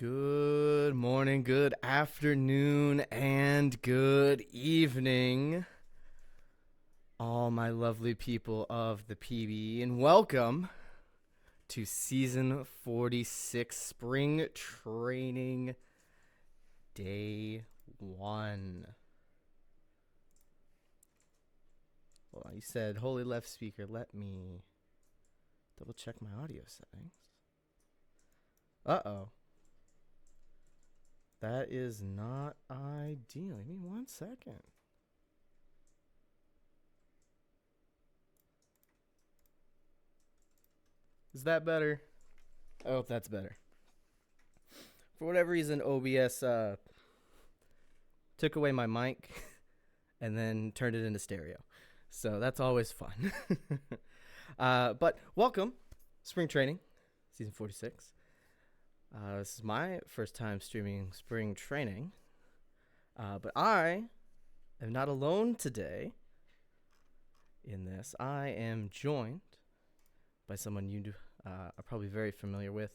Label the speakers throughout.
Speaker 1: Good morning, good afternoon, and good evening, all my lovely people of the PBE, and welcome to Season 46 Spring Training Day 1. Well, you said, holy left speaker, let me double check my audio settings. Uh-oh. That is not ideal. Give me 1 second. Is that better? I hope that's better. For whatever reason, OBS took away my mic and then turned it into stereo. So that's always fun. But welcome, Spring Training, Season 46. This is my first time streaming Spring Training. But I am not alone today in this. I am joined by someone you are probably very familiar with.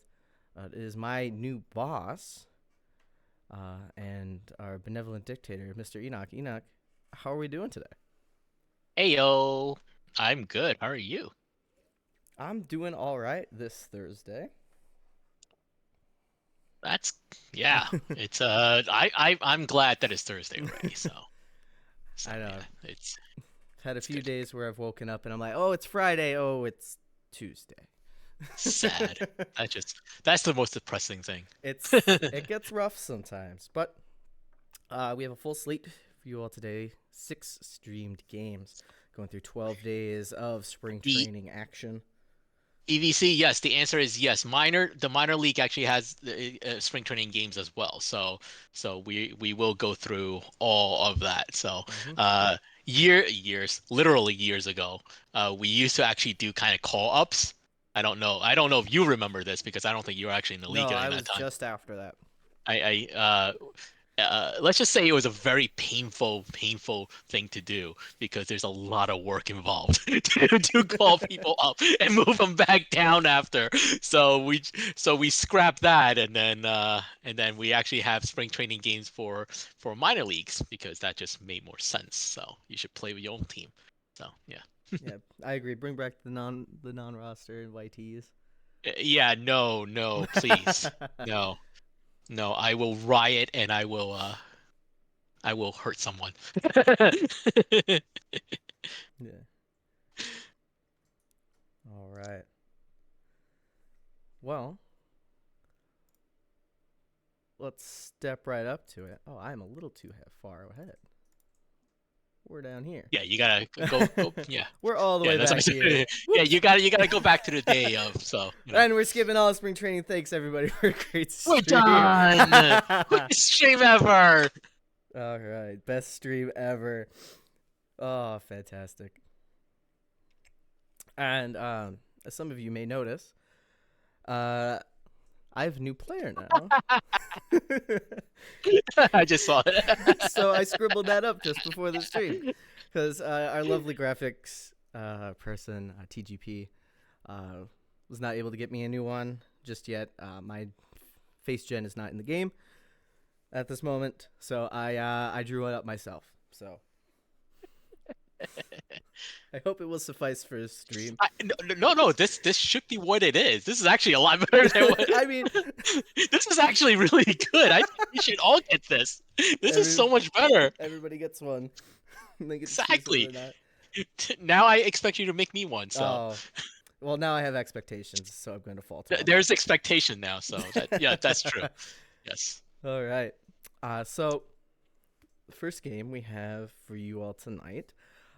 Speaker 1: It is my new boss and our benevolent dictator, Mr. Enoch. Enoch, how are we doing today?
Speaker 2: Hey yo, I'm good. How are you?
Speaker 1: I'm doing all right this Thursday.
Speaker 2: That's yeah. It's I'm glad that it's Thursday already. So
Speaker 1: I know.
Speaker 2: yeah, it's
Speaker 1: I've had a
Speaker 2: it's
Speaker 1: few
Speaker 2: good.
Speaker 1: days where I've woken up and I'm like, oh, it's Friday. Oh, it's Tuesday.
Speaker 2: Sad. That's the most depressing thing.
Speaker 1: It gets rough sometimes, but we have a full slate for you all today. 6 streamed games, going through 12 days of spring
Speaker 2: The
Speaker 1: training action.
Speaker 2: EVC, yes, the answer is yes. The minor league actually has the spring training games as well. So we will go through all of that. So
Speaker 1: Mm-hmm.
Speaker 2: literally years ago, we used to actually do kind of call ups. I don't know if you remember this because I don't think you were actually in the league
Speaker 1: No, I
Speaker 2: during that
Speaker 1: was
Speaker 2: time.
Speaker 1: just after that.
Speaker 2: Let's just say it was a very painful thing to do because there's a lot of work involved to call people up and move them back down after. So we scrap that and then we actually have spring training games for minor leagues because that just made more sense. So you should play with your own team. So yeah.
Speaker 1: Yeah, I agree. Bring back the non roster invitees.
Speaker 2: Yeah, no, please. No. No, I will riot and I will hurt someone.
Speaker 1: Yeah. All right. Well, let's step right up to it. Oh, I'm a little too far ahead. We're down here.
Speaker 2: Yeah, you gotta go. Yeah,
Speaker 1: We're all the
Speaker 2: yeah.
Speaker 1: way
Speaker 2: That's what I
Speaker 1: back here.
Speaker 2: said. Yeah,
Speaker 1: Whoops.
Speaker 2: you gotta go back to the day of. So
Speaker 1: And we're skipping all spring training. Thanks everybody for a great
Speaker 2: we're
Speaker 1: stream.
Speaker 2: done. Quickest stream ever.
Speaker 1: All right, best stream ever. Oh, fantastic. And as some of you may notice, uh, I have a new player now.
Speaker 2: I just saw it.
Speaker 1: So I scribbled that up just before the stream because our lovely graphics person, TGP, was not able to get me a new one just yet. My face gen is not in the game at this moment, so I drew it up myself. So I hope it will suffice for a stream.
Speaker 2: No. This should be what it is. This is actually a lot better than what.
Speaker 1: I mean,
Speaker 2: This is actually really good. I think we should all get this. This is
Speaker 1: every
Speaker 2: so much better.
Speaker 1: everybody gets one. They get to choose whether
Speaker 2: Exactly.
Speaker 1: or not.
Speaker 2: Now I expect you to make me one. So
Speaker 1: Oh, well, now I have expectations, so I'm going to falter on that.
Speaker 2: there's expectation now. So yeah, that's true. Yes.
Speaker 1: All right. So the first game we have for you all tonight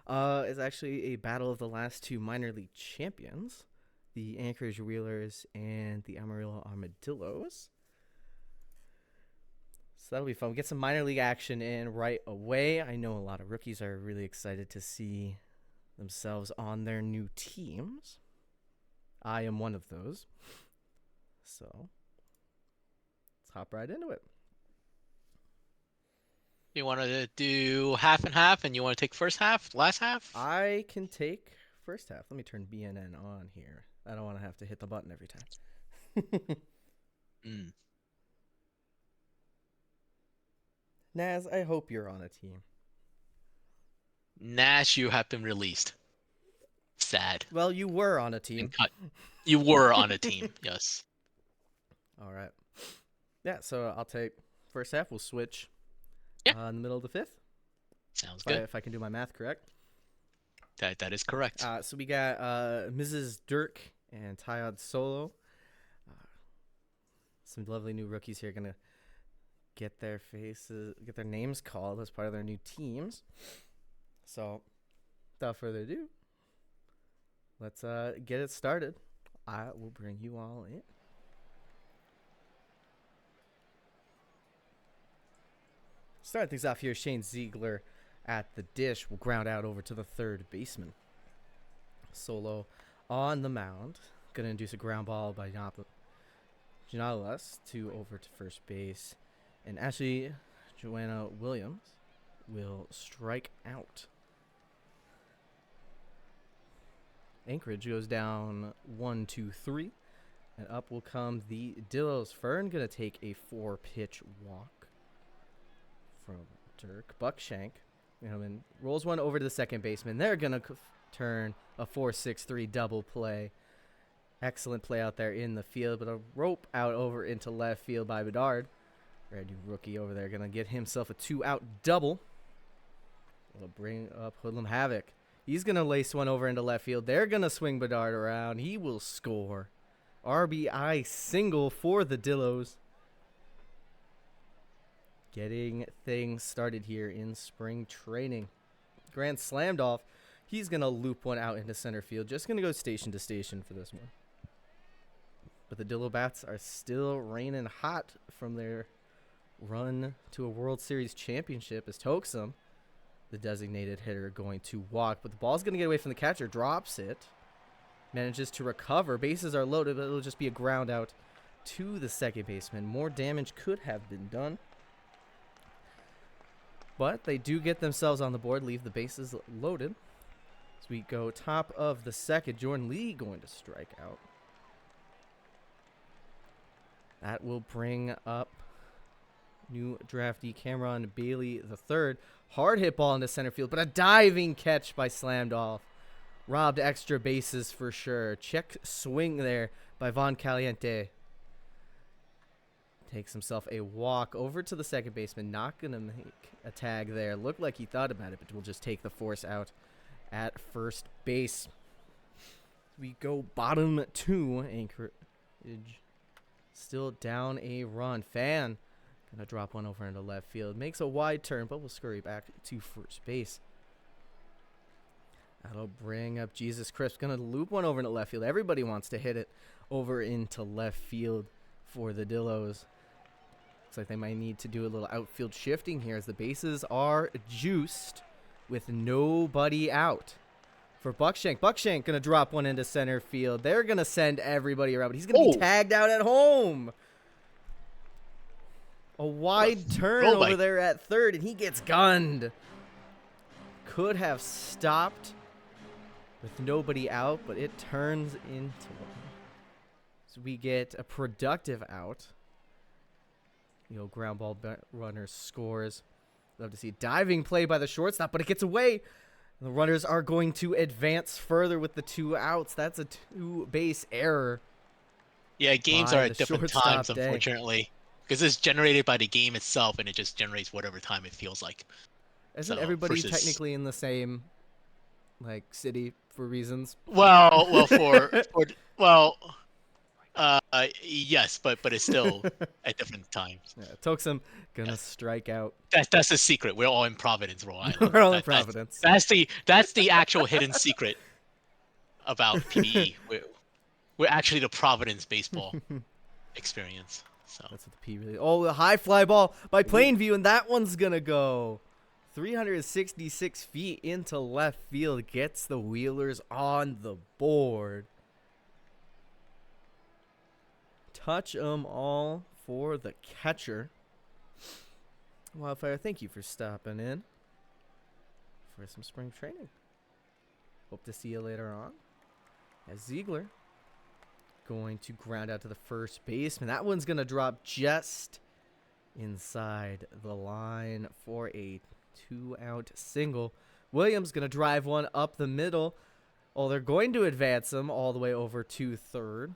Speaker 1: is actually a battle of the last two minor league champions, the Anchorage Wheelers and the Amarillo Armadillos. So that'll be fun. We get some minor league action in right away. I know a lot of rookies are really excited to see themselves on their new teams. I am one of those. So let's hop right into it.
Speaker 2: You want to do half and half, and you want to take first half, last half?
Speaker 1: I can take first half. Let me turn BNN on here. I don't want to have to hit the button every time.
Speaker 2: Mm.
Speaker 1: Naz, I hope you're on a team.
Speaker 2: Nash, you have been released. Sad.
Speaker 1: Well, you were on a
Speaker 2: And
Speaker 1: team.
Speaker 2: cut. You were on a team, yes.
Speaker 1: All right. Yeah, so I'll take first half. We'll switch
Speaker 2: Yeah.
Speaker 1: in the middle of the fifth.
Speaker 2: Sounds good.
Speaker 1: If I can do my math correct.
Speaker 2: That is correct.
Speaker 1: So we got Mrs. Dirk and Tyod Solo. Some lovely new rookies here gonna get their names called as part of their new teams. So, without further ado, let's get it started. I will bring you all in. Start things off here. Shane Ziegler at the dish will ground out over to the third baseman. Solo on the mound. Gonna induce a ground ball by Janalas to over to first base. And Ashley Joanna Williams will strike out. Anchorage goes down 1-2-3. And up will come the Dillos. Fern gonna take a 4-pitch walk from Dirk. Buckshank and rolls one over to the second baseman. They're gonna turn a 4-6-3 double play. Excellent play out there in the field, but a rope out over into left field by Bedard. Brand new rookie over there gonna get himself a 2-out double. It'll bring up Hoodlum Havoc. He's gonna lace one over into left field. They're gonna swing Bedard around. He will score. RBI single for the Dillos. Getting things started here in spring training. Grant slammed off. He's going to loop one out into center field. Just going to go station to station for this one. But the Dillo Bats are still raining hot from their run to a World Series championship as Toxum, the designated hitter, going to walk. But the ball's going to get away from the catcher. Drops it. Manages to recover. Bases are loaded, but it'll just be a ground out to the second baseman. More damage could have been done. But they do get themselves on the board, leave the bases loaded. As we go top of the second, Jordan Lee going to strike out. That will bring up new draftee Cameron Bailey III. Hard hit ball into center field, but a diving catch by Slammed Off. Robbed extra bases for sure. Check swing there by Von Caliente. Takes himself a walk over to the second baseman. Not going to make a tag there. Looked like he thought about it, but will just take the force out at first base. We go bottom two. Anchorage still down a run. Fan going to drop one over into left field. Makes a wide turn, but will scurry back to first base. That'll bring up Jesus Crisp. Going to loop one over into left field. Everybody wants to hit it over into left field for the Dillos. Looks like they might need to do a little outfield shifting here as the bases are juiced with nobody out. For Buckshank. Buckshank going to drop one into center field. They're going to send everybody around, but he's going to be tagged out at home. A wide turn over there at third, and he gets gunned. Could have stopped with nobody out, but it turns into one. So we get a productive out. Ground ball runner scores. Love to see diving play by the shortstop, but it gets away. The runners are going to advance further with the 2 outs. That's a 2-base error.
Speaker 2: Yeah, games are at different times, unfortunately. Because it's generated by the game itself, and it just generates whatever time it feels like.
Speaker 1: Isn't everybody technically in the same city for reasons?
Speaker 2: Yes, but it's still at different times.
Speaker 1: Yeah, Toxum gonna strike out.
Speaker 2: That's the secret. We're all in Providence, Rhode Island.
Speaker 1: We're all in Providence.
Speaker 2: That's the actual hidden secret about PBE. We're actually the Providence baseball experience. So
Speaker 1: that's what the P really. Oh, the high fly ball by Plainview, and that one's gonna go 366 feet into left field. Gets the Wheelers on the board. Touch 'em all for the catcher. Wildfire, thank you for stopping in for some spring training. Hope to see you later on. As Ziegler going to ground out to the first baseman. That one's going to drop just inside the line for a 2-out single. Williams going to drive one up the middle. Oh, they're going to advance him all the way over to third.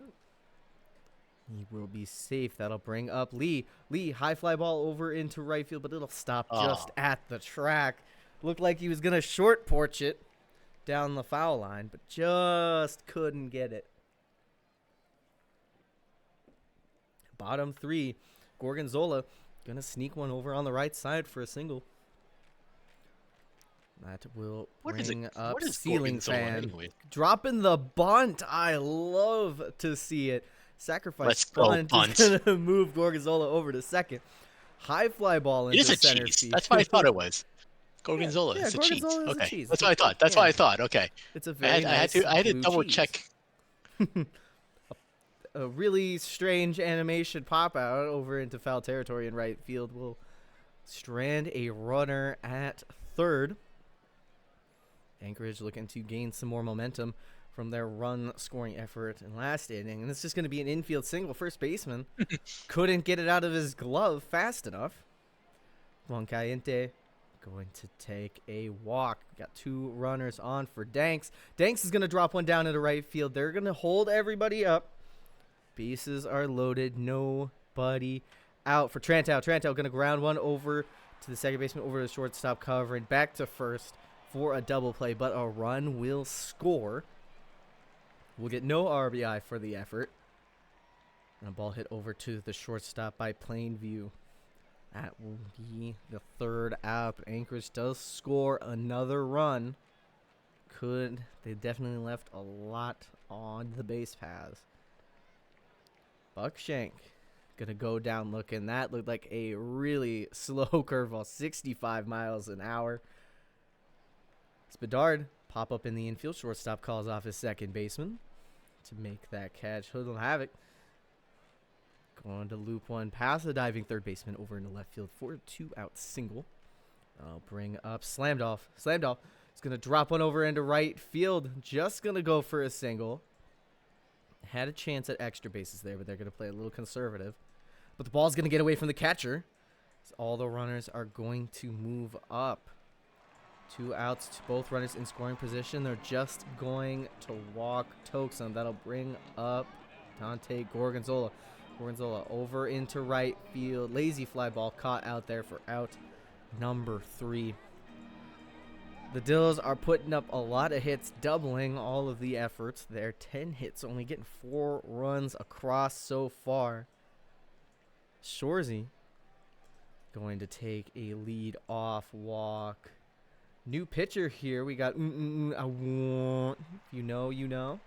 Speaker 1: He will be safe. That'll bring up Lee. Lee, high fly ball over into right field, but it'll stop just at the track. Looked like he was going to short porch it down the foul line, but just couldn't get it. Bottom 3, Gorgonzola going to sneak one over on the right side for a single. That will bring up Ceiling Fan. Anyway? Dropping the bunt. I love to see it. Sacrifice bunt is going to move Gorgonzola over to second. High fly ball into center field.
Speaker 2: That's what I thought it was. Gorgonzola is a cheese. Okay, that's what I thought. That's what I thought. Okay,
Speaker 1: it's a very nice
Speaker 2: I had to double check.
Speaker 1: A really strange animation pop out over into foul territory in right field will strand a runner at third. Anchorage looking to gain some more momentum from their run scoring effort in last inning. And it's just going to be an infield single. First baseman couldn't get it out of his glove fast enough. Juan Caliente going to take a walk. Got 2 runners on for Danks. Danks is going to drop one down into right field. They're going to hold everybody up. Bases are loaded. Nobody out for Trantow. Trantow going to ground one over to the second baseman, over to the shortstop, covering back to first for a double play, but a run will score. We'll get no RBI for the effort. And a ball hit over to the shortstop by Plainview. That will be the 3rd out. But Anchorage does score another run. They definitely left a lot on the base paths. Buckshank gonna go down looking. That looked like a really slow curveball, 65 miles an hour. Bedard pop up in the infield. Shortstop calls off his second baseman to make that catch. Hoodlum Havoc going to loop one past the diving third baseman over into left field for a 2-out single. I'll bring up Slamdolph. Slamdolph is going to drop one over into right field. Just going to go for a single. Had a chance at extra bases there, but they're going to play a little conservative. But the ball's going to get away from the catcher. So all the runners are going to move up. 2 outs, both runners in scoring position. They're just going to walk Toxum. That'll bring up Dante Gorgonzola. Gorgonzola over into right field. Lazy fly ball caught out there for out number 3. The Dillos are putting up a lot of hits, doubling all of the efforts. They're 10 hits, only getting 4 runs across so far. Shorzy going to take a lead off walk. New pitcher here. We got I want. You know.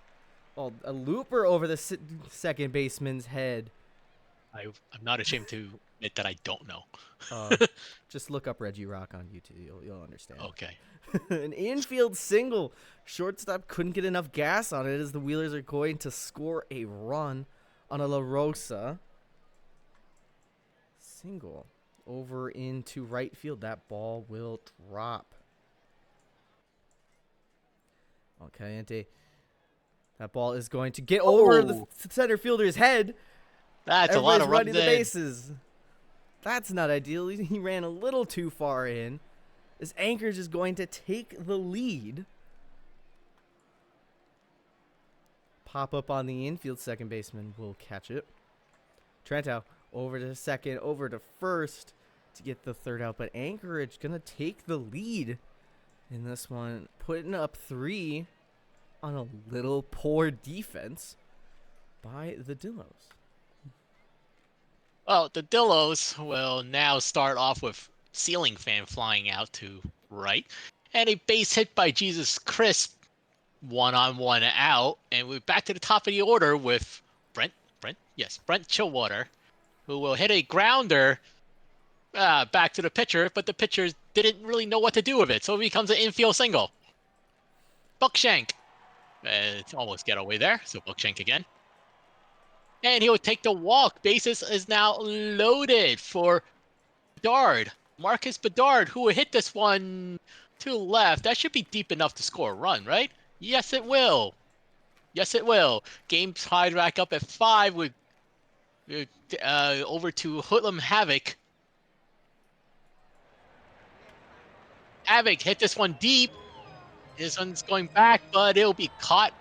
Speaker 1: Oh, a looper over the second baseman's head.
Speaker 2: I'm not ashamed to admit that I don't know.
Speaker 1: Just look up Reggie Rock on YouTube. You'll understand.
Speaker 2: Okay.
Speaker 1: An infield single. Shortstop couldn't get enough gas on it as the Wheelers are going to score a run on a La Rosa. Single over into right field. That ball will drop. Caliente. That ball is going to get over the center fielder's head.
Speaker 2: That's a lot of
Speaker 1: running
Speaker 2: runs
Speaker 1: the bases. That's not ideal. He ran a little too far in. This Anchorage is going to take the lead. Pop up on the infield. Second baseman will catch it. Trantow over to second, over to first to get the 3rd out. But Anchorage going to take the lead in this one, putting up 3 on a little poor defense by the Dillos.
Speaker 2: Well, the Dillos will now start off with Ceiling Fan flying out to right, and a base hit by Jesus Crisp, 1-on-1 out, and we're back to the top of the order with Brent Chillwater, who will hit a grounder back to the pitcher, but the pitcher didn't really know what to do with it, so it becomes an infield single. Buckshank. Almost get away there, so Buckshank again. And he will take the walk. Bases is now loaded for Bedard. Marcus Bedard, who will hit this one to the left. That should be deep enough to score a run, right? Yes, it will. Yes, it will. Game tied back up at 5 with over to Hoodlum Havoc. Havoc hit this one deep. This one's going back, but it'll be caught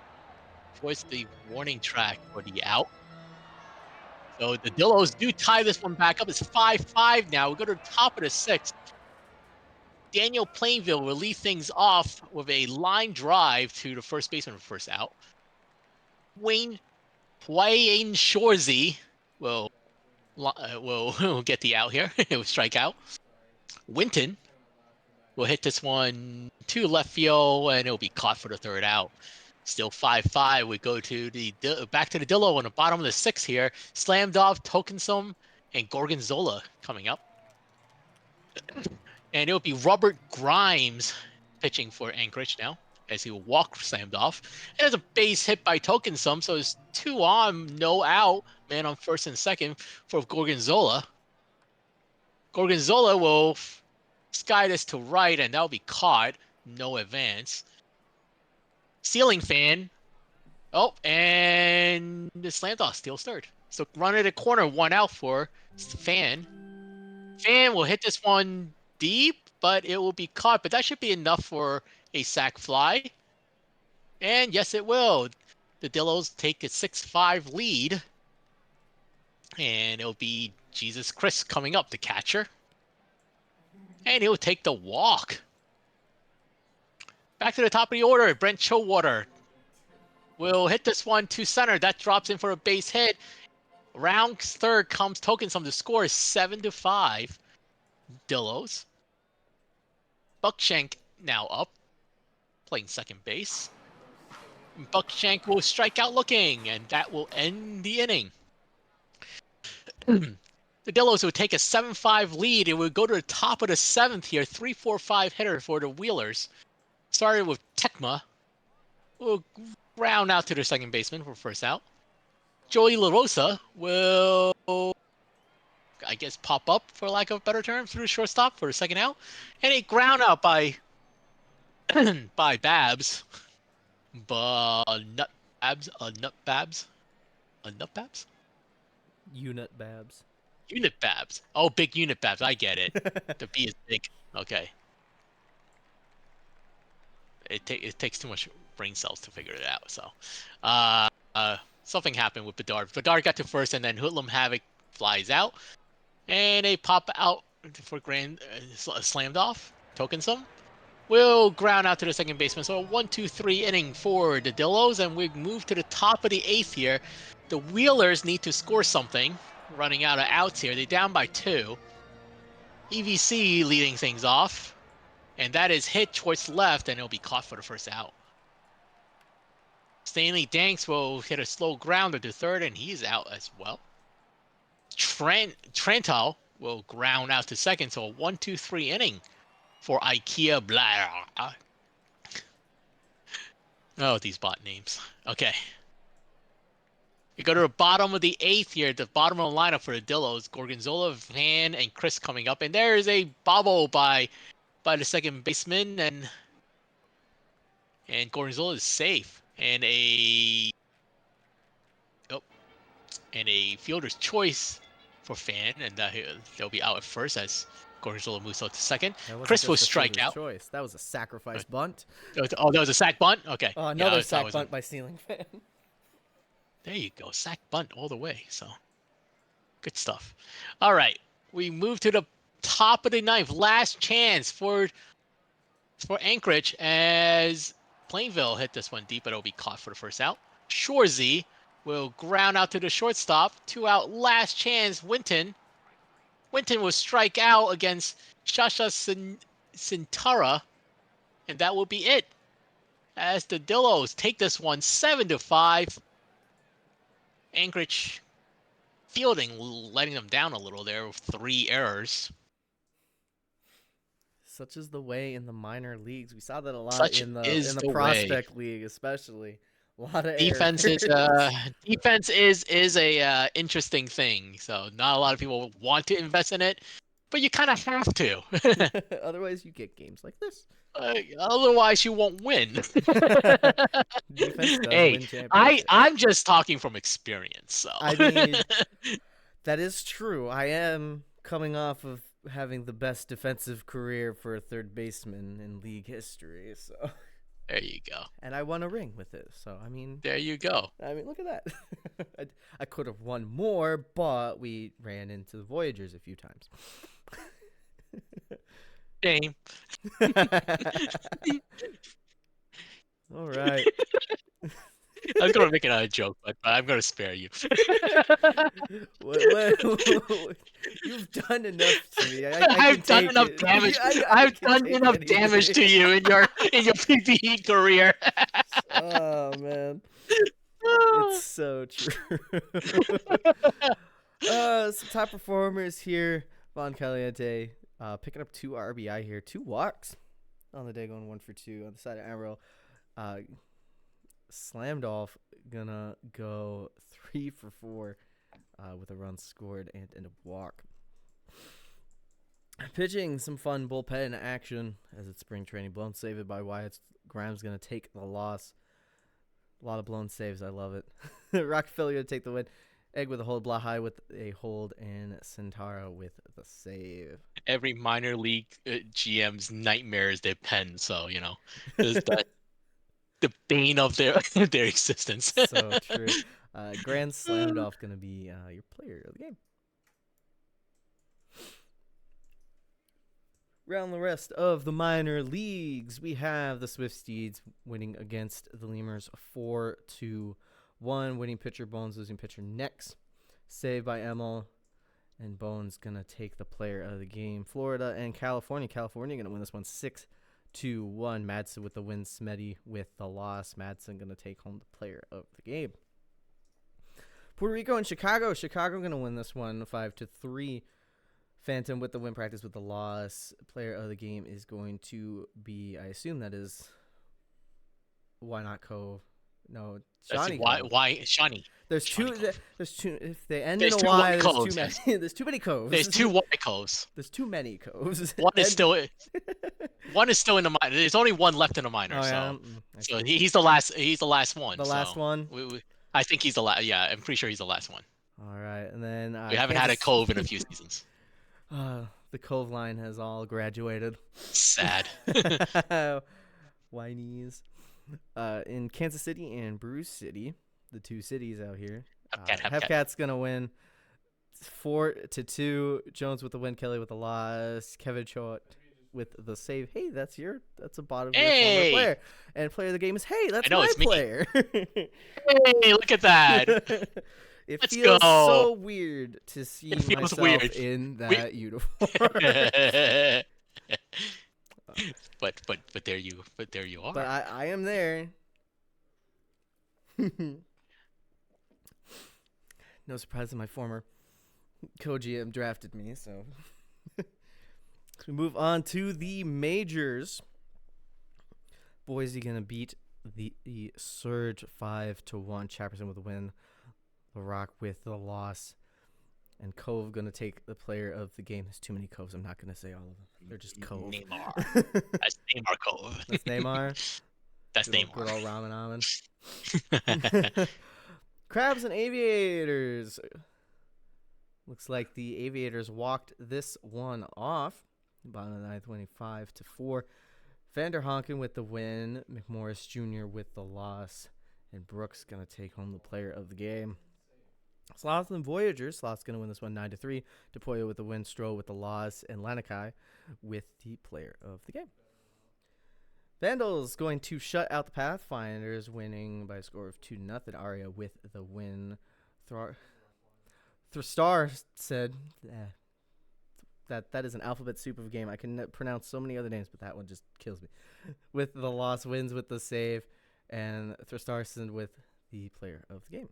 Speaker 2: towards the warning track for the out. So the Dillos do tie this one back up. It's 5-5 now. We go to the top of the sixth. Daniel Plainville will lead things off with a line drive to the first baseman for first out. Wayne Shorzy will get the out here. It will strike out. Winton will hit this one to left field, and it'll be caught for the third out. Still 5-5. We go to back to the Dillo on the bottom of the sixth here. Slammed off Tokensom and Gorgonzola coming up. And it'll be Robert Grimes pitching for Anchorage now, as he will walk slammed off. And there's a base hit by Tokensom, so it's 2 on, no out. Man on first and second for Gorgonzola. Gorgonzola will sky this to right, and that'll be caught. No advance. Ceiling fan. Oh, and the slammed off, steals third. So run at a corner, 1 out for Fan. Fan will hit this one deep, but it will be caught. But that should be enough for a sac fly. And yes, it will. The Dillos take a 6-5 lead. And it'll be Jesus Chris coming up, the catcher. And he'll take the walk. Back to the top of the order. Brent Chowater will hit this one to center. That drops in for a base hit. Round third comes Tokensom. The score is 7-5. Dillos. Buckshank now up, playing second base. Buckshank will strike out looking, and that will end the inning. The Dillos will take a 7-5 lead. It will go to the top of the seventh here. 3-4-5 hitter for the Wheelers. Started with Tecma. Will round out to the second baseman for first out. Joey La Rosa will, I guess, pop up, for lack of a better term, through the shortstop for the second out. And a ground out by by Babs. Nut Babs?
Speaker 1: Unit Babs.
Speaker 2: Unit Babs. Oh, big Unit Babs. I get it. The B is big. Okay. It takes too much brain cells to figure it out. So, something happened with Bedard. Bedard got to first, and then Hoodlum Havoc flies out, and a pop out for grand slammed off. Tokensom will ground out to the second baseman. So a 1-2-3 inning for the Dillos, and we move to the top of the eighth here. The Wheelers need to score something. Running out of outs here. They're down by 2. EVC leading things off. And that is hit towards left, and it'll be caught for the first out. Stanley Danks will hit a slow grounder to third, and he's out as well. Trantal will ground out to second, so a 1-2-3 inning for IKEA Blair. Oh, these bot names. Okay. We go to the bottom of the eighth here, the bottom of the lineup for the Dillos. Gorgonzola, Van, and Chris coming up. And there is a bobble by the second baseman, and Gorgonzola is safe. And a fielder's choice for Fan, and they'll be out at first as Gorgonzola moves out to second. Chris will strike out.
Speaker 1: Choice. That was a sacrifice bunt.
Speaker 2: Oh, that was a sac bunt? Okay.
Speaker 1: Another sac bunt by Ceiling Fan.
Speaker 2: There you go. Sac bunt all the way. So, good stuff. All right. We move to the top of the ninth. Last chance for Anchorage as Plainville hit this one deep, but it'll be caught for the first out. Shorzy will ground out to the shortstop. 2 out. Last chance. Winton will strike out against Shasha Sintara, and that will be it. As the Dillos take this one 7-5. Anchorage fielding letting them down a little there with 3 errors.
Speaker 1: Such is the way in the minor leagues. We saw that a lot in the prospect league, especially. A lot of
Speaker 2: defense
Speaker 1: errors.
Speaker 2: Defense is a interesting thing. So not a lot of people want to invest in it, but you kind of have to.
Speaker 1: Otherwise, you get games like this.
Speaker 2: Otherwise, you won't win.
Speaker 1: Defense does
Speaker 2: hey,
Speaker 1: win
Speaker 2: I'm just talking from experience. So
Speaker 1: I mean, that is true. I am coming off of having the best defensive career for a third baseman in league history. So,
Speaker 2: There you go.
Speaker 1: and I won a ring with it. So
Speaker 2: There you go.
Speaker 1: look at that. I could have won more, but we ran into the Voyagers a few times.
Speaker 2: Shame.
Speaker 1: All right.
Speaker 2: I was gonna make another joke, but I'm gonna spare you.
Speaker 1: You've done enough to me. I
Speaker 2: I've
Speaker 1: can
Speaker 2: done
Speaker 1: take
Speaker 2: enough
Speaker 1: it.
Speaker 2: damage.
Speaker 1: I
Speaker 2: I've
Speaker 1: can
Speaker 2: done
Speaker 1: take
Speaker 2: enough
Speaker 1: anything.
Speaker 2: damage to you in your PBE career.
Speaker 1: Oh man, it's so true. Some top performers here. Von Caliente picking up 2 RBI here, 2 walks on the day, going 1 for 2 on the side of Amarillo. Slammed off, gonna go 3 for 4 with a run scored and a walk. Pitching some fun bullpen action as it's spring training. Blown save by Wyatt. Grimes gonna take the loss. A lot of blown saves. I love it. Rockefeller gonna take the win. Egg with a hold, Blahai with a hold, and Sintara with the save.
Speaker 2: Every minor league GM's nightmare is their pen, so there's that the bane of their their existence.
Speaker 1: So true. Grand Slammed off gonna be your player of the game. Around the rest of the minor leagues, we have the Swift Steeds winning against the Lemurs 4-1. Winning pitcher Bones, losing pitcher Nex. Saved by Emil. And Bones going to take the player of the game. Florida and California. California going to win this one 6-1. Madsen with the win. Smetty with the loss. Madsen going to take home the player of the game. Puerto Rico and Chicago. Chicago going to win this one 5-3. Phantom with the win, Practice with the loss. Player of the game is going to be, I assume that is, why not Cove? No, Shawnee.
Speaker 2: Why Shawnee?
Speaker 1: There's
Speaker 2: Shawnee
Speaker 1: two. There's two. If they end
Speaker 2: There's
Speaker 1: in a
Speaker 2: two
Speaker 1: Y,
Speaker 2: white
Speaker 1: there's
Speaker 2: coves.
Speaker 1: too many. There's too many coves.
Speaker 2: There's 2 white coves.
Speaker 1: There's too many coves.
Speaker 2: One is still in the minor. There's only one left in the minor, so he's the last. He's the last one.
Speaker 1: The last one.
Speaker 2: I think he's the last. Yeah, I'm pretty sure he's the last one.
Speaker 1: All right, and then
Speaker 2: we haven't had a cove in a few seasons.
Speaker 1: The Cove line has all graduated.
Speaker 2: Sad.
Speaker 1: Whinies. In Kansas City and Bruce City, the 2 cities out here. Hepcat's going to win 4-2. Jones with the win, Kelly with the loss. Kevin Chot with the save. Hey, that's a bottom of your former player. And player of the game is, hey, that's my player.
Speaker 2: Hey, look at that.
Speaker 1: It feels so weird to see myself in that uniform.
Speaker 2: but there you are.
Speaker 1: But I am there. No surprise that my former co-GM drafted me, so we move on to the majors. Boise gonna beat the Surge 5-1. Chaperson with a win. The Rock with the loss. And Cove going to take the player of the game. There's too many Coves. I'm not going to say all of them. They're just Cove.
Speaker 2: Neymar. That's Neymar Cove.
Speaker 1: That's Neymar?
Speaker 2: That's Neymar.
Speaker 1: Good old ramen. Crabs and Aviators. Looks like the Aviators walked this one off. Bottom of the ninth, winning 5-4. Vander Honken with the win. McMorris Jr. with the loss. And Brooks going to take home the player of the game. Sloth and Voyagers. Sloth's going to win this one 9-3. DePoyo with the win. Stroh with the loss. And Lanakai with the player of the game. Vandals going to shut out the Pathfinders, winning by a score of 2-0. Aria with the win. Thrstar said that is an alphabet soup of a game. I can pronounce so many other names, but that one just kills me. With the loss, wins with the save. And Thrstarson with the player of the game.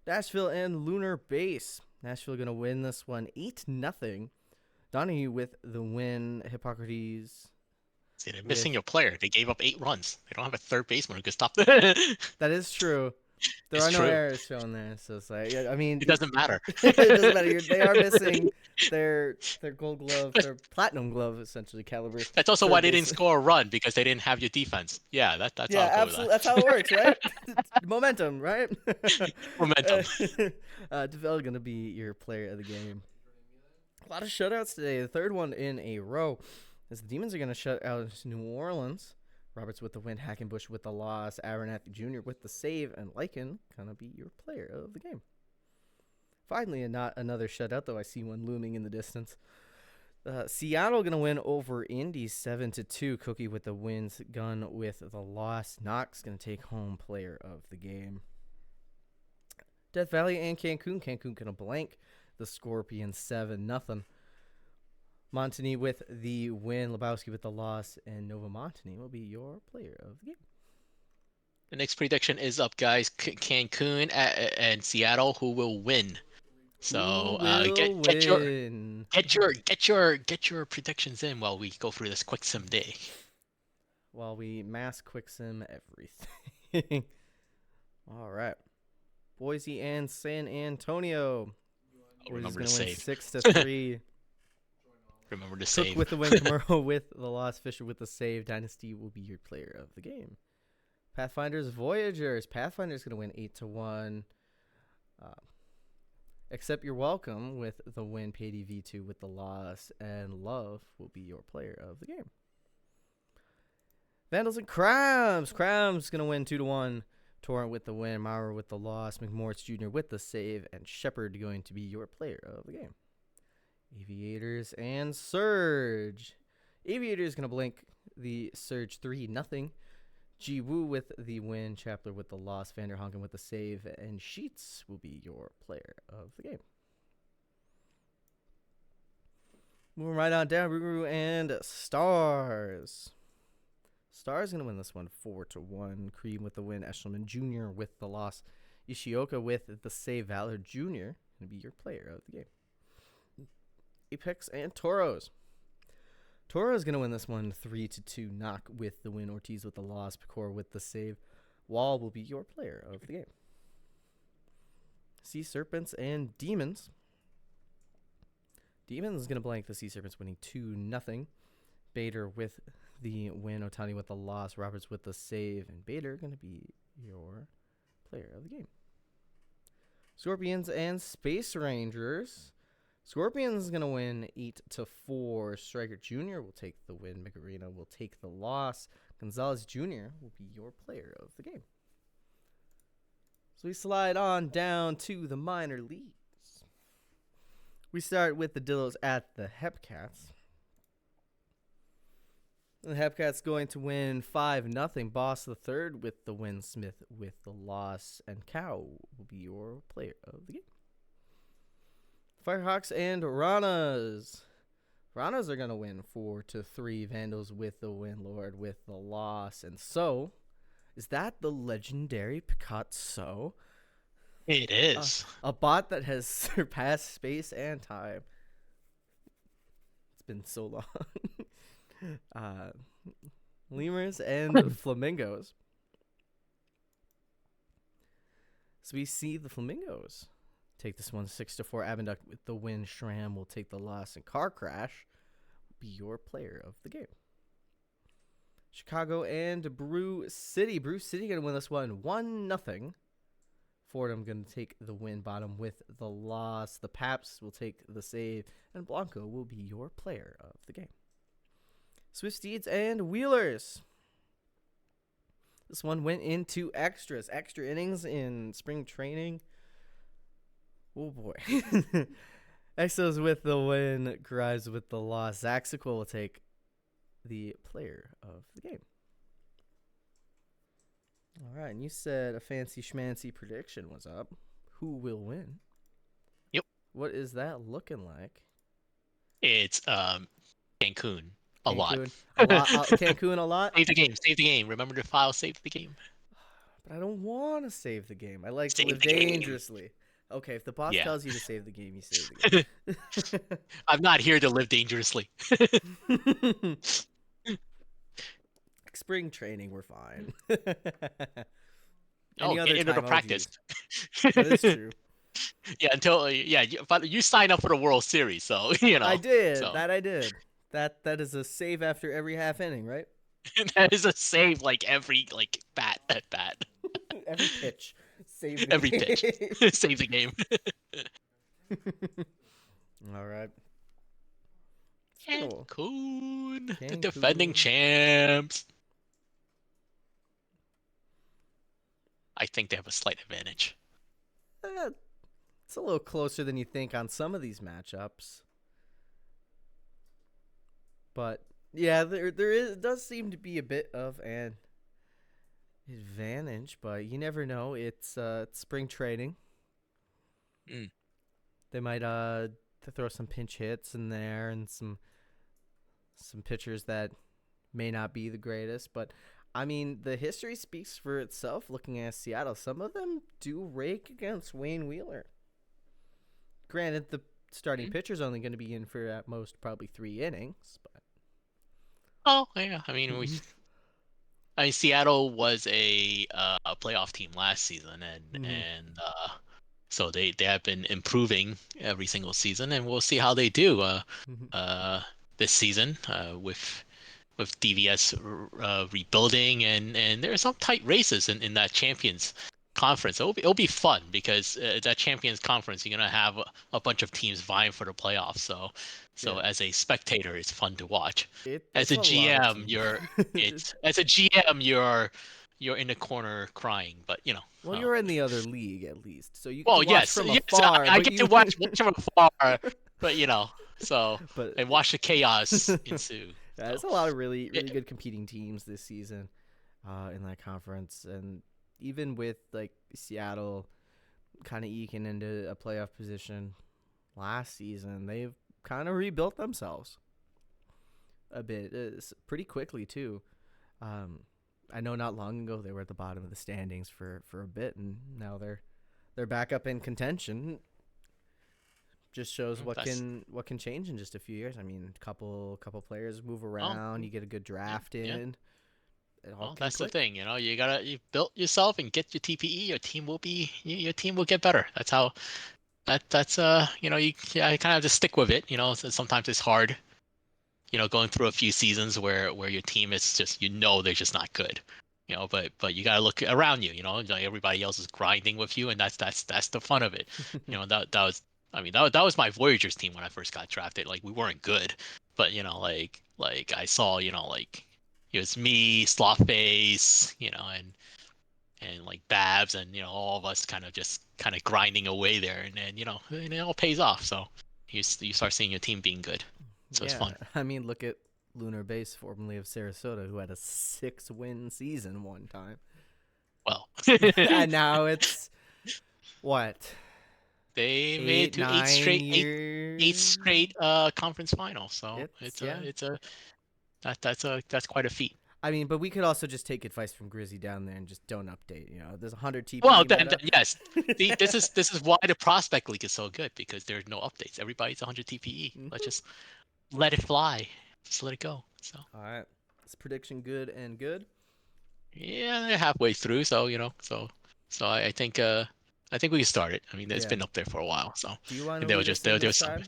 Speaker 1: Nashville and Lunar Base. Nashville going to win this one 8-0. Donahue with the win. Hippocrates.
Speaker 2: See, they're missing your player. They gave up 8 runs. They don't have a third baseman who can stop them.
Speaker 1: That is true. There are no errors shown there, so it's like, I mean,
Speaker 2: it doesn't matter.
Speaker 1: It doesn't matter. They are missing their Gold Glove, their Platinum Glove, essentially caliber.
Speaker 2: That's also why they didn't score a run, because they didn't have your defense. Yeah, that's how
Speaker 1: absolutely. That's how it works, right? Momentum, right?
Speaker 2: Momentum.
Speaker 1: DeVille gonna be your player of the game. lot of shutouts today. The third one in a row. As the Demons are going to shut out New Orleans. Roberts with the win, Hackenbush with the loss, Abernathy Jr. with the save, and Lycan going to be your player of the game. Finally, not another shutout, though I see one looming in the distance. Seattle going to win over Indy 7-2. Cookie with the wins, Gunn with the loss. Knox going to take home player of the game. Death Valley and Cancun. Cancun going to blank the Scorpions 7-0. Montagny with the win, Lebowski with the loss, and Nova Montagny will be your player of the game.
Speaker 2: The next prediction is up, guys. Cancun and Seattle, who will win? So get your predictions in while we go through this quick sim day.
Speaker 1: While we mass quick sim everything. All right. Boise and San Antonio.
Speaker 2: Remember to
Speaker 1: Boise's
Speaker 2: save.
Speaker 1: Win 6-3.
Speaker 2: Remember to
Speaker 1: Cook
Speaker 2: save.
Speaker 1: with the win, Camaro with the loss, Fisher with the save. Dynasty will be your player of the game. Pathfinders, Voyagers. Pathfinder's going to win 8-1. Accept You're Welcome with the win, PDV2 with the loss, and Love will be your player of the game. Vandals and Crams. Crams going to win 2-1. Torrent with the win, Maurer with the loss, McMorris Jr. with the save, and Shepard going to be your player of the game. Aviators and Surge. Aviators going to blink the Surge 3-0. Ji Woo with the win, Chapler with the loss, Vanderhonken with the save, and Sheets will be your player of the game. Moving right on down, Ruru and Stars. Stars going to win this one 4-1. Cream with the win, Eshelman Jr. with the loss, Ishioka with the save, Valor Jr. going to be your player of the game. Apex and Toros. Toro's going to win this one 3-2. Knock with the win, Ortiz with the loss, Pecor with the save. Wall will be your player of the game. Sea Serpents and Demons. Demons is going to blank the Sea Serpents, winning 2-0. Bader with the win, Otani with the loss, Roberts with the save, and Bader going to be your player of the game. Scorpions and Space Rangers. Scorpions is going to win 8-4. Striker Jr. will take the win. Micarena will take the loss. Gonzalez Jr. will be your player of the game. So we slide on down to the minor leagues. We start with the Dillos at the Hepcats. The Hepcats going to win 5-0. Boss the third with the win. Smith with the loss. And Cow will be your player of the game. Firehawks and Ranas. Ranas are going to win 4-3. Vandals with the win. Lord with the loss. And so, is that the legendary Picasso?
Speaker 2: It is.
Speaker 1: A bot that has surpassed space and time. It's been so long. Lemurs and Flamingos. So we see the Flamingos take this one 6-4. Abenduck with the win. Shram will take the loss. And Car Crash will be your player of the game. Chicago and Brew City. Brew City going to win this one 1-0. Fordham going to take the win. Bottom with the loss. The Paps will take the save. And Blanco will be your player of the game. Swift Steeds and Wheelers. This one went into extras. Extra innings in spring training. Oh, boy. Exos with the win. Grimes with the loss. Zaxical will take the player of the game. All right, and you said a fancy schmancy prediction was up. Who will win?
Speaker 2: Yep.
Speaker 1: What is that looking like?
Speaker 2: It's Cancun. A lot.
Speaker 1: Cancun a lot?
Speaker 2: Save the game. Save the game. Remember to file save the game.
Speaker 1: But I don't want to save the game. I like
Speaker 2: Save
Speaker 1: to live
Speaker 2: the game.
Speaker 1: dangerously. Okay, if the boss
Speaker 2: Yeah.
Speaker 1: tells you to save the game, you save the game.
Speaker 2: I'm not here to live dangerously.
Speaker 1: Spring training, we're fine.
Speaker 2: Get into the practice.
Speaker 1: That is true.
Speaker 2: Yeah, but you sign up for the World Series, so you know.
Speaker 1: I did.
Speaker 2: So.
Speaker 1: I did. That is a save after every half inning, right?
Speaker 2: That is a save every bat at bat.
Speaker 1: Every pitch. Save the
Speaker 2: Every
Speaker 1: game.
Speaker 2: pitch. Save the game.
Speaker 1: All right. It's been a while.
Speaker 2: Cancun, the defending
Speaker 1: Cancun.
Speaker 2: champs. I think they have a slight advantage.
Speaker 1: Eh, it's a little closer than you think on some of these matchups. But yeah, does seem to be a bit of an advantage, but you never know. It's spring training.
Speaker 2: Mm.
Speaker 1: They might throw some pinch hits in there and some pitchers that may not be the greatest, but I mean the history speaks for itself. Looking at Seattle, some of them do rake against Wayne Wheeler. Granted, the starting pitcher's only going to be in for at most probably 3 innings, but
Speaker 2: Oh yeah, I mean Seattle was a playoff team last season, and so they have been improving every single season, and we'll see how they do uh, this season with DVS rebuilding, and there are some tight races in that Champions Conference. It'll be fun because that Champions Conference you're gonna have a bunch of teams vying for the playoffs. So
Speaker 1: yeah,
Speaker 2: as a spectator, it's fun to watch. As
Speaker 1: it's
Speaker 2: a
Speaker 1: a lot of
Speaker 2: GM,
Speaker 1: teams.
Speaker 2: you're in the corner crying, but
Speaker 1: Well, you're in the other league at least, so you get to
Speaker 2: well,
Speaker 1: watch
Speaker 2: yes,
Speaker 1: from
Speaker 2: yes,
Speaker 1: afar.
Speaker 2: I
Speaker 1: But
Speaker 2: get to
Speaker 1: you,
Speaker 2: watch from afar, but so
Speaker 1: but
Speaker 2: and watch the chaos ensue.
Speaker 1: there's
Speaker 2: So
Speaker 1: a lot of really
Speaker 2: yeah,
Speaker 1: really good competing teams this season in that conference, and even with like Seattle kind of eking into a playoff position last season, they've kind of rebuilt themselves a bit, pretty quickly too. Um, I know not long ago they were at the bottom of the standings for a bit, and now they're back up in contention. Just shows
Speaker 2: that's
Speaker 1: what can change in just a few years. I mean, couple players move
Speaker 2: oh
Speaker 1: around, you get a good
Speaker 2: yeah,
Speaker 1: draft
Speaker 2: yeah.
Speaker 1: in, it all
Speaker 2: Well,
Speaker 1: can
Speaker 2: that's the
Speaker 1: click.
Speaker 2: thing, you built yourself and get your TPE, your team will get better. That's how that's you yeah, I kind of have to stick with it. So sometimes it's hard, going through a few seasons where your team is just they're just not good. But you gotta look around you. Like everybody else is grinding with you, and that's the fun of it. That was I mean that was my Voyagers team when I first got drafted. Like we weren't good, but like I saw like it was me, Slothface, and like Babs, and all of us kind of grinding away there, and it all pays off. So you start seeing your team being good, so it's
Speaker 1: Yeah,
Speaker 2: fun.
Speaker 1: I mean, look at Lunar Base, formerly of Sarasota, who had a 6-win season one time,
Speaker 2: Well,
Speaker 1: and now it's what
Speaker 2: they made it
Speaker 1: eight,
Speaker 2: to eight
Speaker 1: nine
Speaker 2: straight eight
Speaker 1: years.
Speaker 2: straight conference finals. So
Speaker 1: It's yeah.
Speaker 2: that's quite a feat.
Speaker 1: I mean, but we could also just take advice from Grizzy down there and just don't update. There's 100
Speaker 2: Well,
Speaker 1: TPE
Speaker 2: then
Speaker 1: meta.
Speaker 2: yes, this is why the prospect league is so good because there's no updates. Everybody's 100 TPE. Let's just let it fly. Just let it go. So
Speaker 1: All right, is prediction good and good?
Speaker 2: yeah, they're halfway through. So I think we can start it. I mean, it's
Speaker 1: Yeah.
Speaker 2: been up there for a while. So
Speaker 1: Do you want to
Speaker 2: and they were
Speaker 1: lead
Speaker 2: just
Speaker 1: us in
Speaker 2: they
Speaker 1: this
Speaker 2: was some.
Speaker 1: time?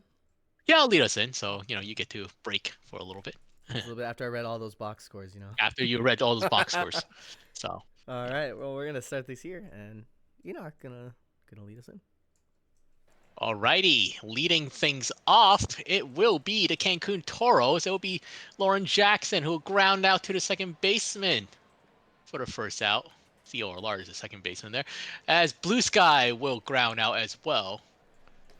Speaker 2: Yeah, I'll lead us in. So you get to break for a little bit.
Speaker 1: Just a little bit after I read all those box scores.
Speaker 2: After you read all those box scores. So,
Speaker 1: All right. Well, we're gonna start this here, and Enoch gonna lead us in.
Speaker 2: alrighty, leading things off, it will be the Cancun Toros. It will be Lauren Jackson who will ground out to the second baseman for the first out. Theo Orlar is the second baseman there. As Blue Sky will ground out as well.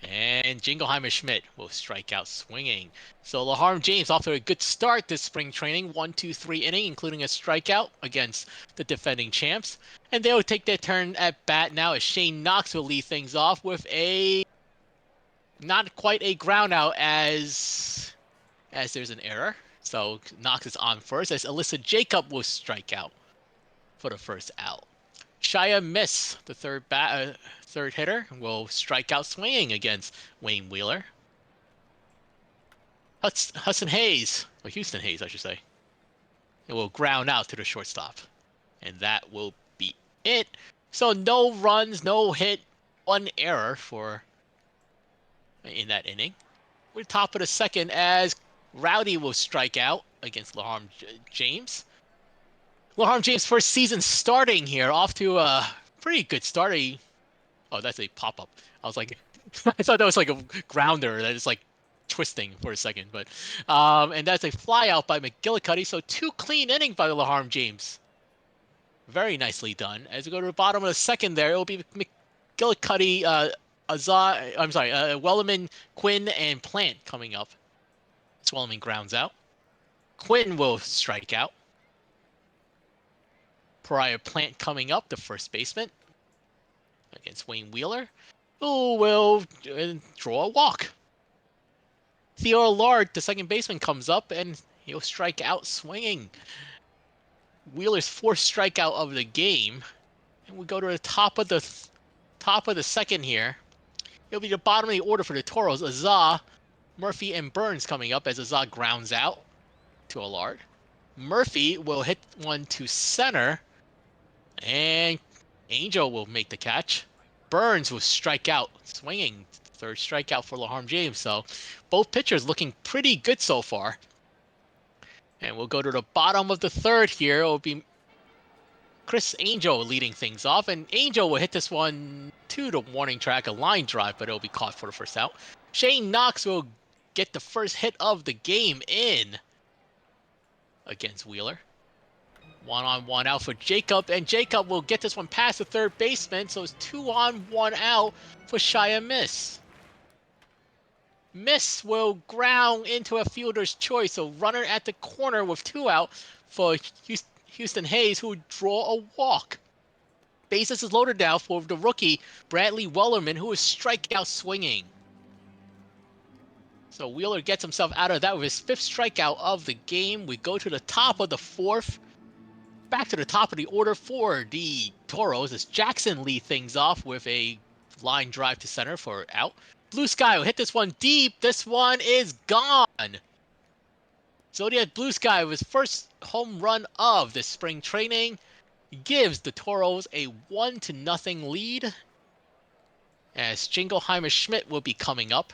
Speaker 2: And Jingleheimer Schmidt will strike out swinging. So Laharm James off to a good start this spring training. 1-2-3 inning, including a strikeout against the defending champs. And they will take their turn at bat now as Shane Knox will lead things off with a not quite a ground out as there's an error. So Knox is on first as Alyssa Jacob will strike out for the first out. Shia Miss, the third hitter, will strike out swinging against Wayne Wheeler. Hudson Hayes, or Houston Hayes, I should say, it will ground out to the shortstop, and that will be it. So no runs, no hit, one error for in that inning. We're top of the second as Rowdy will strike out against Laharm James. Laharm James' first season starting here, off to a pretty good start. Oh, that's a pop-up. I was like, I thought that was like a grounder that is like twisting for a second, but and that's a fly out by McGillicuddy. So 2 clean innings by LaHarm James. Very nicely done. As we go to the bottom of the second, there it will be McGillicuddy, Wellerman, Quinn, and Plant coming up. Swellman grounds out. Quinn will strike out. Pariah Plant coming up, the first baseman, against Wayne Wheeler, who will draw a walk. Theo Allard, the second baseman, comes up and he'll strike out swinging. Wheeler's fourth strikeout of the game. And we go to the top of the second here. It'll be the bottom of the order for the Toros. Azah, Murphy, and Burns coming up as Azah grounds out to Allard. Murphy will hit one to center, and Angel will make the catch. Burns will strike out, swinging. Third strikeout for LaHarm James. So both pitchers looking pretty good so far. And we'll go to the bottom of the third here. It'll be Chris Angel leading things off. And Angel will hit this one to the warning track, a line drive, but it'll be caught for the first out. Shane Knox will get the first hit of the game in against Wheeler. 1-on-1 out for Jacob, and Jacob will get this one past the third baseman, so it's 2-on-1 out for Shia Miss. Miss will ground into a fielder's choice, so runner at the corner with 2 out for Houston Hayes, who would draw a walk. Bases is loaded now for the rookie Bradley Wellerman, who is striking out swinging. So Wheeler gets himself out of that with his 5th strikeout of the game. We go to the top of the 4th. Back to the top of the order for the Toros as Jackson lead things off with a line drive to center for out. Blue Sky will hit this one deep. This one is gone. Zodiac Blue Sky with his first home run of the spring training gives the Toros a 1-0 lead as Jingleheimer Schmidt will be coming up.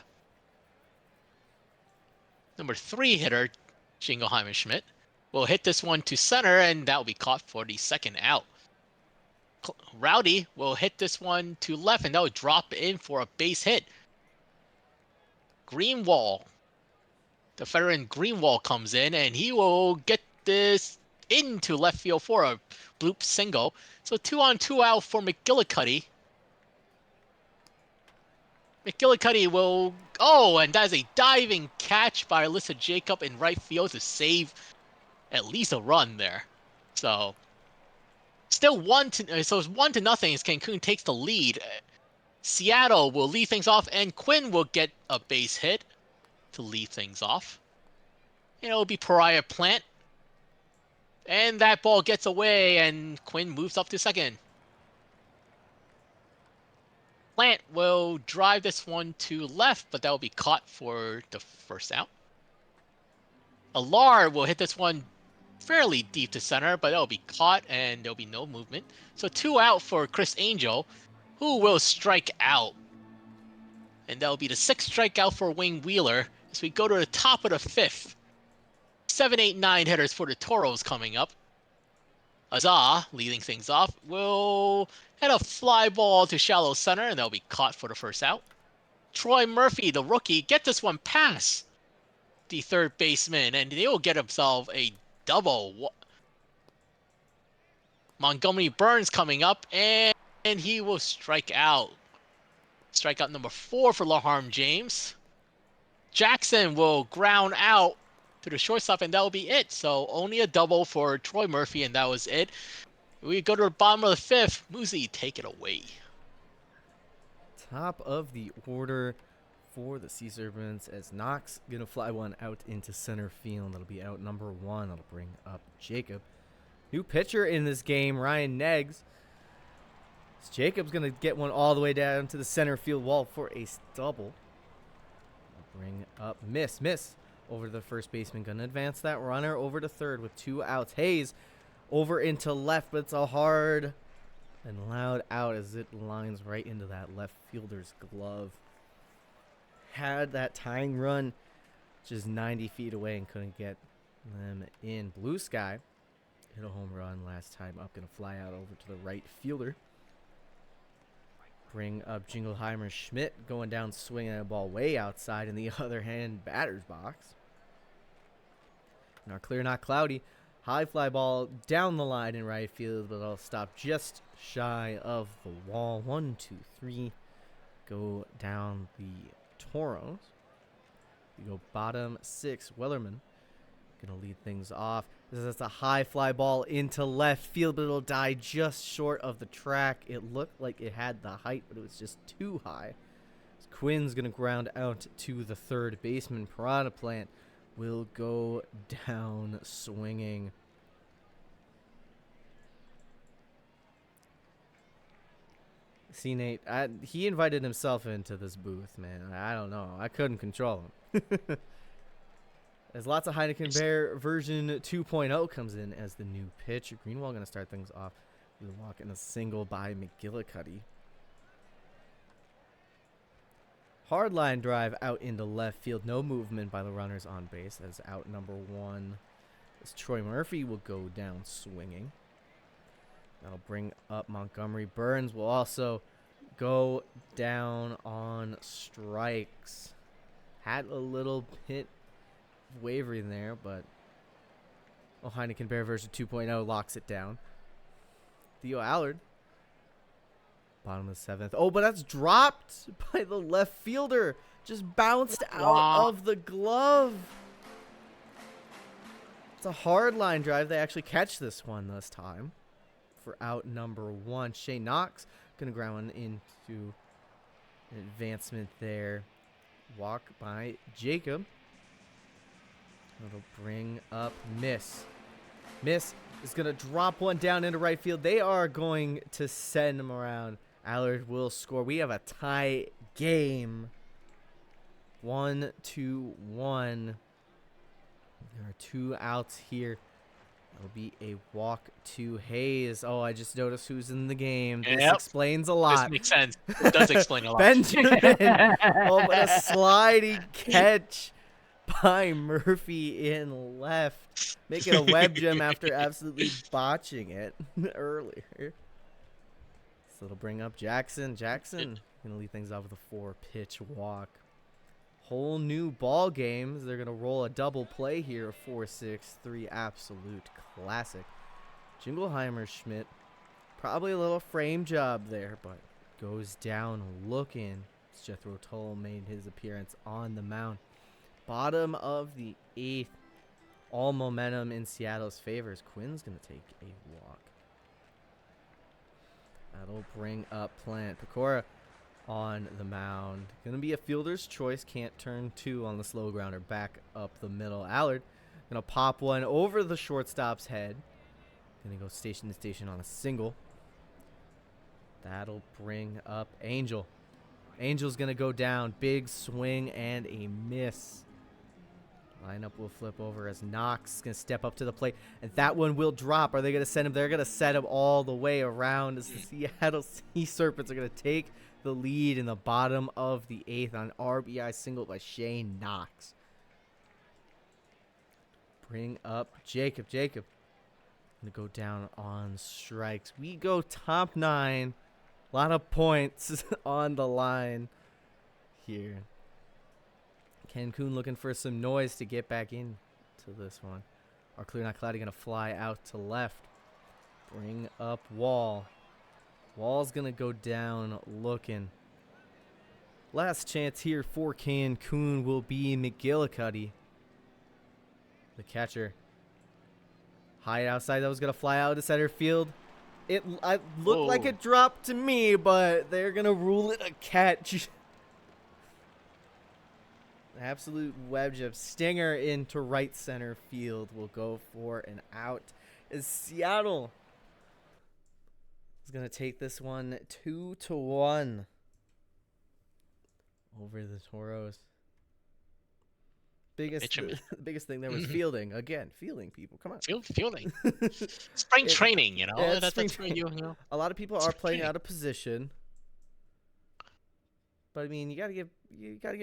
Speaker 2: Number 3 hitter, Jingleheimer Schmidt, will hit this one to center, and that will be caught for the second out. Rowdy will hit this one to left, and that will drop in for a base hit. Greenwall, the veteran Greenwall comes in, and he will get this into left field for a bloop single. So 2-on-2 out for McGillicuddy. McGillicuddy will... Oh, and that is a diving catch by Alyssa Jacob in right field to save at least a run there. So still it's 1-0 as Cancun takes the lead. Seattle will lead things off, and Quinn will get a base hit to lead things off. And it'll be Pariah Plant. And that ball gets away, and Quinn moves up to second. Plant will drive this one to left, but that will be caught for the first out. Allard will hit this one fairly deep to center, but that'll be caught and there'll be no movement. So 2 out for Chris Angel, who will strike out. And that'll be the 6th strikeout for Wayne Wheeler as we go to the top of the 5th. 7, 8, 9 hitters for the Toros coming up. Azah, leading things off, will hit a fly ball to shallow center, and that'll be caught for the first out. Troy Murphy, the rookie, get this one past the third baseman, and they will get himself a double. Montgomery Burns coming up, and he will strike out. Strikeout number 4 for LaHarm James. Jackson will ground out to the shortstop, and that will be it. So only a double for Troy Murphy, and that was it. We go to the bottom of the 5th. Moosey, take it away.
Speaker 1: Top of the order for the Sea Serpents as Knox gonna fly one out into center field. That'll be out number 1. That'll bring up Jacob. New pitcher in this game, Ryan Neggs. Jacob's gonna get one all the way down to the center field wall for a double. I'll bring up Miss over to the first baseman. Gonna advance that runner over to third with 2 outs. Hayes over into left, but it's a hard and loud out as it lines right into that left fielder's glove. Had that tying run just 90 feet away and couldn't get them in. Blue Sky hit a home run last time up. Going to fly out over to the right fielder. bring up Jingleheimer Schmidt going down swinging a ball way outside in the other hand batter's box. And our clear not cloudy. High fly ball down the line in right field, but it'll stop just shy of the wall. 1, 2, 3. Go down the Toros. We go bottom 6. Wellerman gonna lead things off. This is a high fly ball into left field, but it'll die just short of the track. It looked like it had the height, but it was just too high. Quinn's gonna ground out to the third baseman. Piranha Plant will go down swinging. See, Nate, he invited himself into this booth, man. I don't know. I couldn't control him. As lots of Heineken Bear version 2.0 comes in as the new pitch. Greenwald going to start things off. We walk in a single by McGillicuddy. Hard line drive out into left field. No movement by the runners on base. As out number 1. As Troy Murphy will go down swinging. That'll bring up Montgomery. Burns will also go down on strikes. Had a little bit wavering there, but Heineken Bear version 2.0 locks it down. Theo Allard. Bottom of the 7th. Oh, but that's dropped by the left fielder. Just bounced out of the glove. It's a hard line drive. They actually catch this one this time. For out number 1. Shane Knox going to ground into an advancement there. Walk by Jacob. It'll bring up Miss. Miss is going to drop one down into right field. They are going to send him around. Allard will score. We have a tie game. 1-2-1. There are 2 outs here. It'll be a walk to Hayes. Oh, I just noticed who's in the game. This explains a lot.
Speaker 2: This makes sense. It does explain a lot.
Speaker 1: Benjamin. Oh, but a sliding catch by Murphy in left. Making a web gem after absolutely botching it earlier. So it'll bring up Jackson. Jackson going to lead things off with a 4-pitch walk. Whole new ball games. They're going to roll a double play here. 4-6-3 absolute classic. Jingleheimer Schmidt. Probably a little frame job there, but goes down looking. Jethro Tull made his appearance on the mound. Bottom of the 8th. All momentum in Seattle's favor. Quinn's going to take a walk. That'll bring up Plant. Pecora on the mound. Gonna be a fielder's choice. Can't turn 2 on the slow grounder. Back up the middle. Allard gonna pop one over the shortstop's head. Gonna go station to station on a single. That'll bring up Angel. Angel's gonna go down. Big swing and a miss. Lineup will flip over as Knox is going to step up to the plate. And that one will drop. Are they going to send him? They're going to set him all the way around as the Seattle Sea Serpents are going to take the lead in the bottom of the 8th on RBI single by Shane Knox. Bring up Jacob. Jacob going to go down on strikes. We go top 9. A lot of points on the line here. Cancun looking for some noise to get back in to this one. Our clear not cloudy going to fly out to left. Bring up Wall. Wall's going to go down looking. Last chance here for Cancun will be McGillicuddy. The catcher. High outside. That was going to fly out to center field. It looked like it dropped to me, but they're going to rule it a catch. Absolute web jump. Stinger into right center field will go for an out. As Seattle is going to take this one 2-1 over the Toros. Biggest thing there was fielding. Again, fielding people. Come on.
Speaker 2: Fielding. Spring training, you know.
Speaker 1: Yeah,
Speaker 2: that's where you know.
Speaker 1: A lot of people are playing out of position. But I mean, you gotta give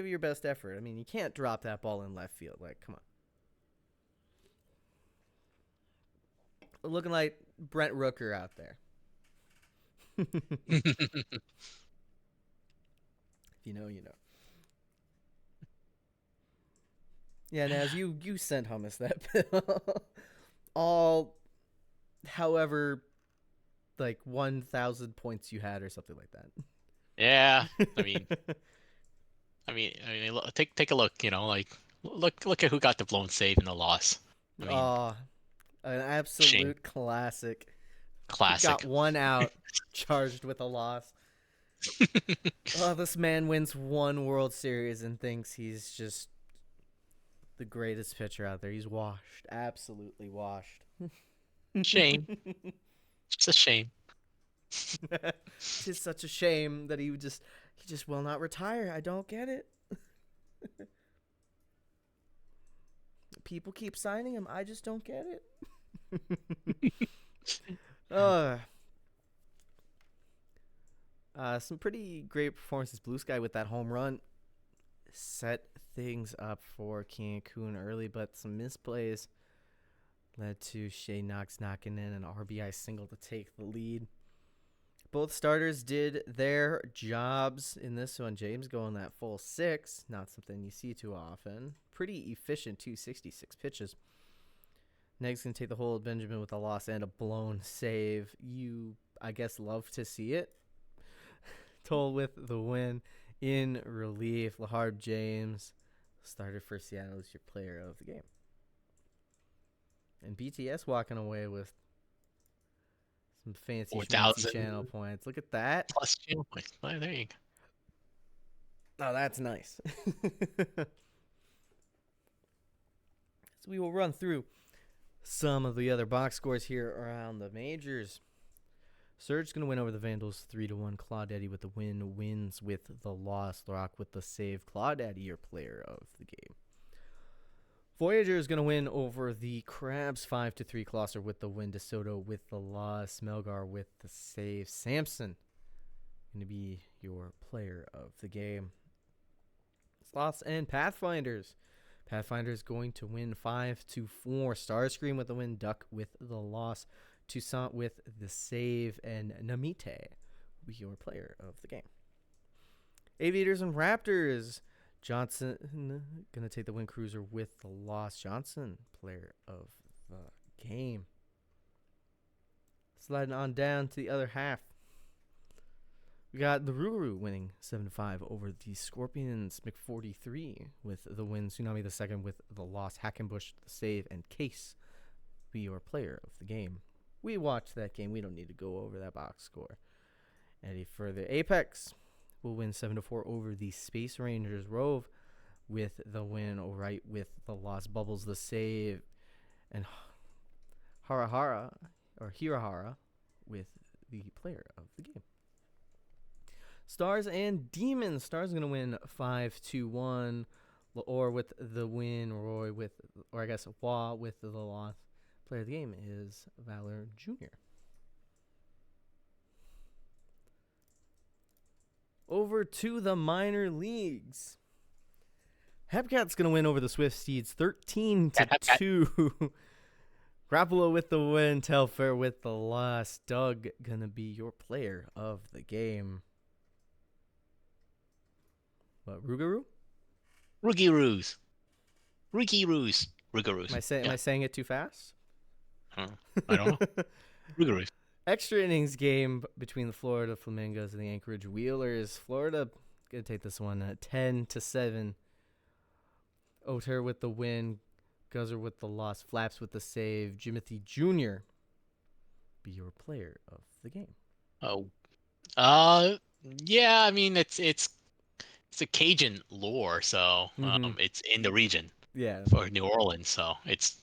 Speaker 1: it your best effort. I mean, you can't drop that ball in left field. Like, come on. Looking like Brent Rooker out there. If you know, you know. Yeah, Naz, you sent hummus that bill. All, however, like 1,000 points you had or something like
Speaker 2: Yeah, I mean,
Speaker 1: that.
Speaker 2: take a look. Like look at who got the blown save in the loss. I mean,
Speaker 1: Oh, an
Speaker 2: shame,
Speaker 1: absolute classic. He got
Speaker 2: classic.
Speaker 1: one out, charged with a loss. Oh, this man wins one World Series and thinks he's just the greatest pitcher out there. He's washed, absolutely washed.
Speaker 2: Shame, just a shame.
Speaker 1: Tis such a shame that he just will not retire. I don't get it. People keep signing him. I just don't get it. uh, some pretty great performances. Blue Sky with that home run set things up for Cancun early, but some misplays led to Shea Knox knocking in an RBI single to take the lead. Both starters did their jobs in this one. James going that full 6, not something you see too often. Pretty efficient 266 pitches. Neg's going to take the hold. Benjamin with a loss and a blown save. You, I guess, love to see it. Toll with the win in relief. Laharb James, starter for Seattle, is your player of the game. And BTS walking away with some fancy
Speaker 2: 4,000
Speaker 1: channel points. Look at that.
Speaker 2: plus channel points. Oh, there you go.
Speaker 1: Oh, that's nice. So we will run through some of the other box scores here around the majors. Surge's going to win over the Vandals 3-1. Claudaddy with the win, wins with the loss. Rock with the save. Claudaddy, your player of the game. Voyager is going to win over the Crabs 5-3. Closser with the win. DeSoto with the loss. Melgar with the save. Sampson going to be your player of the game. Sloths and Pathfinders. Pathfinders going to win 5-4. Starscream with the win. Duck with the loss. Toussaint with the save. And Namite will be your player of the game. Aviators and Raptors. Johnson going to take the win. Cruiser with the loss. Johnson, player of the game. Sliding on down to the other half. We got the Rougarou winning 7-5 over the Scorpions. McForty3 with the win. Tsunami the second with the loss. Hackenbush the save. And Case be your player of the game. We watched that game. We don't need to go over that box score any further. Apex will win 7-4 over the Space Rangers. Rove with the win. Right with the loss. Bubbles the save. And Hirahara with the player of the game. Stars and Demons. Stars going to win 5-1. Or with the win. Roy with, or I guess Wah with the loss. Player of the game is Valor Jr. Over to the minor leagues. Hepcat's going to win over the Swift Steeds 13-2. Grappolo with the win. Telfair with the loss. Doug going to be your player of the game. What, Rougarou?
Speaker 2: Rougarous. Rougarous.
Speaker 1: Am I saying it too fast?
Speaker 2: I don't know. Rougarous.
Speaker 1: Extra innings game between the Florida Flamingos and the Anchorage Wheelers. Florida going to take this one 10-7. Oter with the win. Guzzer with the loss. Flaps with the save. Jimothy Jr. be your player of the game.
Speaker 2: Oh. Yeah, I mean it's a Cajun lore, so it's in the region.
Speaker 1: Yeah.
Speaker 2: For New Orleans, so it's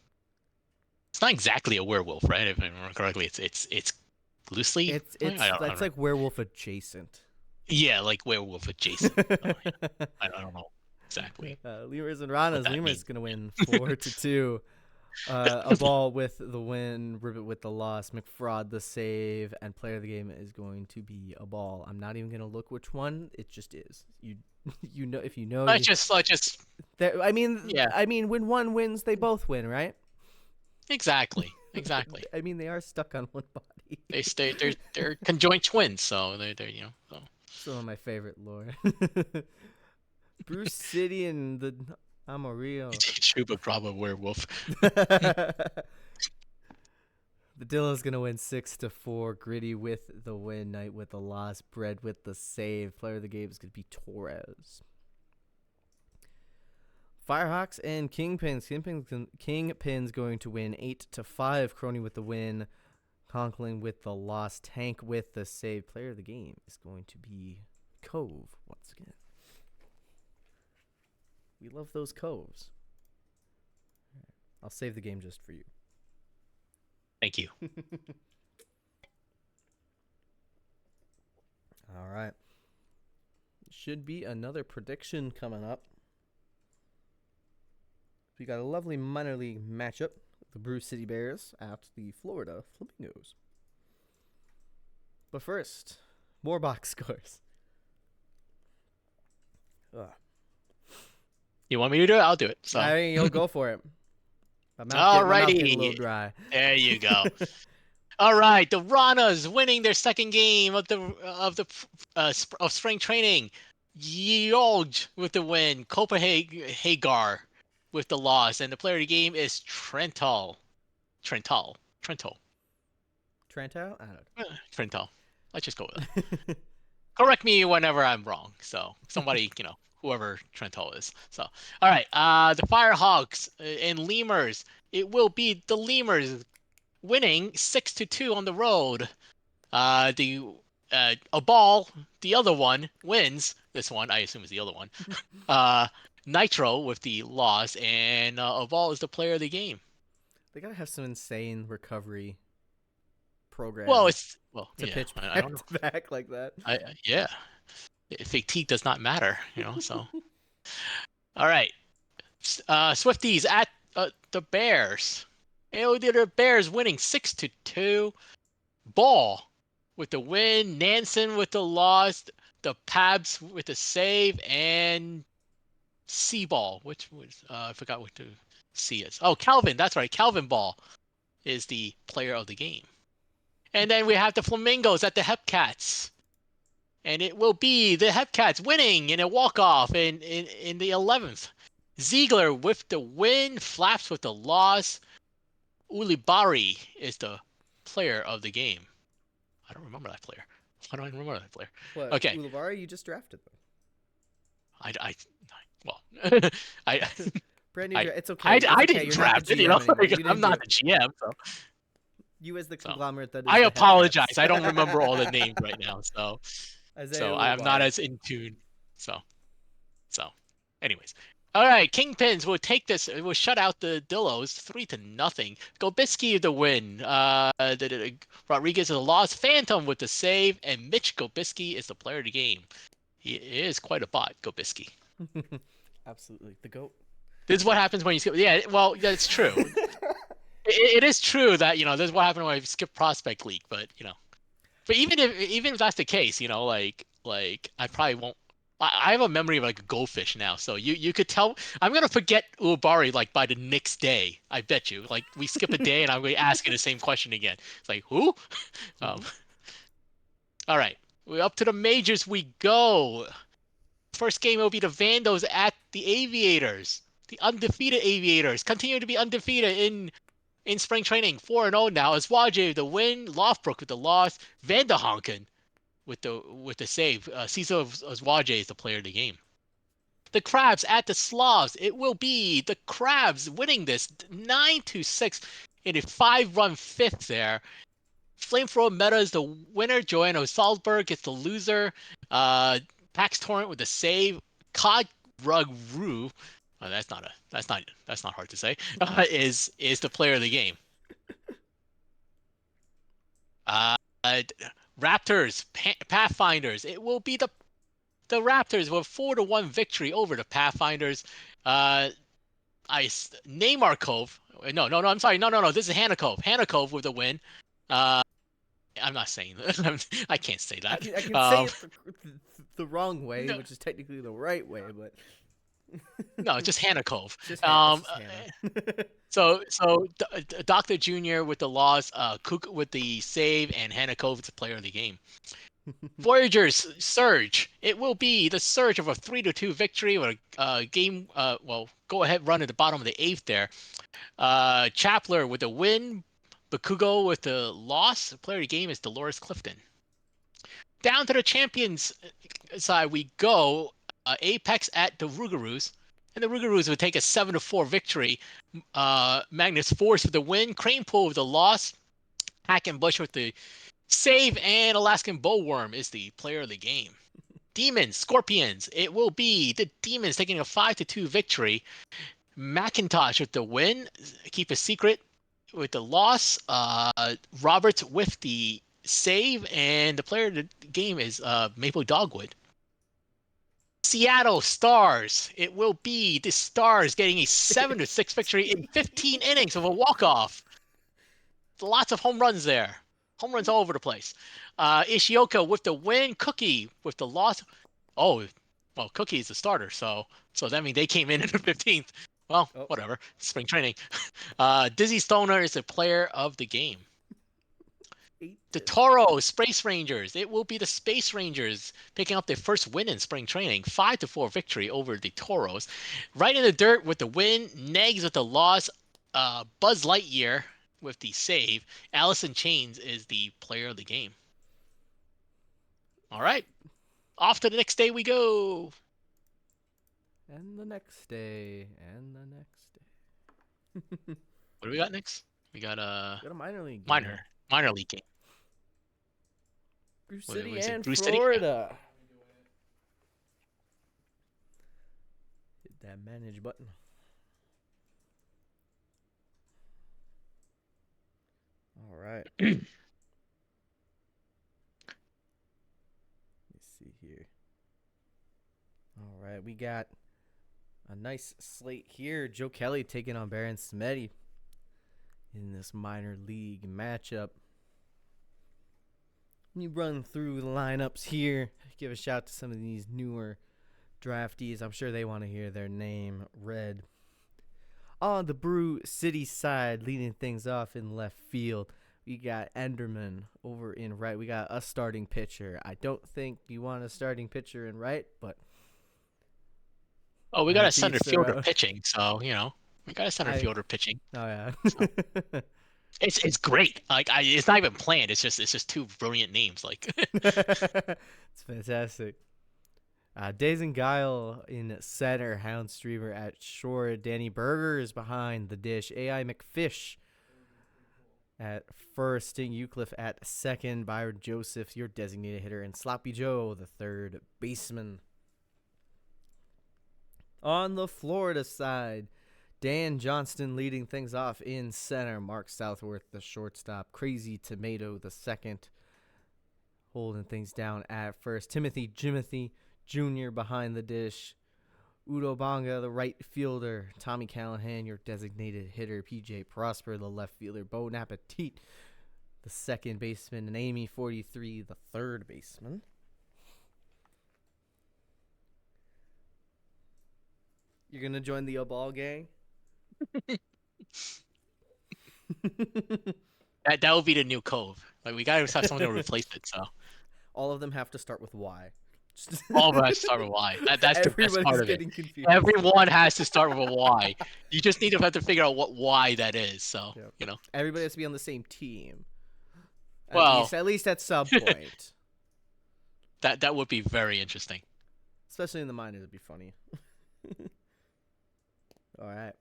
Speaker 2: not exactly a werewolf, right? If I remember correctly, it's loosely.
Speaker 1: It's like werewolf adjacent.
Speaker 2: Yeah, like werewolf adjacent. I don't know exactly.
Speaker 1: Lemurs and Ranas. Lemurs going to win 4-2. A ball with the win, Ribbit with the loss, McFraud the save, and player of the game is going to be a ball. I'm not even going to look which one. It just is. You know, if you know.
Speaker 2: I just.
Speaker 1: I mean,
Speaker 2: yeah.
Speaker 1: I mean, when one wins, they both win, right?
Speaker 2: Exactly.
Speaker 1: I mean, they are stuck on one body.
Speaker 2: They're conjoined twins, so they're. So
Speaker 1: Some of my favorite lore. Bruce City and the Amarillo.
Speaker 2: Chupacabra werewolf.
Speaker 1: The Dilla's gonna win 6-4. Gritty with the win. Knight with the loss. Bread with the save. Player of the game is gonna be Torres. Firehawks and Kingpins. Kingpins going to win 8-5. Crony with the win. Conklin with the loss. Tank with the save. Player of the game is going to be Cove once again. We love those coves. I'll save the game just for you.
Speaker 2: Thank you.
Speaker 1: All right. Should be another prediction coming up. We got a lovely minor league matchup. The Brew City Bears at the Florida Flamingos. But first, more box scores. Ugh.
Speaker 2: You want me to do it? I'll do it. So.
Speaker 1: I mean, you'll go for it. My mouth getting a little
Speaker 2: Alrighty.
Speaker 1: dry.
Speaker 2: There you go. All right, the Ranas winning their second game of spring training. Yolj with the win. Copenhagar with the loss, and the player of the game is Trental.
Speaker 1: Trento? I don't know.
Speaker 2: Trental. Let's just go with that. Correct me whenever I'm wrong. So somebody, whoever Trental is. So all right, the Firehawks and Lemurs. It will be the Lemurs winning 6-2 on the road. A ball, the other one wins. This one, I assume, is the other one. Nitro with the loss, and a ball is the player of the game.
Speaker 1: They gotta have some insane recovery program. To pitch back
Speaker 2: I don't know.
Speaker 1: to back like that.
Speaker 2: Yeah, fatigue does not matter, So, all right, Swifties at the Bears. The Bears winning 6-2. Ball with the win. Nansen with the loss. The Pabs with the save, and C-Ball, which was I forgot what the C is. Oh, Calvin. That's right. Calvin Ball is the player of the game. And then we have the Flamingos at the Hepcats. And it will be the Hepcats winning in a walk-off in the 11th. Ziegler with the win. Flaps with the loss. Ulibari is the player of the game. I don't remember that player. Why don't I remember that player?
Speaker 1: What?
Speaker 2: Okay.
Speaker 1: Ulibari, you just drafted them. Brand new. It's okay.
Speaker 2: I didn't draft it. I'm not the GM. So.
Speaker 1: You as the conglomerate that is.
Speaker 2: I apologize. I don't remember all the names right now. So I'm not as in tune. So, anyways. All right, Kingpins will take this. Will shut out the Dillos 3-0. Gobisky the win. Rodriguez is a loss. Phantom with the save, and Mitch Gobisky is the player of the game. He is quite a bot, Gobisky.
Speaker 1: Absolutely, the GOAT.
Speaker 2: This is what happens when you skip. Yeah, well, that's true. it is true that this is what happened when I skip Prospect League, but but even if that's the case, like I probably won't. I have a memory of like a goldfish now, so you could tell I'm gonna forget Ubari like by the next day. I bet you. Like we skip a day and I'm going to ask you the same question again. It's like who? All right, we're up to the majors. We go. First game will be the Vandals at the Aviators. The undefeated Aviators continue to be undefeated in spring training. 4-0 now. Aswaje the win. Lofbrook with the loss. Vanderhonken with the save. Cesar Aswaje is the player of the game. The Crabs at the Slavs. It will be the Crabs winning this 9-6 in a 5-run fifth there. Flamethrower Meta is the winner. Joanna Salzberg is the loser. Pax Torrent with the save. Cod Rug Rue. Oh, that's not hard to say. Is the player of the game. Raptors, Pathfinders. It will be the Raptors with 4-1 victory over the Pathfinders. Neymar Cove. No. I'm sorry. No. This is Hannah Cove. Hannah Cove with the win. I'm not saying that. I can't say that.
Speaker 1: I can say it the wrong way, which is technically the right way, but.
Speaker 2: No, just Hannah Cove.
Speaker 1: Just Hannah.
Speaker 2: So Dr. Junior with the loss, Cook with the save, and Hannah Cove is the player of the game. Voyagers surge. It will be the surge of a 3-2 victory with a game. Well, go ahead run at the bottom of the 8th there. Chapler with the win. Bakugo with the loss. The player of the game is Dolores Clifton. Down to the champions side we go. Apex at the Rougarous. And the Rougarous would take a 7-4 victory. Magnus Force with the win. Cranepool with the loss. Hackenbush with the save. And Alaskan Bowworm is the player of the game. Demons, Scorpions. It will be the Demons taking a 5-2 victory. Macintosh with the win. Keep a secret with the loss. Roberts with the save. And the player of the game is Maple Dogwood. Seattle Stars. It will be the Stars getting a 7-6 victory in 15 innings of a walk-off. Lots of home runs there. Home runs all over the place. Ishioka with the win. Cookie with the loss. Oh, well, Cookie is the starter, so that means they came in the 15th. Well, whatever. Spring training. Dizzy Stoner is the player of the game. The Toro Space Rangers. It will be the Space Rangers picking up their first win in spring training. 5-4 victory over the Toros. Right in the dirt with the win. Negs with the loss. Buzz Lightyear with the save. Allison Chains is the player of the game. All right. Off to the next day we go.
Speaker 1: And the next day. And the next day.
Speaker 2: What do we got next? We got a
Speaker 1: minor league game.
Speaker 2: Minor league game.
Speaker 1: Brew City and Florida. Hit that manage button. All right. Let me see here. All right, we got a nice slate here. Joe Kelly taking on Baron Samedi in this minor league matchup. Let me run through the lineups here. Give a shout to some of these newer draftees. I'm sure they want to hear their name read. On the Brew City side, leading things off in left field, we got Enderman over in right. We got a starting pitcher. I don't think you want a starting pitcher in right, but...
Speaker 2: Oh, we got a center fielder pitching, so, we got a center fielder pitching.
Speaker 1: Oh, yeah.
Speaker 2: So. It's great. Like it's not even planned. It's just two brilliant names. Like
Speaker 1: it's fantastic. Days and Guile in center. Houndstreamer at short. Danny Berger is behind the dish. AI McFish at first. Sting Eucliffe at second. Byron Joseph, your designated hitter, and Sloppy Joe, the third baseman. On the Florida side, Dan Johnston leading things off in center. Mark Southworth, the shortstop. Crazy Tomato, the second, holding things down at first. Timothy Jimothy Jr. behind the dish. Udo Bonga, the right fielder. Tommy Callahan, your designated hitter. PJ Prosper, the left fielder. Bo Napatit, the second baseman. And Amy 43, the third baseman. You're going to join the ball gang?
Speaker 2: that would be the new Cove. Like we gotta have something to replace it. So
Speaker 1: all of them have to start with Y.
Speaker 2: All of them have to start with Y. That's the best part of it.
Speaker 1: Confused.
Speaker 2: Everyone has to start with a Y. You just need to have to figure out what Y that is. So
Speaker 1: everybody has to be on the same team.
Speaker 2: At
Speaker 1: least at some point.
Speaker 2: that would be very interesting.
Speaker 1: Especially in the minors, it'd be funny. All right.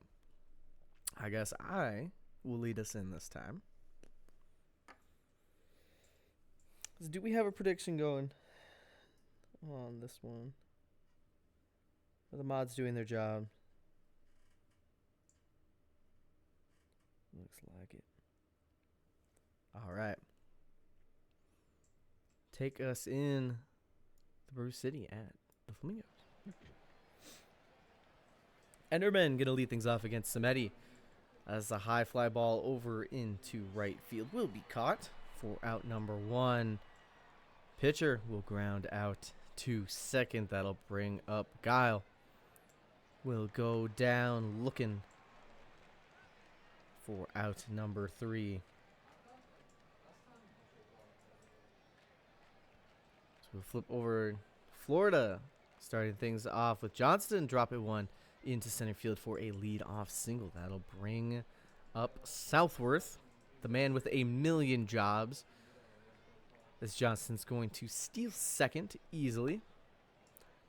Speaker 1: I guess I will lead us in this time. Do we have a prediction going on this one? Are the mods doing their job? Looks like it. All right. Take us in the Brew City at the Flamingos. Enderman going to lead things off against Samedi. As the high fly ball over into right field will be caught for out number one. Pitcher will ground out to second. That'll bring up Guile. Will go down looking for out number three. We'll flip over Florida, starting things off with Johnston dropping one into center field for a lead-off single. That'll bring up Southworth, the man with a million jobs, as Johnston's going to steal second easily.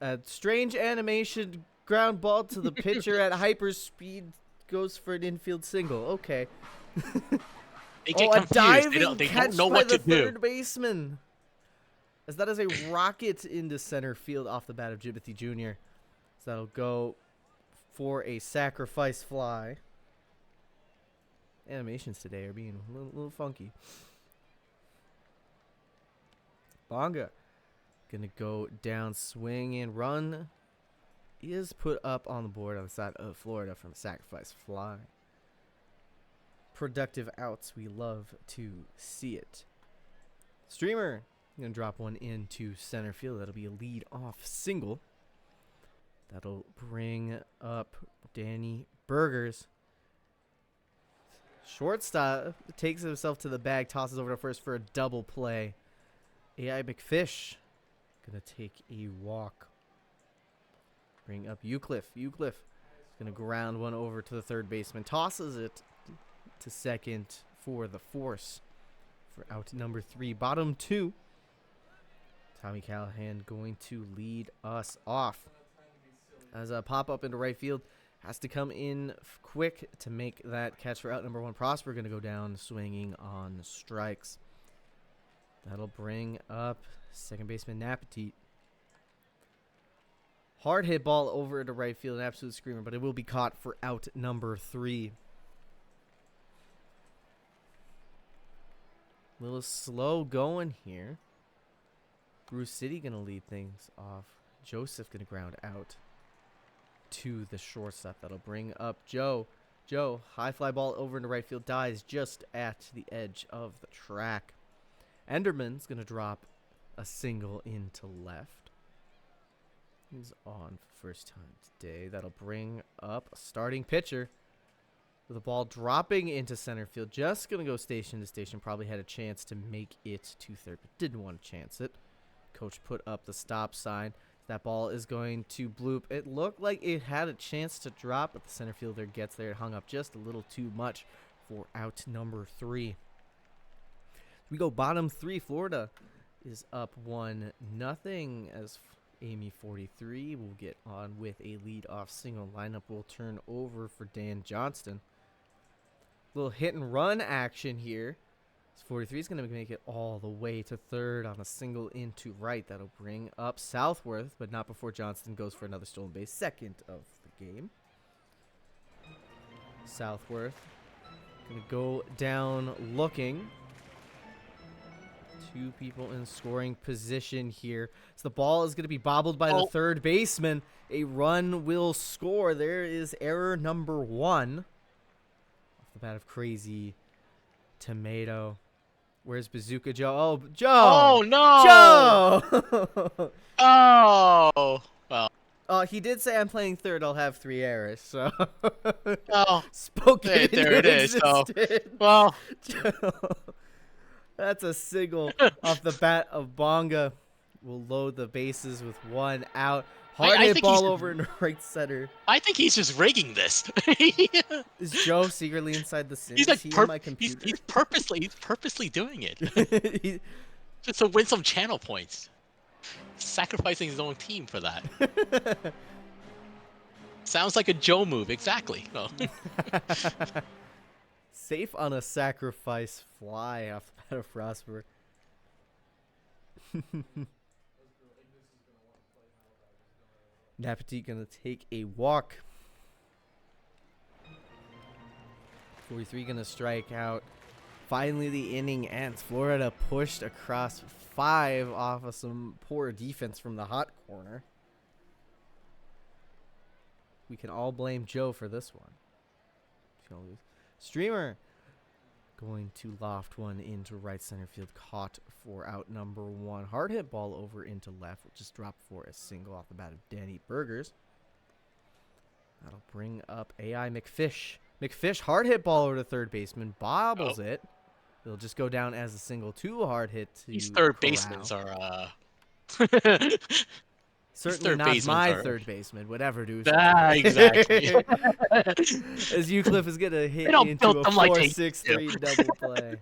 Speaker 1: A strange animation ground ball to the pitcher at hyper speed goes for an infield single. Okay.
Speaker 2: They get
Speaker 1: a
Speaker 2: confused.
Speaker 1: diving
Speaker 2: They
Speaker 1: catch
Speaker 2: don't know
Speaker 1: by
Speaker 2: what
Speaker 1: the
Speaker 2: to do.
Speaker 1: third baseman. As that is a rocket into center field off the bat of Jimothy Jr. So that'll go for a sacrifice fly. Animations today are being a little funky. Bonga gonna go down, swing and run. Is put up on the board on the side of Florida from a sacrifice fly. Productive outs. We love to see it. Streamer gonna drop one into center field. That'll be a lead-off single. That'll bring up Danny Burgers. Shortstop takes himself to the bag, tosses over to first for a double play. AI McFish gonna take a walk. Bring up Eucliffe. Eucliffe is gonna ground one over to the third baseman. Tosses it to second for the force for out number 3. Bottom 2. Tommy Callahan going to lead us off. As a pop-up into right field. Has to come in quick to make that catch for out number 1. Prosper going to go down swinging on strikes. That'll bring up second baseman Napetit. Hard hit ball over to right field. An absolute screamer, but it will be caught for out number 3. A little slow going here. Bruce City going to lead things off. Joseph going to ground out to the shortstop. That'll bring up Joe. Joe, high fly ball over into right field, dies just at the edge of the track. Enderman's going to drop a single into left. He's on for first time today. That'll bring up a starting pitcher with the ball dropping into center field. Just going to go station to station. Probably had a chance to make it to third, but didn't want to chance it. Coach put up the stop sign. That ball is going to bloop. It looked like it had a chance to drop, but the center fielder gets there. It hung up just a little too much for out number 3. We go bottom 3. Florida is up 1-0 as Amy 43 will get on with a lead-off single. Lineup will turn over for Dan Johnston. Little hit and run action here. 43 is going to make it all the way to third on a single into right. That'll bring up Southworth, but not before Johnston goes for another stolen base. Second of the game. Southworth going to go down looking. 2 people in scoring position here. So the ball is going to be bobbled by the third baseman. A run will score. There is error number 1. Off the bat of Crazy Tomato. Where's Bazooka Joe? Oh, Joe!
Speaker 2: Oh, no!
Speaker 1: Joe!
Speaker 2: Oh! Well.
Speaker 1: He did say I'm playing third. I'll have 3 errors, so.
Speaker 2: Oh.
Speaker 1: Spoken
Speaker 2: There it is. So, well.
Speaker 1: Joe. That's a single off the bat of Bonga. We'll load the bases with 1 out. Hard hit ball over in right center.
Speaker 2: I think he's just rigging this.
Speaker 1: Is Joe secretly inside the Sims?
Speaker 2: He's like
Speaker 1: my computer?
Speaker 2: he's purposely doing it. Just to win some channel points. Sacrificing his own team for that. Sounds like a Joe move, exactly. No.
Speaker 1: Safe on a sacrifice fly off the bat of Prosper. Napetit gonna take a walk. 43 gonna strike out. Finally, the inning ends. Florida pushed across 5 off of some poor defense from the hot corner. We can all blame Joe for this one. Streamer going to loft one into right center field. Caught for out number 1. Hard hit ball over into left. Will just drop for a single off the bat of Danny Burgers. That'll bring up AI McFish. McFish, hard hit ball over to third baseman. Bobbles it. It'll just go down as a single. 2 hard hit to
Speaker 2: These third
Speaker 1: corral.
Speaker 2: basemans are These
Speaker 1: Certainly
Speaker 2: third
Speaker 1: not
Speaker 2: basements
Speaker 1: my
Speaker 2: are.
Speaker 1: third baseman would ever do such a
Speaker 2: Ah, exactly.
Speaker 1: thing. As Euclid is going to
Speaker 2: They
Speaker 1: hit
Speaker 2: don't
Speaker 1: into
Speaker 2: build
Speaker 1: a
Speaker 2: them like they used
Speaker 1: 4-6-3 double play.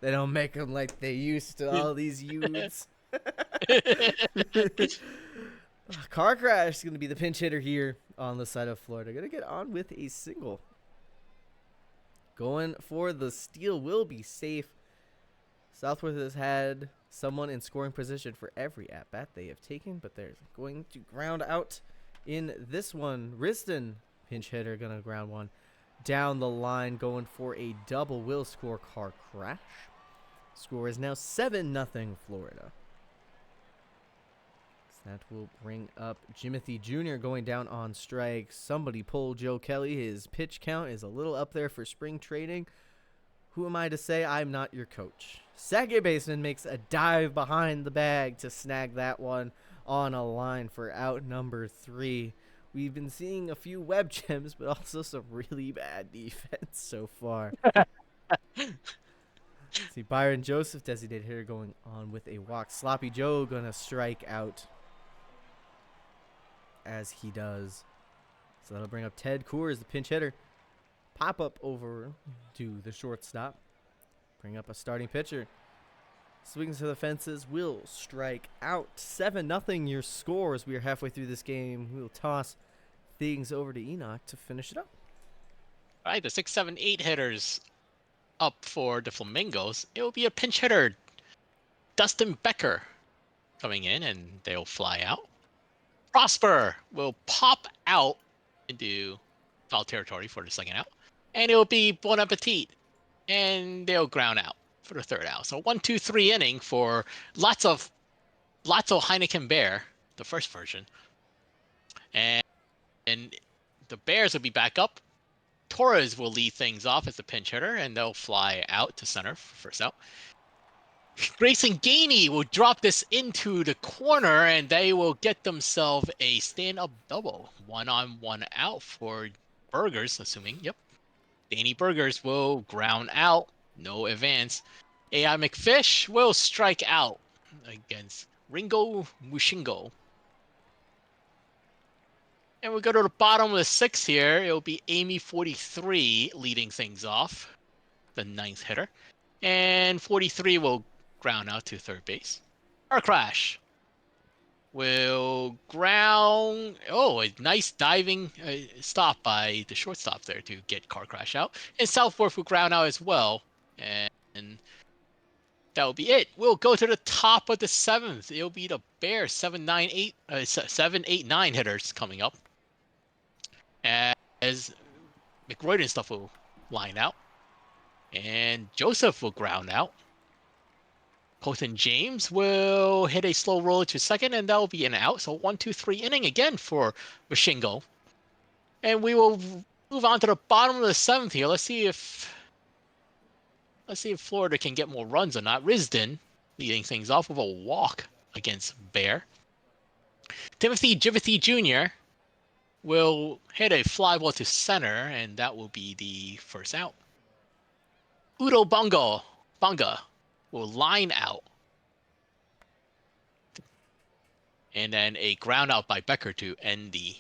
Speaker 1: They don't make them like they used to, all these youths.
Speaker 2: to.
Speaker 1: Car Crash is going to be the pinch hitter here on the side of Florida. Going to get on with a single. Going for the steal will be safe. Southworth has had someone in scoring position for every at-bat they have taken, but they're going to ground out in this one. Riston, pinch hitter, going to ground one down the line, going for a double. Will score Car Crash. Score is now 7-0 Florida. That will bring up Jimothy Jr. going down on strike. Somebody pull Joe Kelly. His pitch count is a little up there for spring training. Who am I to say I'm not your coach? Second baseman makes a dive behind the bag to snag that one on a line for out number 3. We've been seeing a few web gems, but also some really bad defense so far. See, Byron Joseph, designated hitter, going on with a walk. Sloppy Joe gonna strike out as he does. So that'll bring up Ted Coors, the pinch hitter. Pop up over to the shortstop. Bring up a starting pitcher. Swings to the fences. Will strike out. 7-0 your scores. We are halfway through this game. We'll toss things over to Enoch to finish it up.
Speaker 2: All right, the 6, 7, 8 hitters up for the Flamingos. It will be a pinch hitter, Dustin Becker, coming in, and they'll fly out. Prosper will pop out into foul territory for the second out, and it will be Bon Appetit, and they'll ground out for the third out. So 1, 2, 3 inning for lots of Heineken Bear, the first version, and the Bears will be back up. Torres will lead things off as the pinch hitter, and they'll fly out to center for first out. Grayson Gainey will drop this into the corner, and they will get themselves a stand-up double. 1 on 1 out for Burgers, assuming. Yep. Gainey Burgers will ground out. No advance. AI McFish will strike out against Ringo Mushingo. And we go to the bottom of the 6th here. It'll be Amy 43 leading things off, the 9th hitter. And 43 will ground out to third base. Car Crash will ground. Oh, a nice diving stop by the shortstop there to get Car Crash out. And Southworth will ground out as well. And that will be it. We'll go to the top of the 7th. It'll be the Bears 7, 8, 9 hitters coming up. As McRoyd and stuff will line out. And Joseph will ground out. Colton James will hit a slow roller to second, and that will be an out. So 1, 2, 3 inning again for Mashingo. And we will move on to the bottom of the 7th here. Let's see if Florida can get more runs or not. Risden leading things off with a walk against Bear. Timothy Jimothy Jr. will hit a fly ball to center, and that will be the first out. Udo Bunga will line out. And then a ground out by Becker to end the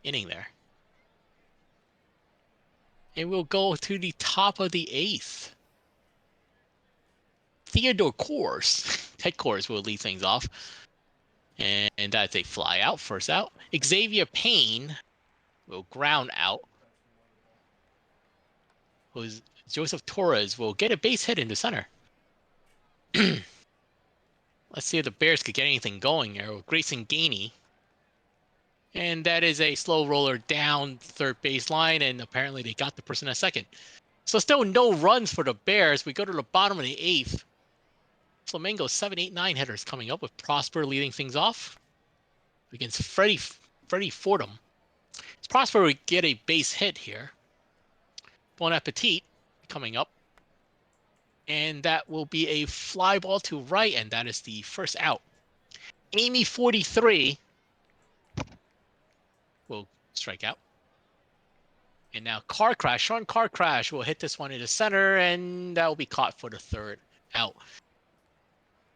Speaker 2: inning there. And we'll go to the top of the 8th. Theodore Coors, Ted Coors will lead things off. And that's a fly out, first out. Xavier Payne will ground out. Joseph Torres will get a base hit into center. Let's see if the Bears could get anything going here with Grayson Gainey. And that is a slow roller down third baseline, and apparently they got the person at second. So still no runs for the Bears. We go to the bottom of the 8th. Flamingos 7, 8, 9 hitters coming up with Prosper leading things off against Freddie Fordham. Prosper would get a base hit here. Bon Appetit coming up. And that will be a fly ball to right, and that is the first out. Amy 43 will strike out. And now Sean Car Crash will hit this one into center, and that will be caught for the third out.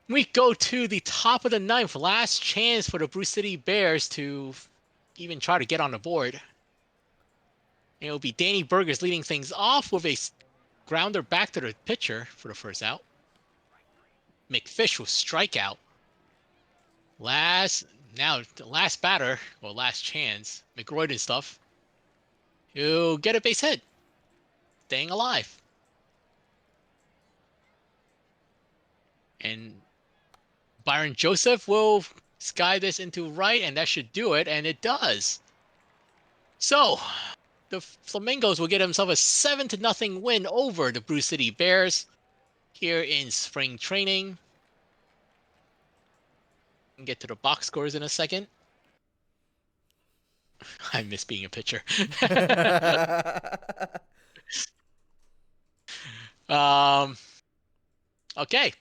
Speaker 2: We go to the top of the ninth. Last chance for the Brew City Bears to even try to get on the board. It'll be Danny Burgers leading things off with a grounder back to the pitcher for the first out. McFish will strike out. Now the last batter, or last chance, McRoyd and stuff. He'll get a base hit. Staying alive. And Byron Joseph will sky this into right, and that should do it, and it does. So, the Flamingos will get themselves a 7-0 win over the Brew City Bears here in spring training. We'll get to the box scores in a second. I miss being a pitcher. Okay.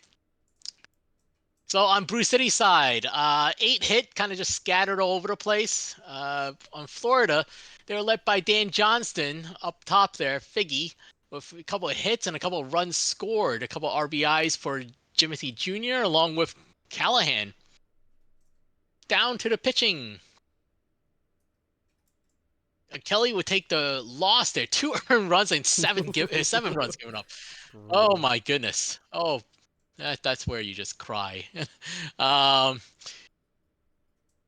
Speaker 2: So on Brew City side, 8 hit, kind of just scattered all over the place. On Florida, they're led by Dan Johnston up top there, Figgy, with a couple of hits and a couple of runs scored, a couple of RBIs for Jimothy Jr. along with Callahan. Down to the pitching. Kelly would take the loss there. 2 earned runs and 7 runs given up. Oh my goodness. Oh, that's where you just cry.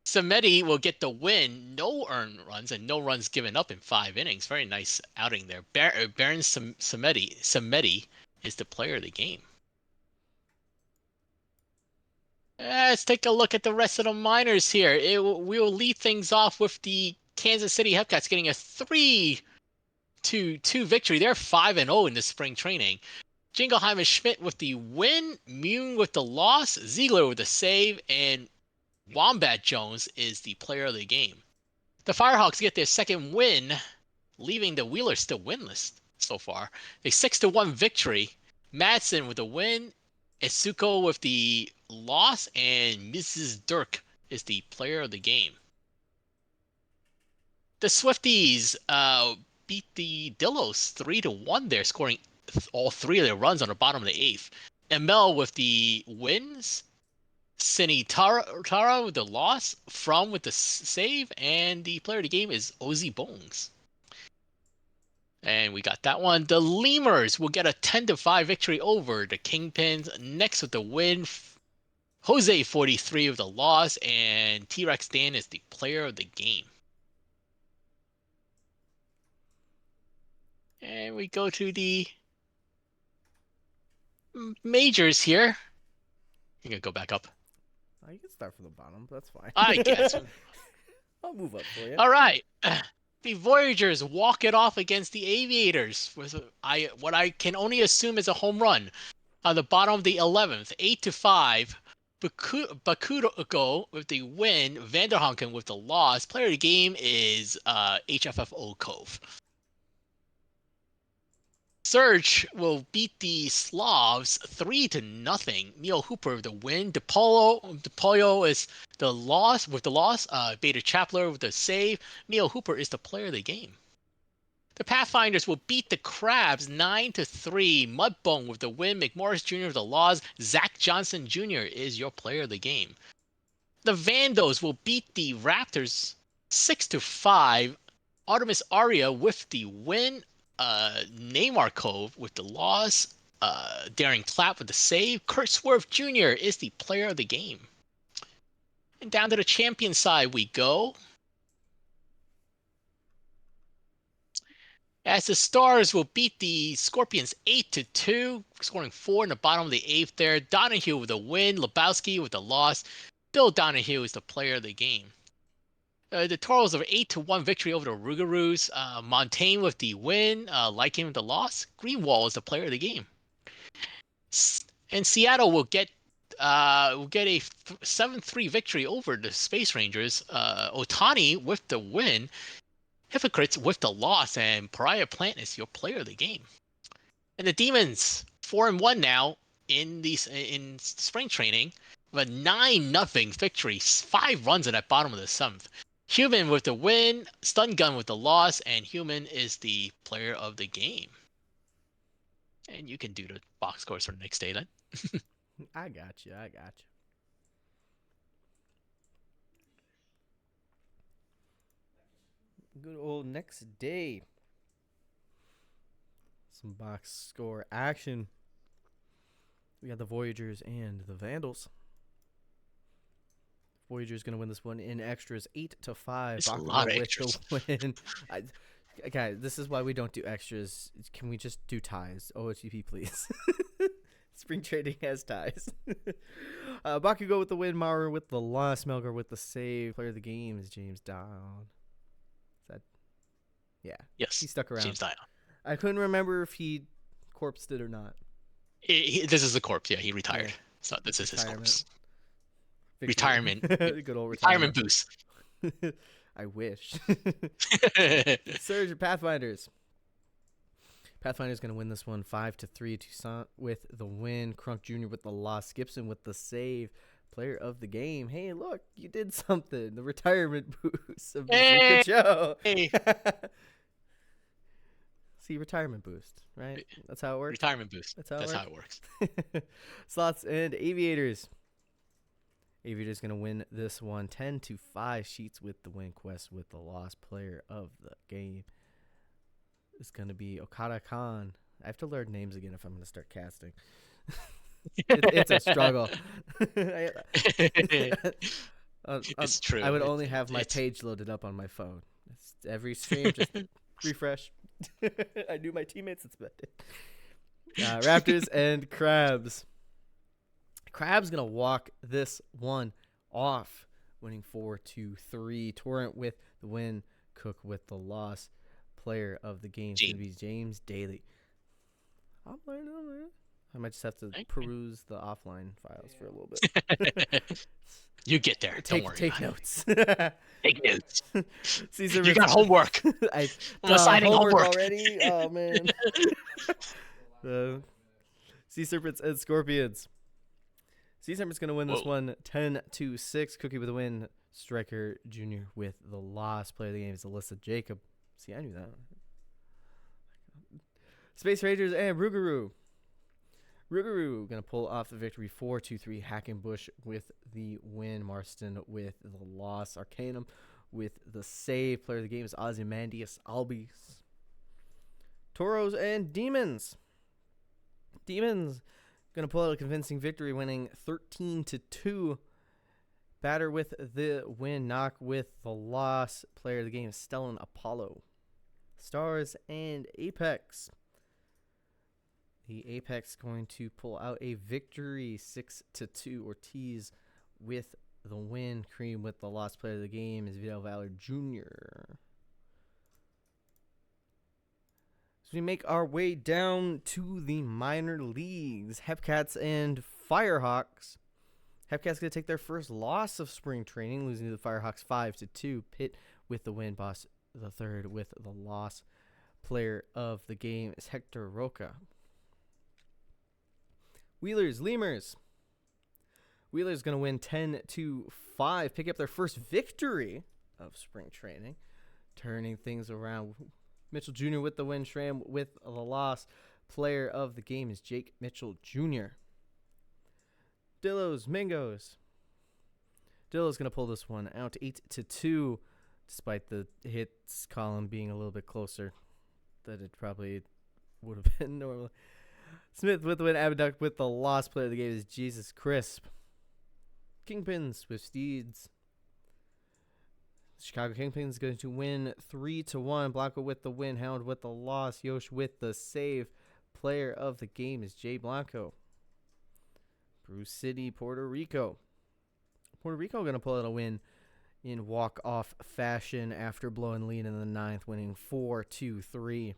Speaker 2: Samedi will get the win. No earned runs and no runs given up in 5 innings. Very nice outing there. Baron Samedi is the player of the game. Let's take a look at the rest of the minors here. We will lead things off with the Kansas City Hepcats getting a 3-2 victory. They're 5-0 in the spring training. Jingleheimer and Schmidt with the win, Mune with the loss, Ziegler with the save, and Wombat Jones is the player of the game. The Firehawks get their second win, leaving the Wheelers still winless so far. A 6-1 victory. Madsen with the win, Isuko with the loss, and Mrs. Dirk is the player of the game. The Swifties beat the Dillos 3-1 there, scoring all 3 of their runs on the bottom of the 8th. ML with the wins, Cine Tara with the loss, From with the save, and the player of the game is Ozzy Bones. And we got that one. The Lemurs will get a 10-5 victory over the Kingpins. Next with the win, Jose 43 with the loss, and T-Rex Dan is the player of the game. And we go to the majors here. You can go back up.
Speaker 1: Oh, you can start from the bottom. That's fine.
Speaker 2: I guess.
Speaker 1: I'll move up for you.
Speaker 2: All right. The Voyagers walk it off against the Aviators with what I can only assume is a home run. On the bottom of the 11th, 8-5. Bakudo with the win, Vanderhonken with the loss. Player of the game is HFFO Cove. Surge will beat the Slavs 3-0. Neil Hooper with the win. DePollo is the loss with the loss. Beta Chapler with the save. Neil Hooper is the player of the game. The Pathfinders will beat the Crabs 9-3. Mudbone with the win. McMorris Jr. with the loss. Zach Johnson Jr. is your player of the game. The Vandos will beat the Raptors 6-5. Artemis Aria with the win. Neymar Cove with the loss. Darren Clapp with the save. Kurt Swerve Jr. is the player of the game. And down to the champion side we go. As the Stars will beat the Scorpions 8-2, scoring 4 in the bottom of the 8th there. Donahue with a win. Lebowski with the loss. Bill Donahue is the player of the game. The Toros of 8-1 victory over the Rougarous. Montaigne with the win. Lycan with the loss. Greenwall is the player of the game. And Seattle will get a 7-3 victory over the Space Rangers. Otani with the win. Hypocrites with the loss, and Pariah Plant is your player of the game. And the Demons 4-1 now in spring training with a 9-0 victory, 5 runs in that bottom of the 7th. Human with the win, Stun Gun with the loss, and Human is the player of the game. And you can do the box scores for the next day then.
Speaker 1: I got you. I got you. Good old next day. Some box score action. We got the Voyagers and the Vandals. Voyagers going to win this one in extras 8-5.
Speaker 2: It's a
Speaker 1: Bakugo
Speaker 2: lot of
Speaker 1: with
Speaker 2: extras.
Speaker 1: the win. Guys, this is why we don't do extras. Can we just do ties? OOTP, please. Spring trading has ties. Bakugo with the win. Maru with the loss. Melgar with the save. Player of the game is James Down. Is that? Yeah.
Speaker 2: Yes.
Speaker 1: He stuck around.
Speaker 2: James Dion.
Speaker 1: I couldn't remember if he corpsed it or not.
Speaker 2: This is the corpse. Yeah, he retired.
Speaker 1: Yeah.
Speaker 2: So this is his corpse.
Speaker 1: Victory.
Speaker 2: Retirement.
Speaker 1: Good old
Speaker 2: Retirement boost.
Speaker 1: I wish. Surge of Pathfinders. Pathfinder's going to win this one 5-3. Toussaint with the win. Crunk Jr. with the loss. Gibson with the save. Player of the game. Hey, look, you did something. The retirement boost of Bazooka Joe.
Speaker 2: Hey.
Speaker 1: See, retirement boost, right? That's how it works.
Speaker 2: Retirement boost.
Speaker 1: That's how it
Speaker 2: works.
Speaker 1: Slots and Aviators. Aviators going to win this one 10-5. Sheets with the win. Quest with the loss. Player of the game is going to be Okada Khan. I have to learn names again if I'm going to start casting. It's a struggle.
Speaker 2: It's true.
Speaker 1: I would only have my page loaded up on my phone. Every stream, just refresh. I knew my teammates expected. Raptors and Crabs. Crabs going to walk this one off, winning 4-3. Torrent with the win. Cook with the loss. Player of the game is going to be James Daly. I'm learning. I might just have to peruse the offline files for a little bit.
Speaker 2: You get there. Don't worry.
Speaker 1: Take notes.
Speaker 2: Take notes.
Speaker 1: Caesar
Speaker 2: You got homework.
Speaker 1: I'm
Speaker 2: assigning homework
Speaker 1: already. Oh man. Sea Serpents and Scorpions. Sea Serpents gonna win this one 10-6. Cookie with a win. Striker Jr. with the loss. Player of the game is Alyssa Jacob. See, I knew that. Space Rangers and Rougarou. Rougarou gonna pull off the victory 4-3. Hackenbush with the win. Marston with the loss. Arcanum with the save. Player of the game is Ozymandias Albis. Toros and Demons. Demons gonna pull out a convincing victory, winning 13-2. Batter with the win. Knock with the loss. Player of the game is Stellan Apollo. Stars and Apex. The Apex going to pull out a victory 6-2. Ortiz with the win. Cream with the loss. Player of the game is Vidal Valor Jr. So we make our way down to the minor leagues. Hepcats and Firehawks. Hepcats going to take their first loss of spring training, losing to the Firehawks 5-2. Pitt with the win. Boss the third with the loss. Player of the game is Hector Roca. Wheelers, Lemurs. Wheelers going to win 10-5. Pick up their first victory of spring training. Turning things around. Mitchell Jr. with the win. Schramm with the loss. Player of the game is Jake Mitchell Jr. Dillos, Mingos. Dillos going to pull this one out 8-2. Despite the hits column being a little bit closer than it probably would have been normally. Smith with the win. Abaduck with the loss. Player of the game is Jesus Crisp. Kingpins with Steeds. Chicago Kingpins going to win 3-1. Blanco with the win. Hound with the loss. Yosh with the save. Player of the game is Jay Blanco. Bruce City, Puerto Rico. Puerto Rico going to pull out a win in walk-off fashion after blowing lead in the ninth, winning 4-3.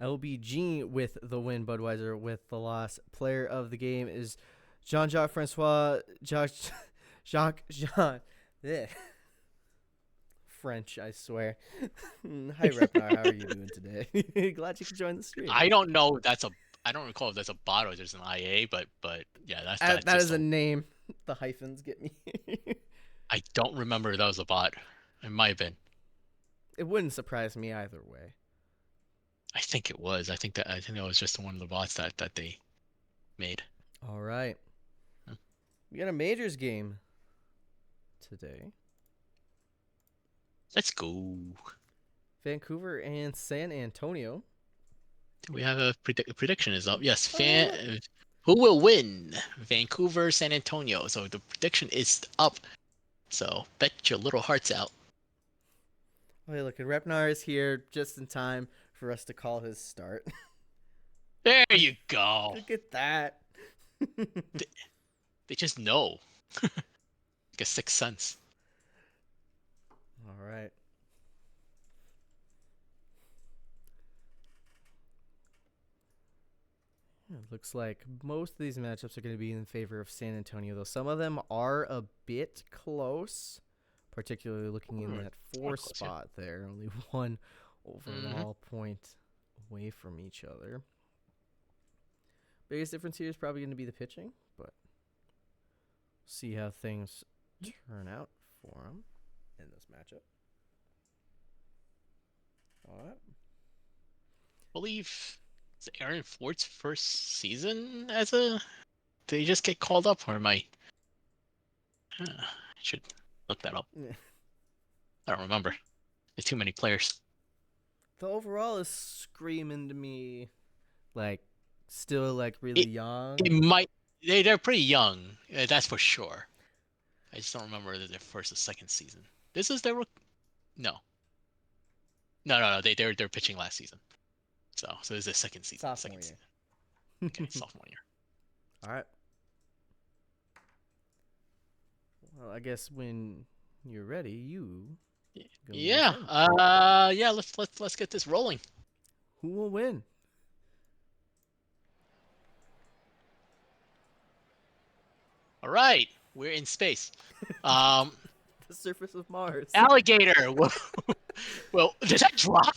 Speaker 1: LBG with the win. Budweiser with the loss. Player of the game is Jean-Jacques Francois. Jacques Jean. French, I swear. Hi, Repnar. How are you doing today? Glad you could join the stream.
Speaker 2: I don't know. I don't recall if that's a bot or there's an IA, but yeah,
Speaker 1: that is a name. The hyphens get me.
Speaker 2: I don't remember that was a bot. It might have been.
Speaker 1: It wouldn't surprise me either way.
Speaker 2: I think it was. I think that was just one of the bots that they made.
Speaker 1: All right. We got a majors game today.
Speaker 2: Let's go.
Speaker 1: Vancouver and San Antonio.
Speaker 2: We have a prediction is up. Yes,
Speaker 1: Oh, yeah.
Speaker 2: who will win? Vancouver, San Antonio. So the prediction is up. So bet your little hearts out.
Speaker 1: Oh, yeah, look, and Repnar is here just in time for us to call his start.
Speaker 2: There you go.
Speaker 1: Look at that.
Speaker 2: They just know. Like a sixth sense.
Speaker 1: All right. It looks like most of these matchups are going to be in favor of San Antonio, though some of them are a bit close, particularly looking in that four
Speaker 2: close,
Speaker 1: spot there. Only one overall point away from each other. Biggest difference here is probably going to be the pitching, but see how things turn out for them in this matchup. All right.
Speaker 2: I believe it's Aaron Ford's first season as a. Did he just get called up, or am I? I should look that up. I don't remember. There's too many players.
Speaker 1: The overall is screaming to me like still like really young.
Speaker 2: It might. They're pretty young. That's for sure. I just don't remember their first or second season. This is their no. No. They're pitching last season. So this is their second season.
Speaker 1: Sophomore year.
Speaker 2: Season. Okay, sophomore year.
Speaker 1: All right. Well, I guess when you're ready, you.
Speaker 2: Yeah. Yeah. Let's get this rolling.
Speaker 1: Who will win?
Speaker 2: All right. We're in space.
Speaker 1: The surface of Mars.
Speaker 2: Alligator. Well, did that drop?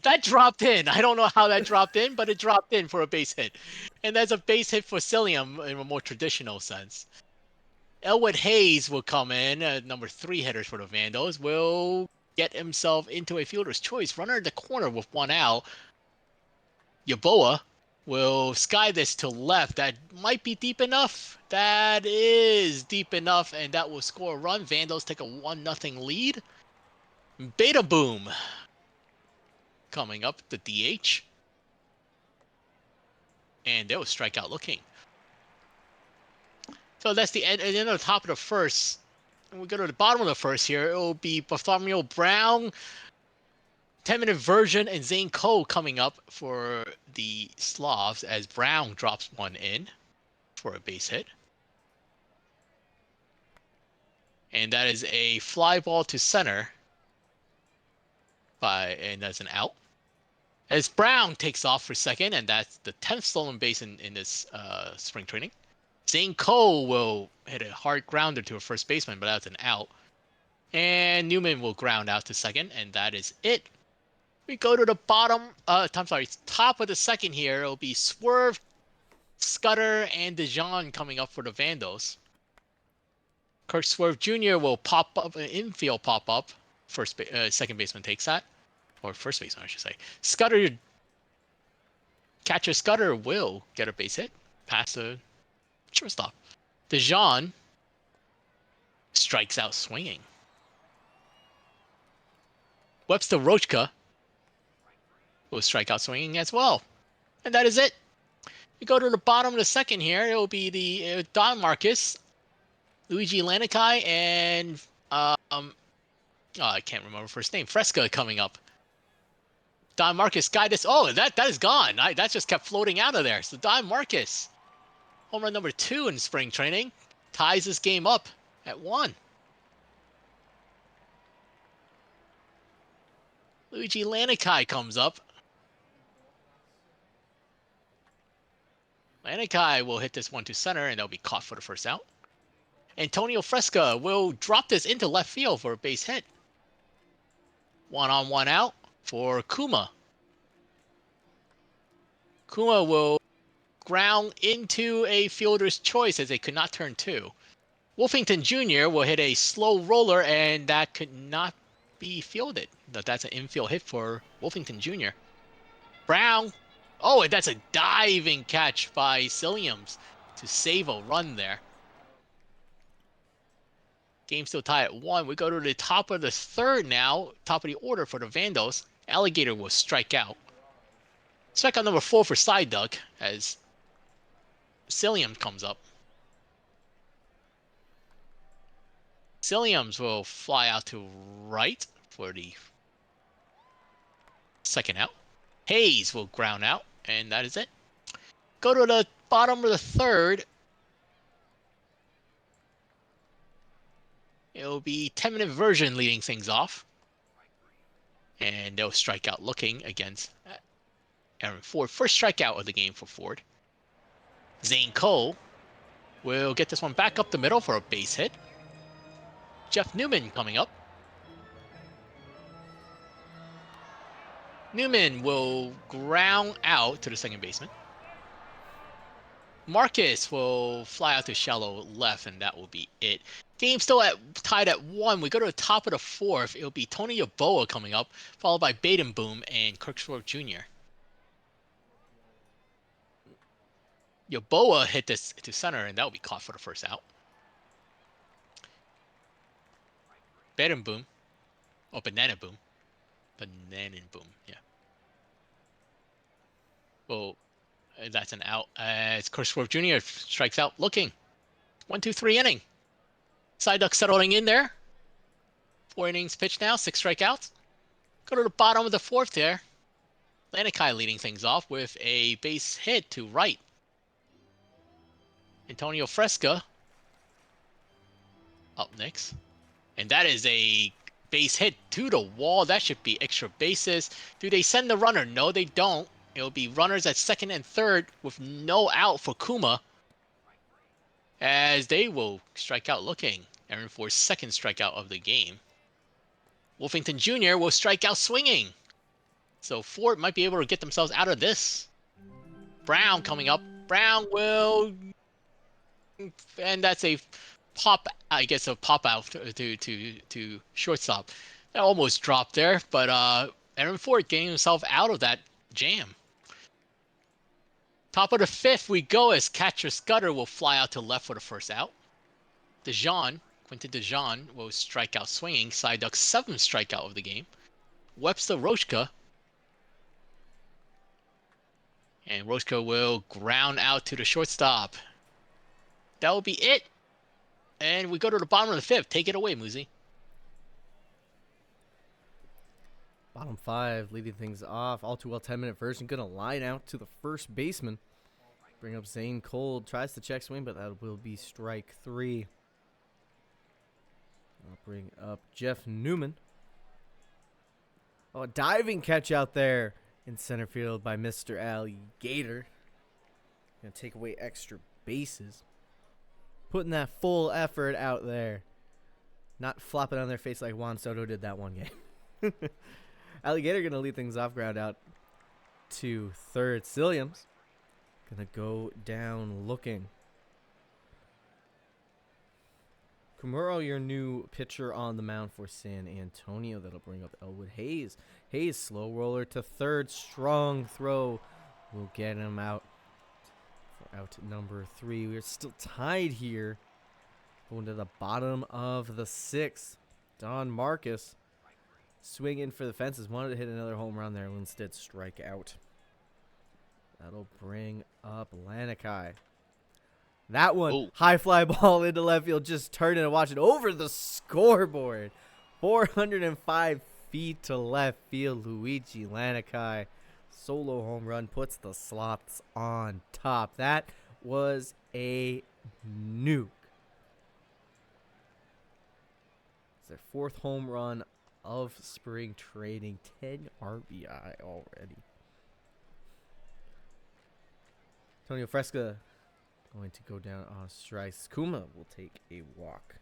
Speaker 2: That dropped in. I don't know how that dropped in, but it dropped in for a base hit. And that's a base hit for Cilium in a more traditional sense. Elwood Hayes will come in, number 3 hitters for the Vandals, will get himself into a fielder's choice. Runner in the corner with 1 out. Yaboa will sky this to left. That might be deep enough. That is deep enough, and that will score a run. Vandals take a 1-0 lead. Beta Boom coming up, the DH. And they will strike out looking. So that's the end. And then on the top of the first, and we go to the bottom of the first here, it will be Bartholomew Brown, 10-minute version, and Zane Coe coming up for the Slavs as Brown drops one in for a base hit. And that is a fly ball to center. And that's an out. As Brown takes off for second, and that's the 10th stolen base in this spring training. Zane Coe will hit a hard grounder to a first baseman, but that's an out. And Newman will ground out to second, and that is it. We go to the top of the second here. It'll be Swerve, Scudder, and DeJean coming up for the Vandals. Kirk Swerve Jr. will pop up, an infield pop up. Second baseman takes that. Or first baseman, I should say. Catcher Scudder will get a base hit past the shortstop. DeJean strikes out swinging. Webster Rochka will strike out swinging as well. And that is it. We go to the bottom of the second here. It will be the Don Marcus, Luigi Lanikai, and I can't remember first name. Fresca coming up. Don Marcus guy this. Oh, that is gone. That just kept floating out of there. So Don Marcus, home run number 2 in spring training, ties this game up at 1. Luigi Lanikai comes up. Lanikai will hit this one to center, and they'll be caught for the first out. Antonio Fresca will drop this into left field for a base hit. 1 on 1 out for Kuma. Kuma will ground into a fielder's choice as they could not turn 2. Wolfington Jr. will hit a slow roller, and that could not be fielded. That's an infield hit for Wolfington Jr. Brown. Oh, and that's a diving catch by Silliams. to save a run there. Game still tied at 1. We go to the top of the third now. Top of the order for the Vandals. Alligator will strike out. Strikeout number 4 for Side Duck as Cilliams comes up. Cilliams will fly out to right for the second out. Hayes will ground out, and that is it. Go to the bottom of the third. It'll be 10-minute version leading things off. And they'll strike out looking against Aaron Ford. First strikeout of the game for Ford. Zane Cole will get this one back up the middle for a base hit. Jeff Newman coming up. Newman will ground out to the second baseman. Marcus will fly out to shallow left, and that will be it. Game still tied at 1. We go to the top of the fourth. It'll be Tony Yeboah coming up, followed by Baden Boom and Kirksworth Jr. Yeboah hit this to center, and that will be caught for the first out. Baden Boom. Oh, Banana Boom. Banana Boom, yeah. Well, that's an out. It's Kirksworth Jr. strikes out looking. 1-2-3 inning. Side Duck settling in there. 4 innings pitched now, 6 strikeouts. Go to the bottom of the fourth there. Lanikai leading things off with a base hit to right. Antonio Fresca up next. And that is a base hit to the wall. That should be extra bases. Do they send the runner? No, they don't. It'll be runners at second and third with no out for Kuma. As they will strike out looking. Aaron Ford's second strikeout of the game. Wolfington Jr. will strike out swinging. So Ford might be able to get themselves out of this. Brown coming up. Brown will... And that's a pop, I guess, a pop out to shortstop. That almost dropped there, but Aaron Ford getting himself out of that jam. Top of the fifth we go as catcher Scudder will fly out to left for the first out. Quinton DeJean will strike out swinging. Side Duck's 7th strikeout of the game. Webster Rochka. And Rochka will ground out to the shortstop. That will be it. And we go to the bottom of the fifth. Take it away, Moosey.
Speaker 1: Bottom 5, leading things off. All too well 10-minute version. Going to line out to the first baseman. Bring up Zane Cole. Tries to check swing, but that will be strike 3. I'll bring up Jeff Newman. Oh, a diving catch out there in center field by Mr. Alligator. Going to take away extra bases. Putting that full effort out there. Not flopping on their face like Juan Soto did that one game. Alligator going to lead things off, ground out to third. Cilliams going to go down looking. Kumuro, your new pitcher on the mound for San Antonio. That'll bring up Elwood Hayes. Hayes, slow roller to third. Strong throw will get him out. Out number 3. We're still tied here. Going to the bottom of the 6th. Don Marcus swinging for the fences. Wanted to hit another home run there. Will instead strike out. That'll bring up Lanikai. That one,
Speaker 2: Ooh.
Speaker 1: High fly ball into left field. Just turning and watching over the scoreboard. 405 feet to left field. Luigi Lanikai. Solo home run puts the Sloths on top. That was a nuke. It's their 4th home run of spring training. 10 RBI already. Antonio Fresca going to go down on strikes. Kuma will take a walk.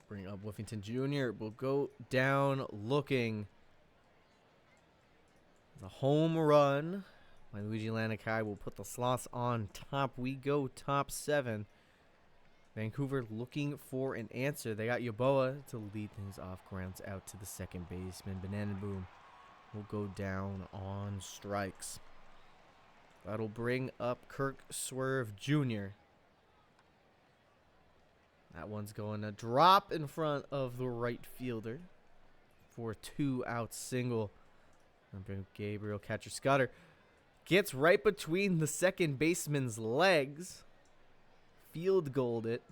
Speaker 1: Bring up Wolfington Jr. will go down looking. The home run by Luigi Lanikai will put the Sloths on top. We go top 7. Vancouver looking for an answer. They got Yeboah to lead things off. Grounds out to the second baseman. Banana Boom will go down on strikes. That'll bring up Kirk Swerve Jr. That one's going to drop in front of the right fielder for a 2-out single. And bring Gabriel catcher Scudder. Gets right between the second baseman's legs. Field goaled it.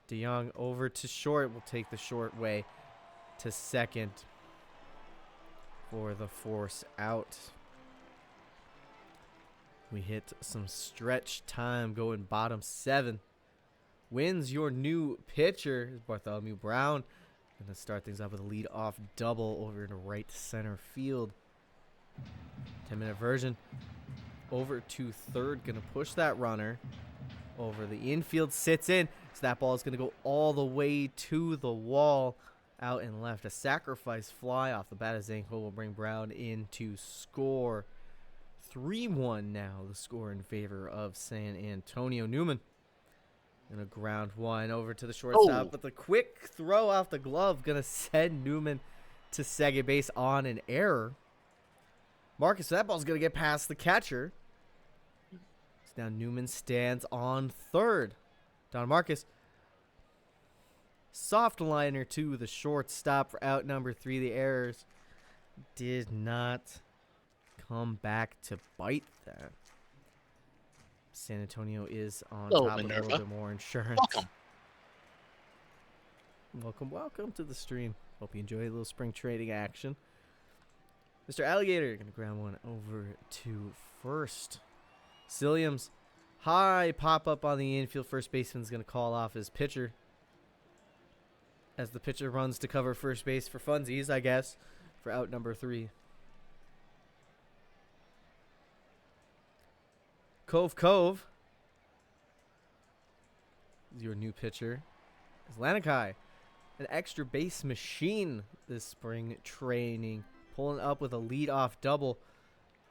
Speaker 1: DeYoung over to short. Will take the short way to second for the force out. We hit some stretch time going bottom 7. Wins your new pitcher, Bartholomew Brown. Going to start things off with a lead-off double over in right center field. 10-minute version. Over to third. Going to push that runner over the infield. Sits in. So that ball is going to go all the way to the wall. Out and left. A sacrifice fly off the bat of Zanko will bring Brown in to score. 3-1 now, the score in favor of San Antonio. Newman in a ground one over to the shortstop, but the quick throw off the glove going to send Newman to second base on an error. Marcus, that ball's going to get past the catcher. So now Newman stands on third. Don Marcus, soft liner to the shortstop for out number 3. The errors did not come back to bite that. San Antonio is on top with a little bit more insurance. Welcome to the stream. Hope you enjoy a little spring trading action. Mr. Alligator going to ground one over to first. Silliams, high pop up on the infield. First baseman's going to call off his pitcher as the pitcher runs to cover first base for funsies, I guess, for out number 3. Cove is your new pitcher. Is Lanakai, an extra base machine this spring training, pulling up with a leadoff double.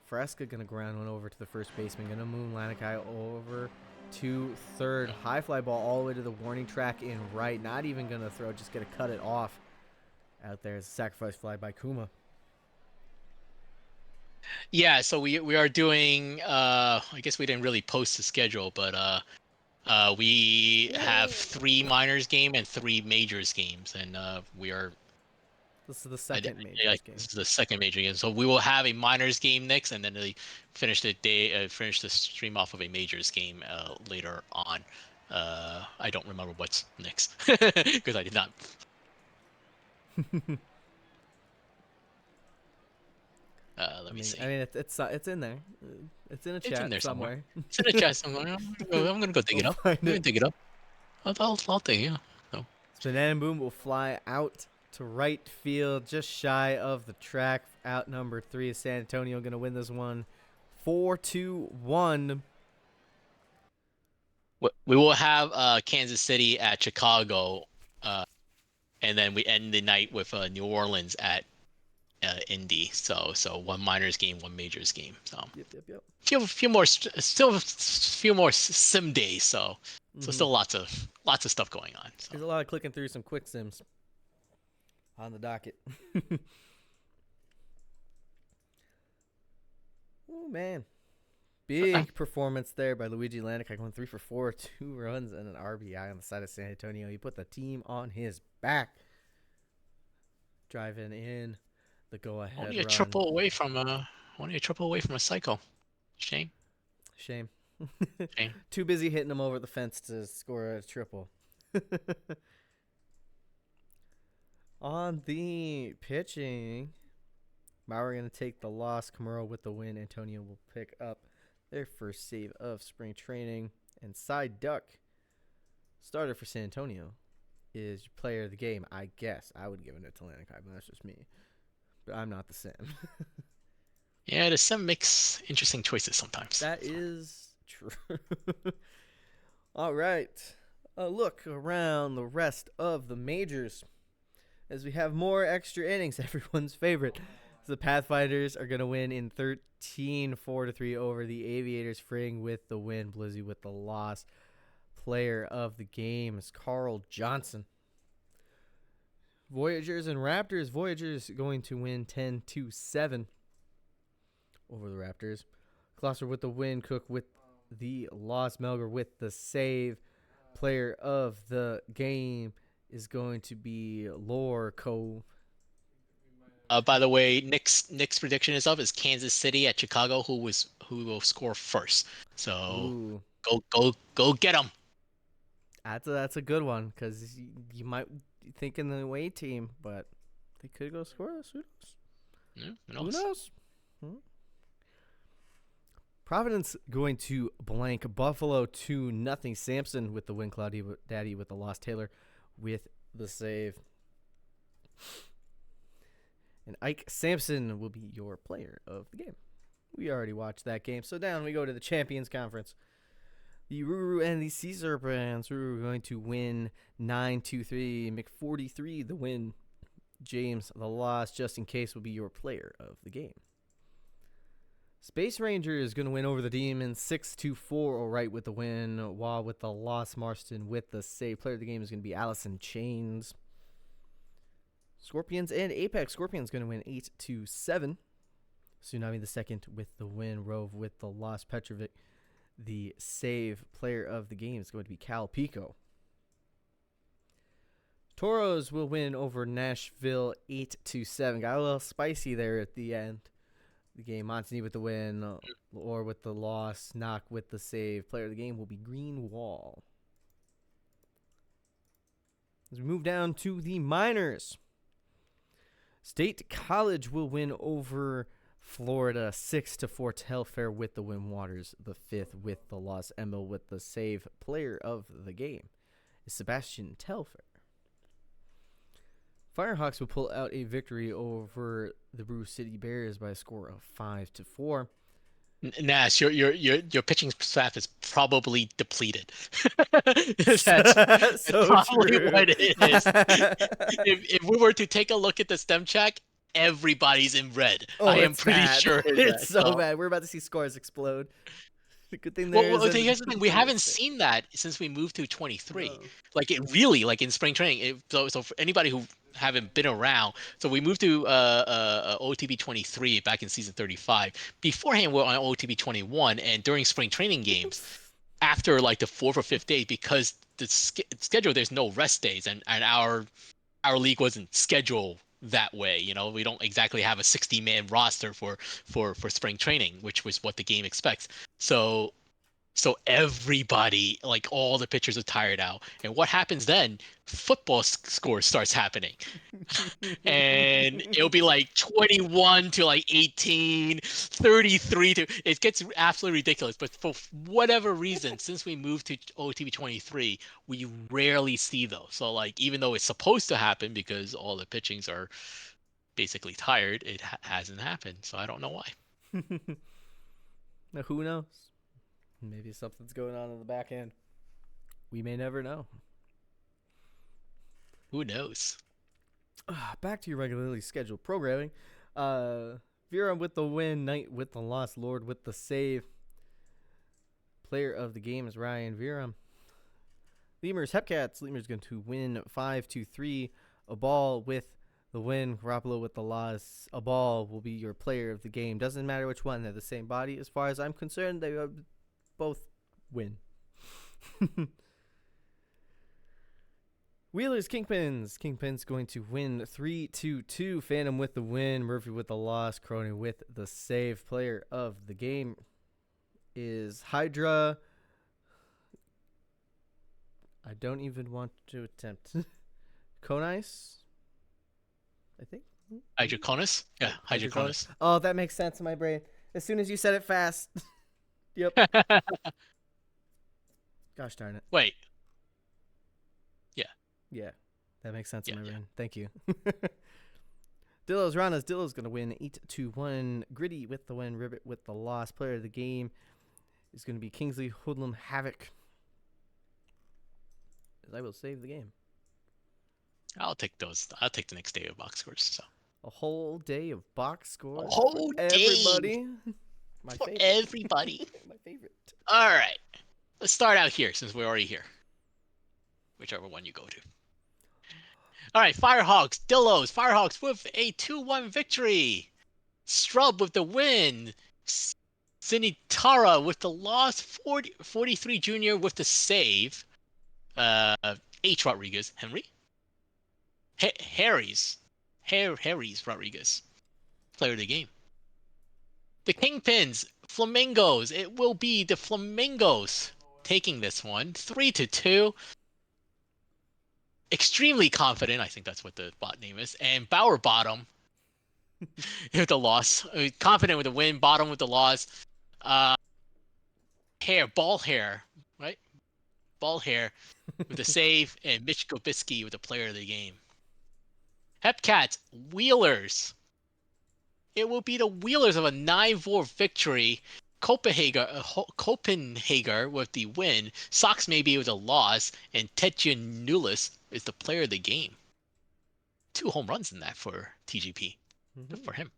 Speaker 1: Fresca gonna ground one over to the first baseman, gonna move Lanakai over to third. High fly ball all the way to the warning track in right. Not even gonna throw, just gonna cut it off. Out there is a sacrifice fly by Kuma.
Speaker 2: Yeah, so we are doing I guess we didn't really post the schedule, but we have 3 minors game and 3 majors games, and we are
Speaker 1: This is the second majors game.
Speaker 2: This is the second major game. So we will have a minors game next, and then they finish the stream off of a majors game later on. I don't remember what's next because I did not. Let me see.
Speaker 1: I mean, it's in there. It's in a chat somewhere.
Speaker 2: It's in a chat somewhere. I'm gonna go dig it up. I'm gonna dig it up. I'll dig it. So
Speaker 1: Banana Boom will fly out to right field, just shy of the track. Out number 3 is San Antonio going to win this one 4-1.
Speaker 2: We will have Kansas City at Chicago, and then we end the night with New Orleans at Indy. So 1 minors game, 1 majors game. So
Speaker 1: Yep.
Speaker 2: Few more sim days. So still lots of stuff going on. So.
Speaker 1: There's a lot of clicking through some quick sims on the docket. Oh man, big performance there by Luigi Lanakai, going 3 for 4, 2 runs and an RBI on the side of San Antonio. He put the team on his back, driving in the go-ahead
Speaker 2: Only a
Speaker 1: run.
Speaker 2: triple away from a cycle. Shame.
Speaker 1: Too busy hitting him over the fence to score a triple. On the pitching, Bauer going to take the loss. Camaro with the win. Antonio will pick up their first save of spring training. And Side Duck, starter for San Antonio, is your player of the game. I guess I would give it to Lanakai, but that's just me. But I'm not the sim.
Speaker 2: Yeah, the sim makes interesting choices sometimes.
Speaker 1: That is true. All right. A look around the rest of the majors as we have more extra innings. Everyone's favorite. The Pathfinders are going to win in 13, 4-3 over the Aviators. Fring with the win. Blizzy with the loss. Player of the game is Carl Johnson. Voyagers and Raptors. Voyagers going to win 10-7 over the Raptors. Glosser with the win. Cook with the loss. Melger with the save. Player of the game is going to be Lore Cove.
Speaker 2: By the way, Nick's prediction is up is Kansas City at Chicago, who will score first. So
Speaker 1: Ooh,
Speaker 2: go get them.
Speaker 1: that's a good one because you might think in the away team, but they could go scoreless. Who knows?
Speaker 2: Yeah,
Speaker 1: Who knows? Providence going to blank Buffalo 2-0. Sampson with the win. Cloudy Daddy with the loss. Taylor with the save. And Ike Sampson will be your player of the game. We already watched that game. So down we go to the Champions Conference. The Ruru and the Sea Serpents. Ruru going to win 9-3. McForty3 the win. James the loss. Just in case will be your player of the game. Space Ranger is going to win over the Demons 6-4. All right with the win. While with the loss, Marston with the save. Player of the game is going to be Allison Chains. Scorpions and Apex. Scorpions going to win 8-7. Tsunami the second with the win. Rove with the loss. Petrovic the save. Player of the game is going to be Cal Pico. Toros will win over Nashville 8-7. Got a little spicy there at the end. The game. Montany with the win, or with the loss. Knock with the save. Player of the game will be Greenwall. As we move down to the minors. State College will win over Florida 6-4. Telfair with the win. Waters the fifth with the loss. Emil with the save. Player of the game is Sebastian Telfair. Firehawks will pull out a victory over the Brew City Bears by a score of 5-4.
Speaker 2: Nash, your pitching staff is probably depleted. that's
Speaker 1: So
Speaker 2: probably
Speaker 1: true.
Speaker 2: what it is. If we were to take a look at the stem check, everybody's in red.
Speaker 1: Oh,
Speaker 2: I am
Speaker 1: it's
Speaker 2: pretty
Speaker 1: bad.
Speaker 2: sure
Speaker 1: It's so bad. We're about to see scores explode. The good thing there
Speaker 2: Well,
Speaker 1: is.
Speaker 2: here's the thing: we haven't seen that since we moved to 23.
Speaker 1: No.
Speaker 2: Like it really, like in spring training. So for anybody who haven't been around, so we moved to OOTP 23 back in season 35. Beforehand, we're on OOTP 21, and during spring training games, after like the fourth or fifth day, because the schedule there's no rest days, and our league wasn't scheduled that way. You know, we don't exactly have a 60-man roster for spring training, which was what the game expects. So everybody, like all the pitchers are tired out. And what happens then? Football score starts happening. And it'll be like 21 to like 18, 33 to it gets absolutely ridiculous. But for whatever reason, since we moved to OTB 23, we rarely see those. So like even though it's supposed to happen because all the pitchings are basically tired, it hasn't happened. So I don't know why.
Speaker 1: Now, who knows? Maybe something's going on in the back end. We may never know.
Speaker 2: Who knows?
Speaker 1: Back to your regularly scheduled programming. Vera with the win, Knight with the loss, Lord with the save. Player of the game is Ryan Vera. Lemurs, Hepcats. Lemurs going to win 5-3. A ball with the win. Garoppolo with the loss. A ball will be your player of the game. Doesn't matter which one. They're the same body. As far as I'm concerned, they both win. Wheelers, Kingpins. Kingpins going to win 3-2. Phantom with the win. Murphy with the loss. Cronin with the save. Player of the game is Hydra. I don't even want to attempt. Conice, I think.
Speaker 2: Hydroconus? Yeah, Hydroconus.
Speaker 1: Oh, that makes sense in my brain. As soon as you said it fast. Yep. Gosh darn it.
Speaker 2: Wait.
Speaker 1: Yeah, that makes sense in my brain.
Speaker 2: Yeah.
Speaker 1: Thank you. Dillo's Ranas. Dillo's going to win 8-1. Gritty with the win. Ribbit with the loss. Player of the game is going to be Kingsley Hoodlum Havoc. As I will save the game.
Speaker 2: I'll take those. I'll take the next day of box scores. So
Speaker 1: A whole day of box scores.
Speaker 2: a whole
Speaker 1: for everybody. My
Speaker 2: for
Speaker 1: favorite.
Speaker 2: everybody.
Speaker 1: My favorite.
Speaker 2: All right. Let's start out here since we're already here. Whichever one you go to. All right, Firehawks, Dillos. Firehawks with a 2-1 victory. Strub with the win. Sinitara with the loss. 43 Junior with the save. Uh, H. Rodriguez. Henry? Harry's Rodriguez. Player of the game. The Kingpins. Flamingos. It will be the Flamingos taking this one. 3-2. Extremely confident. I think that's what the bot name is. And Bauer Bottom with the loss. Confident with the win. Bottom with the loss. Uh, ball hair, right? Ball hair with the save, and Mitch Gobisky with the player of the game. Hepcats, Wheelers. It will be the Wheelers of a 9-4 victory. Copenhagen with the win. Sox maybe with a loss, and Tetja Nulis is the player of the game. 2 home runs in that for TGP. Good for him.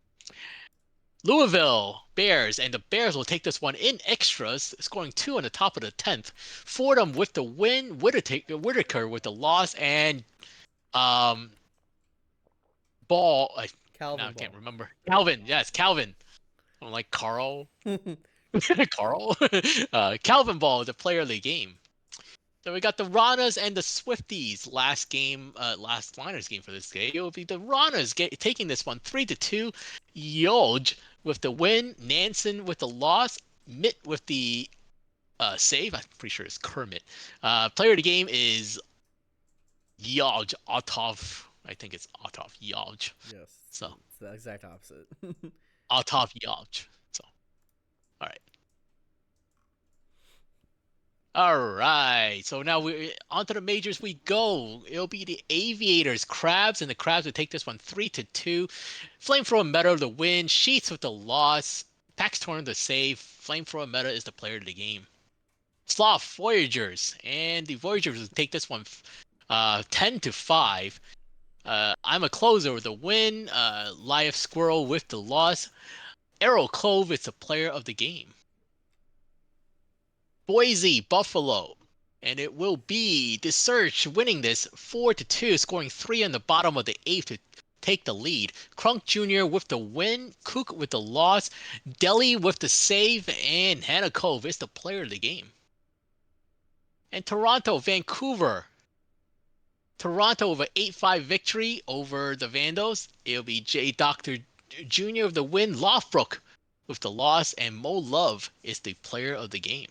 Speaker 2: Louisville Bears, and the Bears will take this one in extras, scoring 2 on the top of the 10th. Fordham with the win, Whitaker with the loss, and Ball.
Speaker 1: Calvin
Speaker 2: Now I can't
Speaker 1: Ball.
Speaker 2: remember. Calvin, yes, Calvin. I'm like Carl. Carl. Calvin Ball, the player of the game. So we got the Ranas and the Swifties. Last Liners game for this game. It will be the Ranas taking this one 3-2. Yoj with the win. Nansen with the loss. Mitt with the save. I'm pretty sure it's Kermit. Player of the game is Yoj Otov. I think it's Otov Yoj.
Speaker 1: Yes.
Speaker 2: So
Speaker 1: it's the exact opposite.
Speaker 2: Otov Yoj. So, all right. All right, so now we onto the majors we go. It'll be the Aviators, Crabs, and the Crabs will take this one 3-2. Flamethrower Meta the win, Sheets with the loss, Pax Torn the save. Flamethrower Meta is the player of the game. Sloth Voyagers, and the Voyagers will take this one 10-5. I'm a closer with the win. Life Squirrel with the loss. Arrow Cove is the player of the game. Boise, Buffalo. And it will be the Surge winning this 4-2, scoring 3 on the bottom of the 8th to take the lead. Crunk Jr. with the win, Cook with the loss, Delhi with the save, and Hannah Cove is the player of the game. And Toronto, Vancouver. Toronto with an 8-5 victory over the Vandals. It'll be J. Doctor Jr. of the win, Lofbrook with the loss, and Mo Love is the player of the game.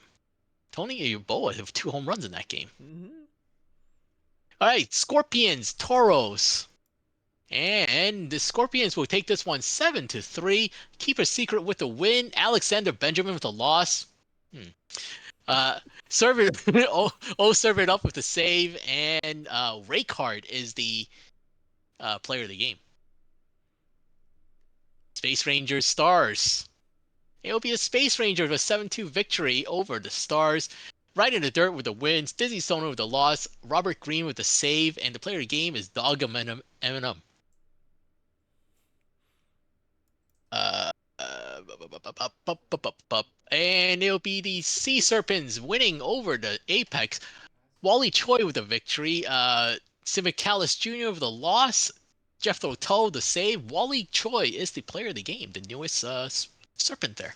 Speaker 2: Tony Yeboah have 2 home runs in that game. All right, Scorpions, Toros. And the Scorpions will take this one 7-3. Keep a secret with the win. Alexander Benjamin with the loss. Serve it serve it up with the save. And Raycard is the player of the game. Space Rangers, Stars. It'll be a Space Ranger with a 7-2 victory over the Stars. Right in the dirt with the wins. Dizzy Stoner with the loss. Robert Green with the save. And the player of the game is Dog Eminem. And it'll be the Sea Serpents winning over the Apex. Wally Choi with the victory. Simicalis Jr. with the loss. Jeff O'Toole the save. Wally Choi is the player of the game, the newest Serpent there.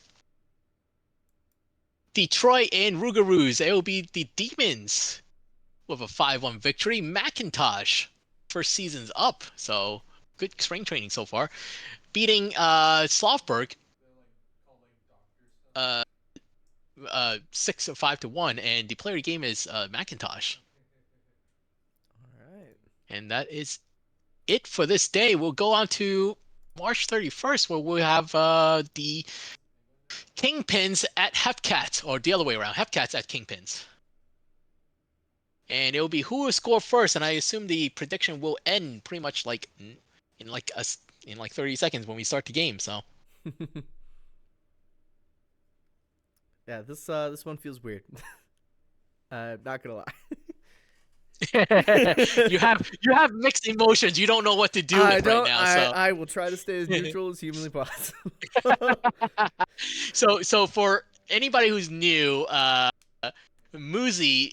Speaker 2: Detroit and Rougarous. It will be the Demons with a 5-1 victory. Macintosh, first season's up, so good spring training so far. Beating Slothburg 6-5-1, and the player of the game is Macintosh.
Speaker 1: All right.
Speaker 2: And that is it for this day. We'll go on to March 31st, where we'll have the Kingpins at Hepcats, or the other way around, Hepcats at Kingpins. And it will be who will score first, and I assume the prediction will end pretty much like in like 30 seconds when we start the game. So
Speaker 1: yeah, this one feels weird. Not gonna lie.
Speaker 2: you have mixed emotions. You don't know what to do right now.
Speaker 1: I will try to stay as neutral as humanly possible.
Speaker 2: So for anybody who's new, Moosey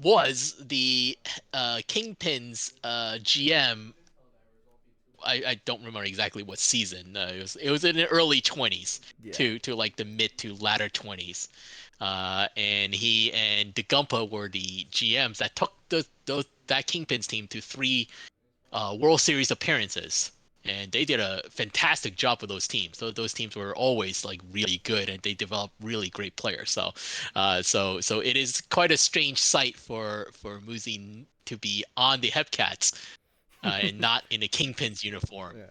Speaker 2: was the Kingpin's GM I don't remember exactly what season. It was in the early 20s
Speaker 1: Yeah.
Speaker 2: to like the mid to latter 20s. And he and DeGumpa were the GMs that took that Kingpins team to 3 World Series appearances, and they did a fantastic job with those teams. Those teams were always like really good, and they developed really great players. So it is quite a strange sight for Moosey to be on the Hepcats and not in the Kingpins uniform.
Speaker 1: Yeah.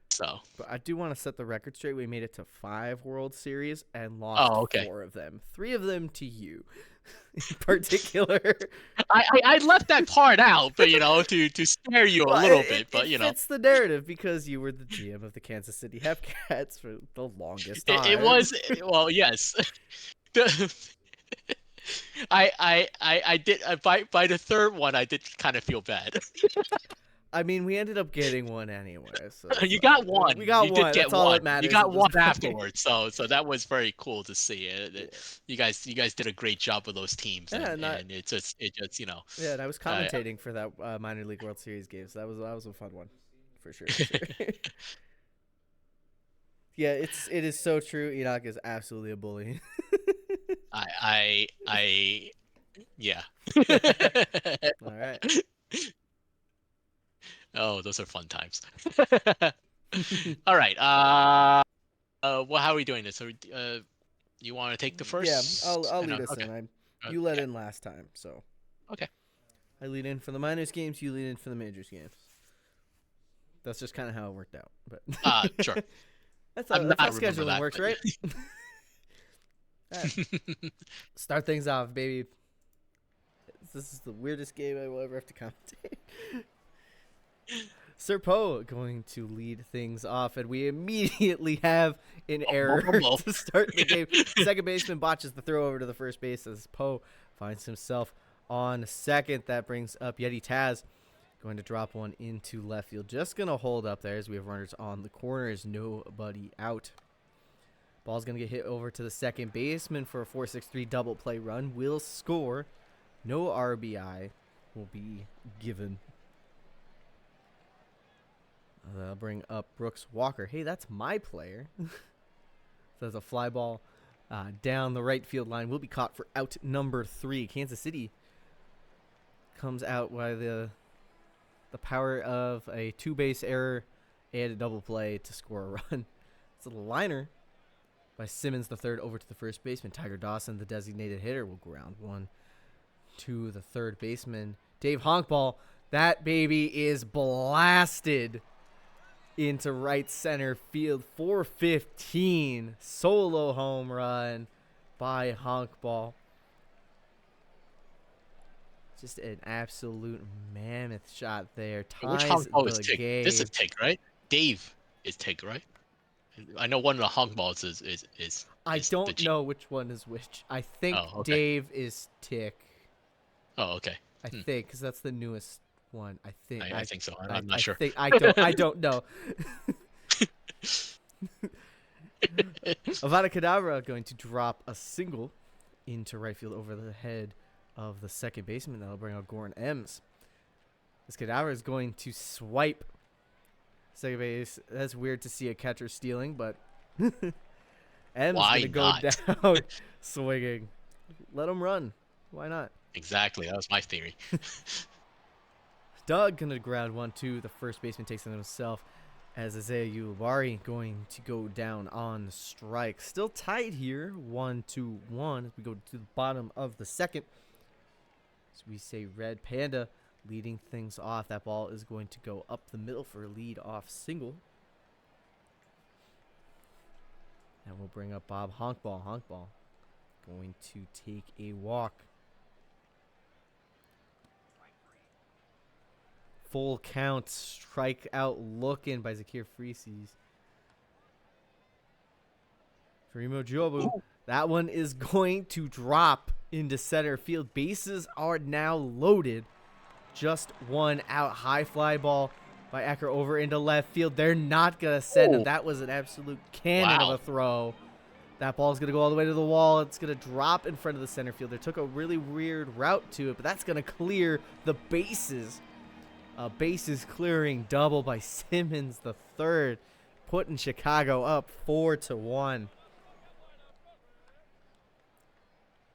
Speaker 2: So,
Speaker 1: But I do want to set the record straight. We made it to 5 World Series and lost
Speaker 2: oh, okay.
Speaker 1: 4 of them. 3 of them to you, in particular.
Speaker 2: I left that part out, but to spare you a
Speaker 1: Well,
Speaker 2: little bit, but
Speaker 1: it fits the narrative because you were the GM of the Kansas City Hepcats for the longest time.
Speaker 2: it was, well, yes. The, I did by the third one I did kind of feel bad.
Speaker 1: I mean, we ended up getting one anyway. So
Speaker 2: You got one.
Speaker 1: We got
Speaker 2: You did
Speaker 1: one.
Speaker 2: get
Speaker 1: That's all
Speaker 2: one.
Speaker 1: that matters.
Speaker 2: You got
Speaker 1: at this
Speaker 2: one
Speaker 1: point.
Speaker 2: afterwards. So that was very cool to see. You guys did a great job with those teams,
Speaker 1: Yeah,
Speaker 2: and it just
Speaker 1: Yeah, and I was
Speaker 2: uh,
Speaker 1: commentating for that minor league World Series game, so that was a fun one, for sure. For sure. Yeah, it is so true. Enoch is absolutely a bully.
Speaker 2: I yeah.
Speaker 1: All right.
Speaker 2: Oh, those are fun times. All right. Well, how are we doing this? So, you want to take the
Speaker 1: Yeah,
Speaker 2: first?
Speaker 1: I'll
Speaker 2: I
Speaker 1: lead
Speaker 2: know.
Speaker 1: us
Speaker 2: Okay.
Speaker 1: in. You led
Speaker 2: Yeah.
Speaker 1: in last time, so
Speaker 2: Okay.
Speaker 1: I lead in for the minors games. You lead in for the majors games. That's just kind of how it worked out. But
Speaker 2: Sure.
Speaker 1: that's
Speaker 2: I'm
Speaker 1: how
Speaker 2: not remember
Speaker 1: scheduling
Speaker 2: that,
Speaker 1: works,
Speaker 2: but
Speaker 1: right? All right. Start things off, baby. This is the weirdest game I will ever have to commentate. Sir Poe going to lead things off, and we immediately have an error to start the game. Second baseman botches the throw over to the first base as Poe finds himself on second. That brings up Yeti Taz, going to drop one into left field. Just going to hold up there as we have runners on the corners. Nobody out. Ball's going to get hit over to the second baseman for a 4-6-3 double play run. Will score. No RBI will be given. I'll bring up Brooks Walker. Hey, that's my player. So there's a fly ball down the right field line. Will be caught for out number 3. Kansas City comes out by the power of a 2-base error and a double play to score a run. It's a liner by Simmons the third over to the first baseman. Tiger Dawson, the designated hitter, will ground one to the third baseman. Dave Honkball, that baby is blasted into right center field. 415 solo home run by Honkball. Just an absolute mammoth shot there.
Speaker 2: Which
Speaker 1: Ties
Speaker 2: Honkball is
Speaker 1: the
Speaker 2: Tig?
Speaker 1: game.
Speaker 2: This is Tig, right? Dave is Tig, right? I know one of the Honkballs is
Speaker 1: I don't know which one is which. I think Dave is Tick.
Speaker 2: Oh, okay.
Speaker 1: I think, because that's the newest one. I think.
Speaker 2: I think so. I'm not sure.
Speaker 1: I don't know. Avada Kedavra going to drop a single into right field over the head of the second baseman. That'll bring out Goran Ems. This Kedavra is going to swipe second base. That's weird to see a catcher stealing, but Ems going to go down swinging. Let him run. Why not?
Speaker 2: Exactly. That was my theory.
Speaker 1: Doug going to ground 1-2. The first baseman takes it himself as Isaiah Ulibarri going to go down on strike. Still tied here, 1-1 as we go to the bottom of the second. So we say Red Panda leading things off. That ball is going to go up the middle for a lead-off single. And we'll bring up Bob Honkball. Honkball going to take a walk. Full count, strike out looking by Zakir Freeses. Farimo Jobu. That one is going to drop into center field. Bases are now loaded. Just one out. High fly ball by Ecker over into left field. They're not going to send him. That was an absolute cannon of a throw. That ball's going to go all the way to the wall. It's going to drop in front of the center fielder. Took a really weird route to it, but that's going to clear the bases A bases clearing double by Simmons the third, putting Chicago up 4-1.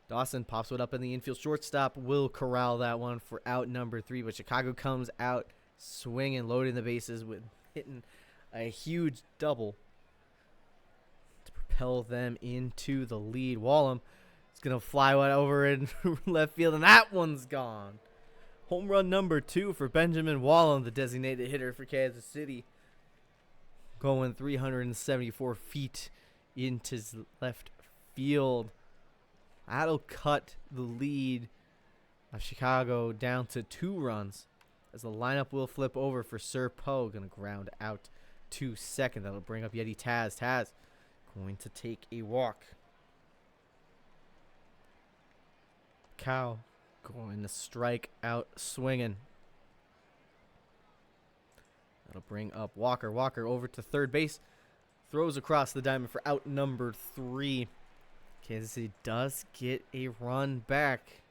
Speaker 1: Dawson pops it up in the infield. Shortstop will corral that one for out number 3, but Chicago comes out swinging, loading the bases with hitting a huge double to propel them into the lead. Wallum is going to fly one over in left field, and that one's gone. Home run number 2 for Benjamin Wallum, the designated hitter for Kansas City. Going 374 feet into left field. That'll cut the lead of Chicago down to 2 runs as the lineup will flip over for Sir Poe. Going to ground out to second. That'll bring up Yeti Taz. Taz going to take a walk. Cow going to strike out swinging. That'll bring up Walker. Walker over to third base. Throws across the diamond for out number 3. Kansas City does get a run back.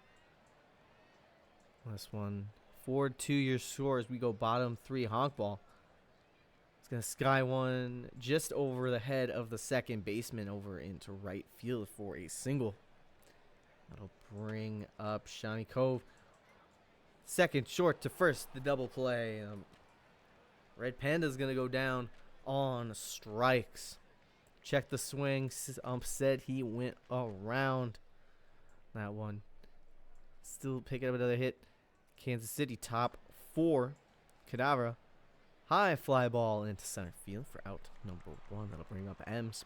Speaker 1: This one, 4-2 your scores. We go bottom 3, honk ball. It's going to sky one just over the head of the second baseman over into right field for a single. That'll bring up Shawnee Cove. Second short to first, the double play. Red Panda's going to go down on strikes. Check the swing. Said he went around that one. Still picking up another hit. Kansas City top 4. Cadavra. High fly ball into center field for out number 1. That'll bring up Ems.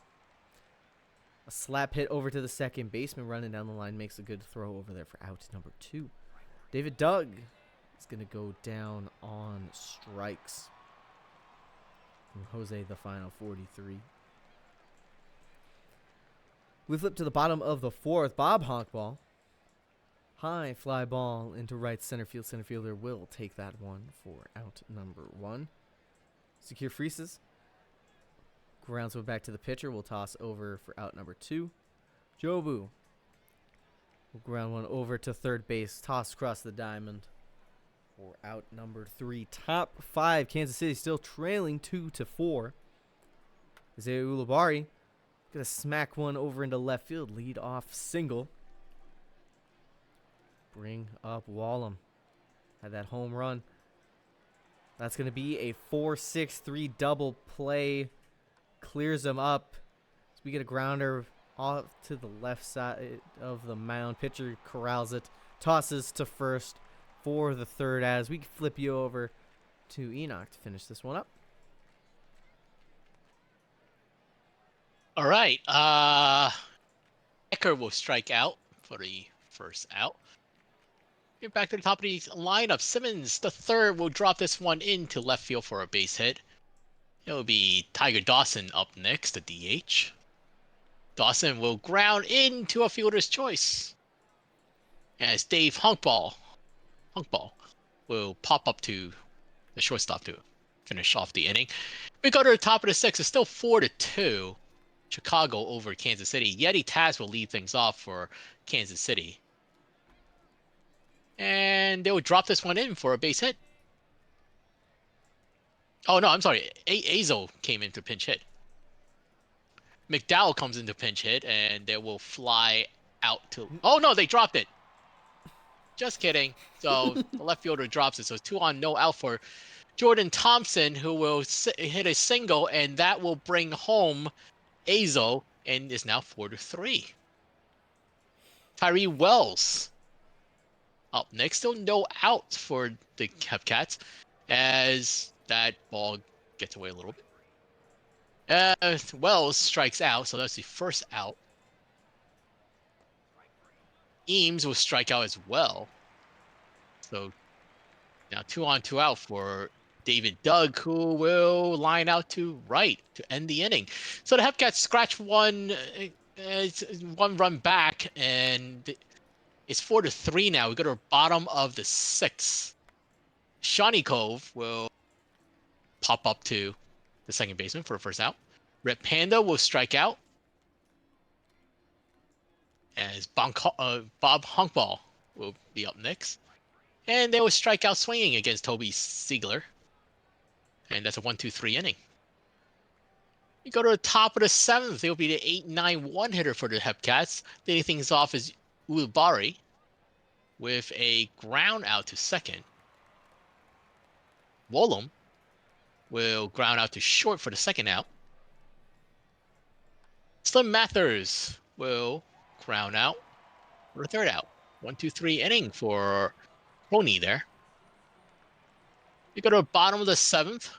Speaker 1: A slap hit over to the second baseman running down the line. Makes a good throw over there for out number 2. David Doug is going to go down on strikes. From Jose, the final 43. We flip to the bottom of the 4th. Bob Honkball. High fly ball into right center field. Center fielder will take that one for out number 1. Secure freezes. Grounds it back to the pitcher. We'll toss over for out number 2. Jobu will ground one over to third base. Toss across the diamond for out number 3. Top 5. Kansas City still trailing 2-4. Isaiah Ulibarri gonna smack one over into left field. Lead off single. Bring up Wallum. Had that home run. That's gonna be a 4-6-3 double play. Clears him up. So we get a grounder off to the left side of the mound. Pitcher corrals it. Tosses to first for the third as we flip you over to Enoch to finish this one up.
Speaker 2: All right. Ecker will strike out for the first out. Get back to the top of the lineup. Simmons, the third, will drop this one into left field for a base hit. It will be Tiger Dawson up next, the DH. Dawson will ground into a fielder's choice. As Dave Hunkball will pop up to the shortstop to finish off the inning. We go to the top of the 6th. It's still 4-2. Chicago over Kansas City. Yeti Taz will lead things off for Kansas City. And they will drop this one in for a base hit. Oh, no, I'm sorry. Azo came into pinch hit. McDowell comes into pinch hit, and they will fly out to... Oh, no, they dropped it. Just kidding. So the left fielder drops it. So 2 on, no out for Jordan Thompson, who will hit a single, and that will bring home Azo, and is now 4-3. Tyree Wells up next. Still no outs for the Cats as that ball gets away a little bit. Wells strikes out, so that's the first out. Eames will strike out as well. So now 2 on, 2 out for David Doug, who will line out to right to end the inning. So the Hepcats scratch one run back, and it's 4-3 now. We go to the bottom of the 6th. Shawnee Cove will pop up to the second baseman for a first out. Red Panda will strike out as Bob Hunkball will be up next. And they will strike out swinging against Toby Siegler. And that's a 1-2-3 inning. You go to the top of the 7th, it'll be the 8-9-1 hitter for the Hepcats. Leading things off is Ulubari with a ground out to second. Wollum will ground out to short for the second out. Slim Mathers will ground out for the third out. 1-2-3 inning for Pony there. You go to the bottom of the 7th.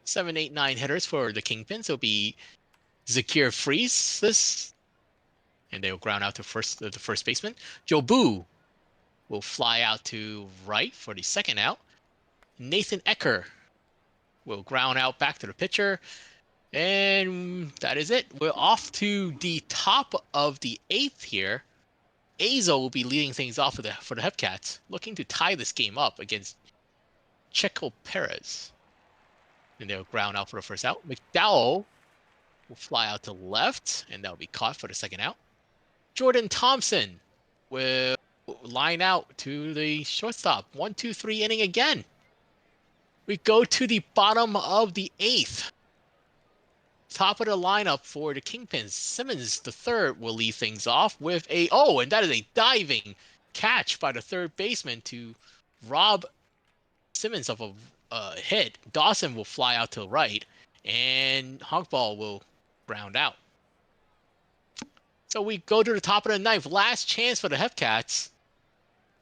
Speaker 2: 7, 8, 9 hitters for the Kingpins. It'll be Zakir Freeze, and they'll ground out to the first baseman. Jobu will fly out to right for the second out. Nathan Ecker will ground out back to the pitcher. And that is it. We're off to the top of the 8th here. Azo will be leading things off for the Hepcats, looking to tie this game up against Checo Perez. And they'll ground out for the first out. McDowell will fly out to left, and that'll be caught for the second out. Jordan Thompson will line out to the shortstop. 1-2-3 inning again. We go to the bottom of the 8th. Top of the lineup for the Kingpins. Simmons the third will lead things off with and that is a diving catch by the third baseman to rob Simmons of a hit. Dawson will fly out to the right, and Honkball will ground out. So we go to the top of the 9th. Last chance for the Hepcats.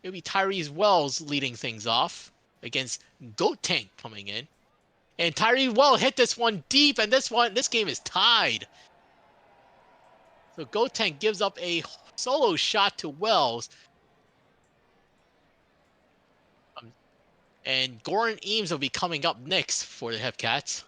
Speaker 2: It'll be Tyrese Wells leading things off against Goat Tank coming in. And Tyrese Wells hit this one deep, and this game is tied. So Goat Tank gives up a solo shot to Wells. And Goran Eames will be coming up next for the Hepcats.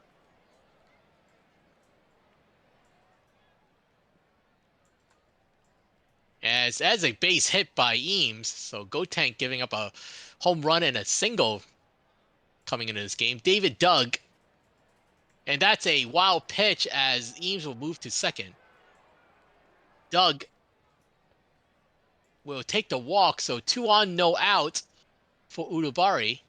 Speaker 2: As a base hit by Eames, so Goat Tank giving up a home run and a single coming into this game. David Doug. And that's a wild pitch as Eames will move to second. Doug will take the walk, so 2 on, no out for Ulubari.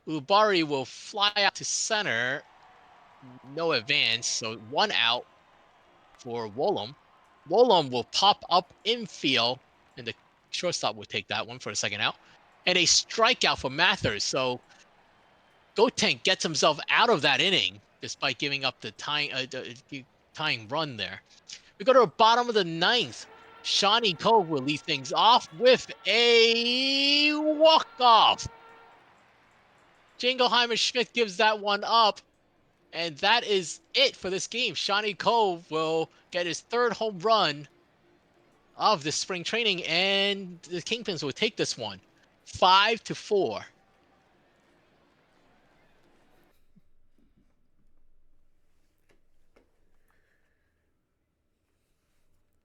Speaker 2: Ulubari will fly out to center. No advance, so 1 out for Wollum. Wollum will pop up infield, and the shortstop will take that one for the second out. And a strikeout for Mathers, so Goat Tank gets himself out of that inning despite giving up the tying run there. We go to the bottom of the 9th. Shawnee Cove will lead things off with a walk-off. Jingleheimer Schmidt gives that one up, and that is it for this game. Shawnee Cove will get his 3rd home run of the spring training, and the Kingpins will take this one 5-4.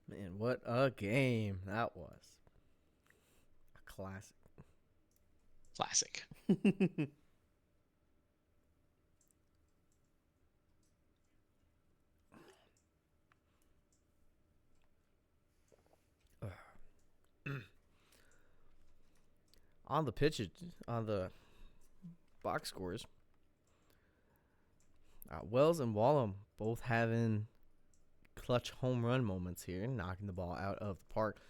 Speaker 1: Man, what a game that was. A classic.
Speaker 2: Classic.
Speaker 1: On the pitch, on the box scores, Wells and Wallum both having clutch home run moments here, knocking the ball out of the park.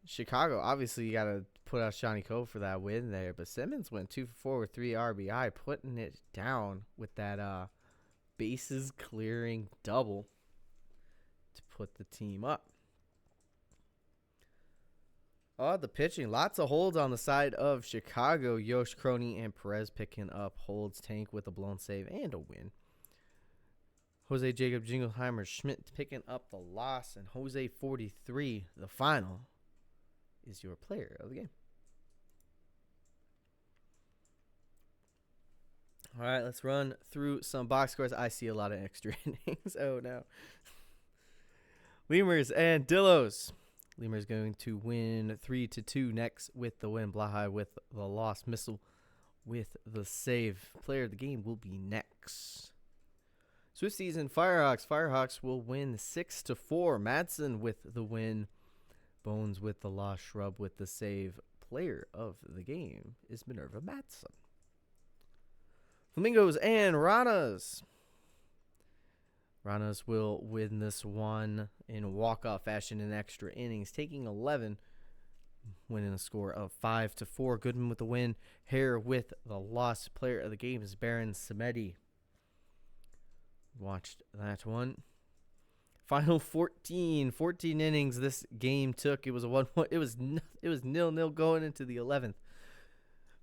Speaker 1: Chicago, obviously, you got to put out Shawnee Cove for that win there, but Simmons went 2 for 4 with 3 RBI, putting it down with that bases clearing double to put the team up. The pitching, lots of holds on the side of Chicago. Yosh, Croney, and Perez picking up holds. Tank with a blown save and a win. Jose Jacob Jingleheimer Schmidt picking up the loss. And Jose 43, the final, is your player of the game. All right, let's run through some box scores. I see a lot of extra innings. Oh, no. Lemurs and Dillos. Lemurs going to win 3-2 next with the win. Blahi with the loss. Missile with the save. Player of the game will be next. Swifties and Firehawks. Firehawks will win 6-4. Madsen with the win. Bones with the loss, Shrub with the save. Player of the game is Minerva Matson. Flamingos and Ranas. Ranas will win this one in walk-off fashion in extra innings, taking 11, winning a score of 5-4. Goodman with the win. Hare with the loss. Player of the game is Baron Samedi. Watched that one. Final 14 innings this game took. It was a 1-1. It was 0-0 going into the 11th.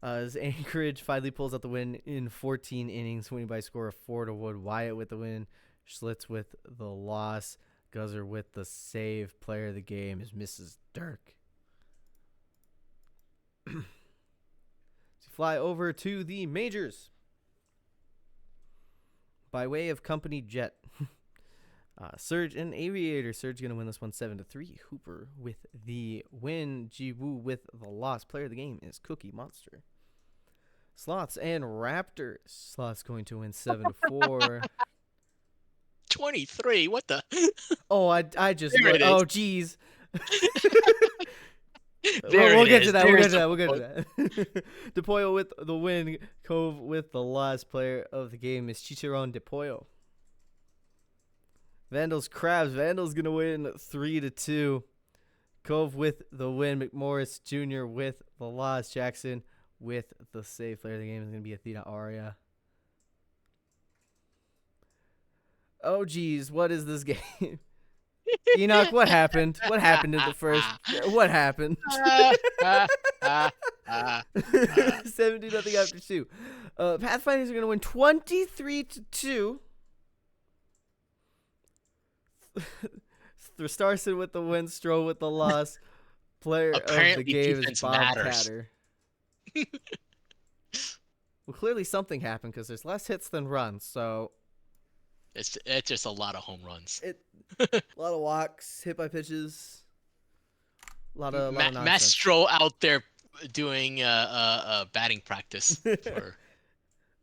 Speaker 1: As Anchorage finally pulls out the win in 14 innings, winning by a score of 4-1. Wyatt with the win. Schlitz with the loss. Guzzer with the save. Player of the game is Mrs. Dirk. So fly over to the majors. By way of company jet. Surge and Aviator. Surge going to win this one 7-3. Hooper with the win. Ji-Woo with the loss. Player of the game is Cookie Monster. Sloths and Raptors. Sloths going to win 7-4.
Speaker 2: 23. What the?
Speaker 1: Oh, I just
Speaker 2: There it is.
Speaker 1: oh geez.
Speaker 2: There
Speaker 1: we'll
Speaker 2: it
Speaker 1: get
Speaker 2: is.
Speaker 1: to that.
Speaker 2: There's
Speaker 1: We'll get to that. DePoyo with the win. Cove with the loss. Player of the game is Chicharon DePoyo. Vandals Crabs. Vandals gonna win 3-2. Cove with the win. McMorris Jr. with the loss. Jackson with the save. Player of the game is gonna be Athena Aria. Oh geez, what is this game? Enoch, what happened? What happened in the first? What happened? 70-0 after 2. Pathfinders are gonna win 23-2. Starson with the win, Stroh with the loss. Player
Speaker 2: Apparently
Speaker 1: of the game is
Speaker 2: defense
Speaker 1: Bob
Speaker 2: matters.
Speaker 1: Catter. Well, clearly something happened because there's less hits than runs, so
Speaker 2: It's just a lot of home runs.
Speaker 1: a lot of walks, hit by pitches, a lot of nonsense.
Speaker 2: Mastro out there doing batting practice for.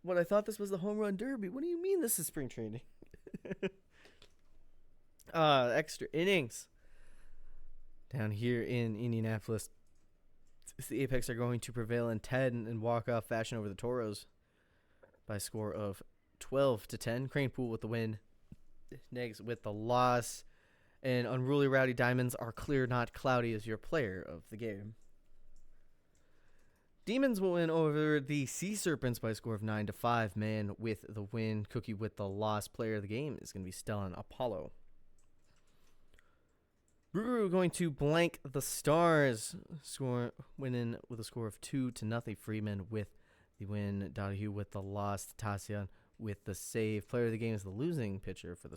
Speaker 1: What, I thought this was the home run derby. What do you mean this is spring training? Extra innings. Down here in Indianapolis, the Apex are going to prevail in 10 in walk-off fashion over the Toros by a score of 12-10. Cranepool with the win. Negs with the loss. And Unruly Rowdy Diamonds are clear, not cloudy as your player of the game. Demons will win over the Sea Serpents by a score of 9-5. Man with the win. Cookie with the loss. Player of the game is going to be Stellan Apollo. Brew going to blank the Stars. Winning with a score of 2-0. Freeman with the win. Donahue with the loss. Tassian with the save. Player of the game is the losing pitcher for the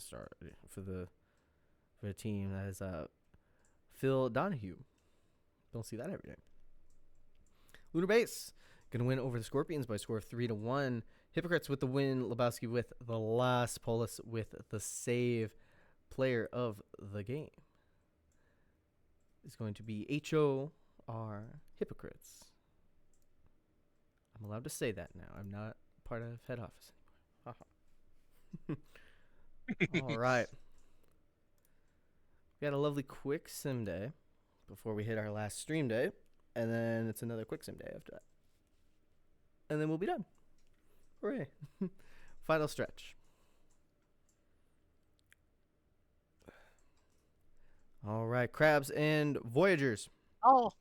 Speaker 1: for the team. That is Phil Donahue. Don't see that every day. Lunar Base gonna win over the Scorpions by a score of 3-1. Hypocrites with the win. Lebowski with the loss. Polis with the save. Player of the game is going to be HOR Hypocrites. I'm allowed to say that now. I'm not part of head office anymore. All right. We had a lovely quick sim day before we hit our last stream day. And then it's another quick sim day after that. And then we'll be done. Hooray. Final stretch. All right. Crabs and Voyagers.
Speaker 2: Oh,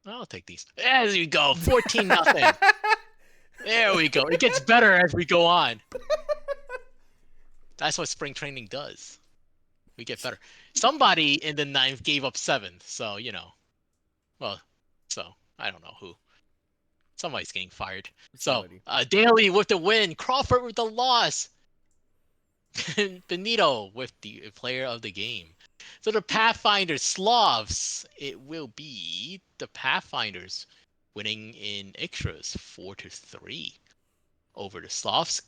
Speaker 2: I'll take these. There you go. 14-0. There we go. It gets better as we go on. That's what spring training does. We get better. Somebody in the 9th gave up 7th, so I don't know who. Somebody's getting fired.
Speaker 1: Somebody.
Speaker 2: So Daly with the win, Crawford with the loss, Benito with the player of the game. So the Pathfinders Slavs, it will be the Pathfinders winning in extras 4-3 over the Slavs.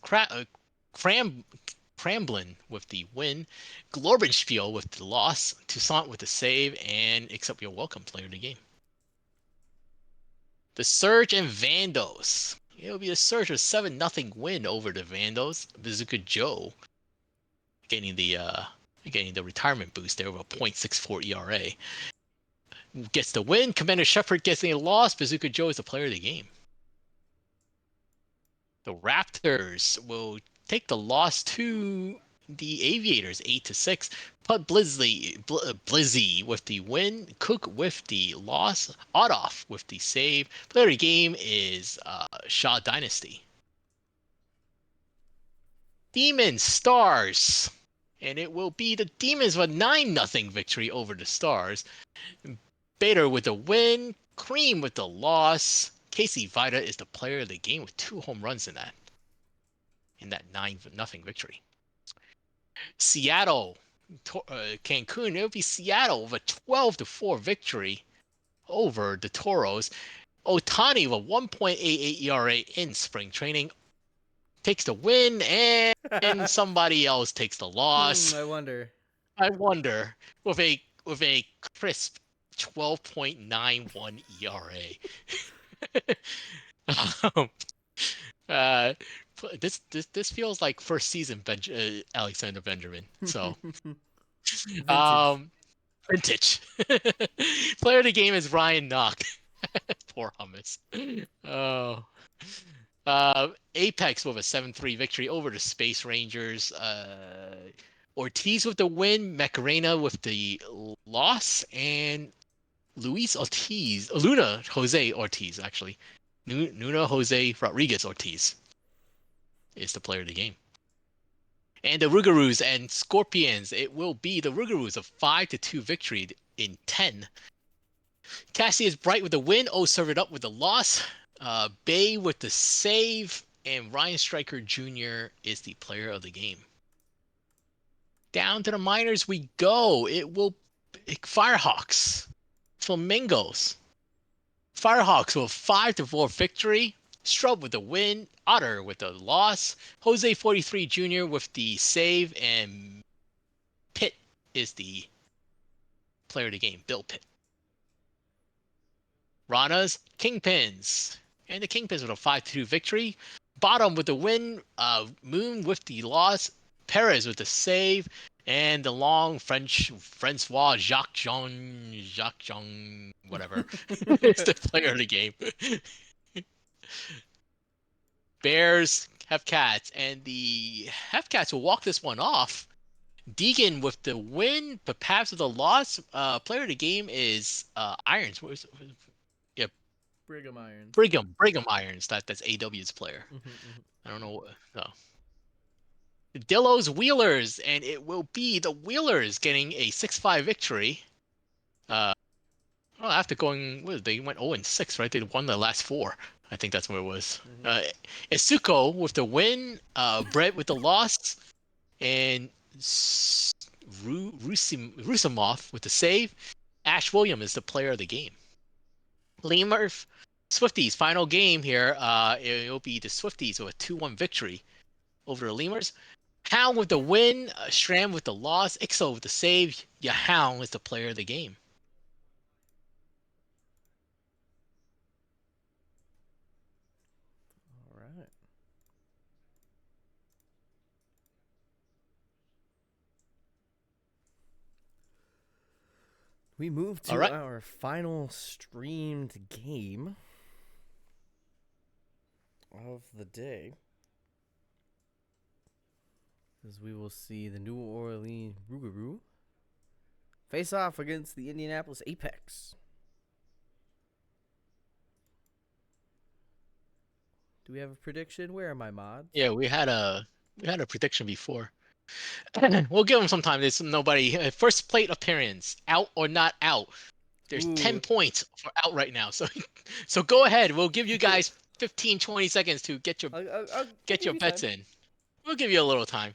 Speaker 2: Kramblin with the win, Glorbenspiel with the loss, Toussaint with the save, and Accept Your Welcome player of the game. The Surge and Vandals. It'll be a Surge with 7-0 win over the Vandals. Bazooka Joe getting the retirement boost there with a .64 ERA. gets the win. Commander Shepard gets a loss. Bazooka Joe is the player of the game. The Raptors will take the loss to the Aviators 8-6. Put Blizzy with the win. Cook with the loss. Ottoff with the save. Player of the game is Shaw Dynasty. Demons Stars. And it will be the Demons with 9-0 victory over the Stars. Bader with the win. Cream with the loss. Casey Vida is the player of the game with 2 home runs in that 9-0 victory. Seattle, Cancun. It will be Seattle with a 12-4 victory over the Toros. Otani with 1.88 ERA in spring training takes the win, and somebody else takes the loss.
Speaker 1: I wonder.
Speaker 2: I wonder with a crisp 12.91 ERA. uh, this feels like first season Alexander Benjamin. So
Speaker 1: Vintage.
Speaker 2: Vintage. Player of the game is Ryan Knock. Poor hummus. Oh. Apex with a 7-3 victory over the Space Rangers. Ortiz with the win, Macarena with the loss, and Luna Jose Ortiz, actually. Luna Jose Rodriguez Ortiz is the player of the game. And the Rougarous and Scorpions, it will be the Rougarous of 5-2 victory in 10. Cassius Bright with the win, serve it up with the loss. Bay with the save, and Ryan Stryker Jr. is the player of the game. Down to the minors we go. It will Firehawks, Flamingos. Firehawks with 5-4 victory. Strub with the win. Otter with the loss. Jose 43 Jr. with the save, and Pitt is the player of the game. Bill Pitt. Rana's Kingpins. And the Kingpins with a 5-2 victory. Bottom with the win. Moon with the loss. Perez with the save. And the long Francois Jacques Jean, whatever, is the player of the game. Bears have Cats. And the Have Cats will walk this one off. Deegan with the win. Papabs with the loss. Player of the game is Irons. Yeah,
Speaker 1: Brigham Irons.
Speaker 2: Brigham Irons. That's AW's player. I don't know. No. Dillo's Wheelers, and it will be the Wheelers getting a 6-5 victory. After going, they went 0-6, right? They won the last 4. I think that's what it was. Isuko with the win. Brett with the loss, and Rusimov with the save. Ash William is the player of the game. Lemur Swifties, final game here. It'll be the Swifties with a 2-1 victory over the Lemurs. Hound with the win, Stram with the loss, Ixo with the save. Hound is the player of the game.
Speaker 1: All right. We move to our final streamed game of the day, as we will see the New Orleans Rougarou face off against the Indianapolis Apex. Do we have a prediction? Where are my mods?
Speaker 2: Yeah, we had a prediction before. We'll give them some time. There's nobody. First plate appearance, out or not out. There's 10 points for out right now. So go ahead. We'll give you guys 15, 20 seconds to get your bets in. We'll give you a little time.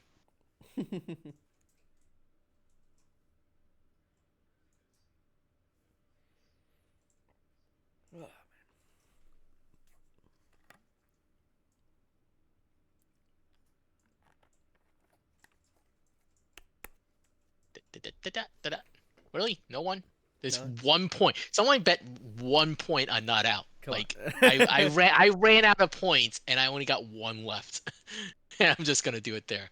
Speaker 2: Really? No one? There's 1 point. Someone bet 1 point on not out. I ran out of points and I only got 1 left. And I'm just gonna do it there.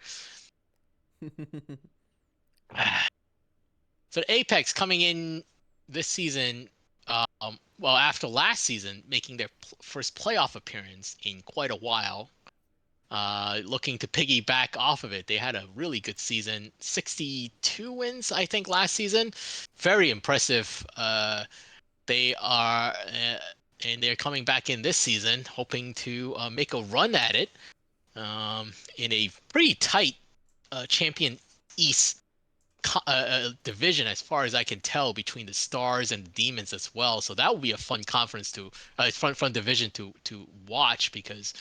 Speaker 2: So the Apex coming in this season well, after last season, making their first playoff appearance in quite a while, looking to piggyback off of it. They had a really good season, 62 wins, I think, last season. Very impressive. They are, and they're coming back in this season, hoping to make a run at it in a pretty tight Champion East division, as far as I can tell, between the Stars and the Demons as well. So that would be a fun conference to, fun division to watch, because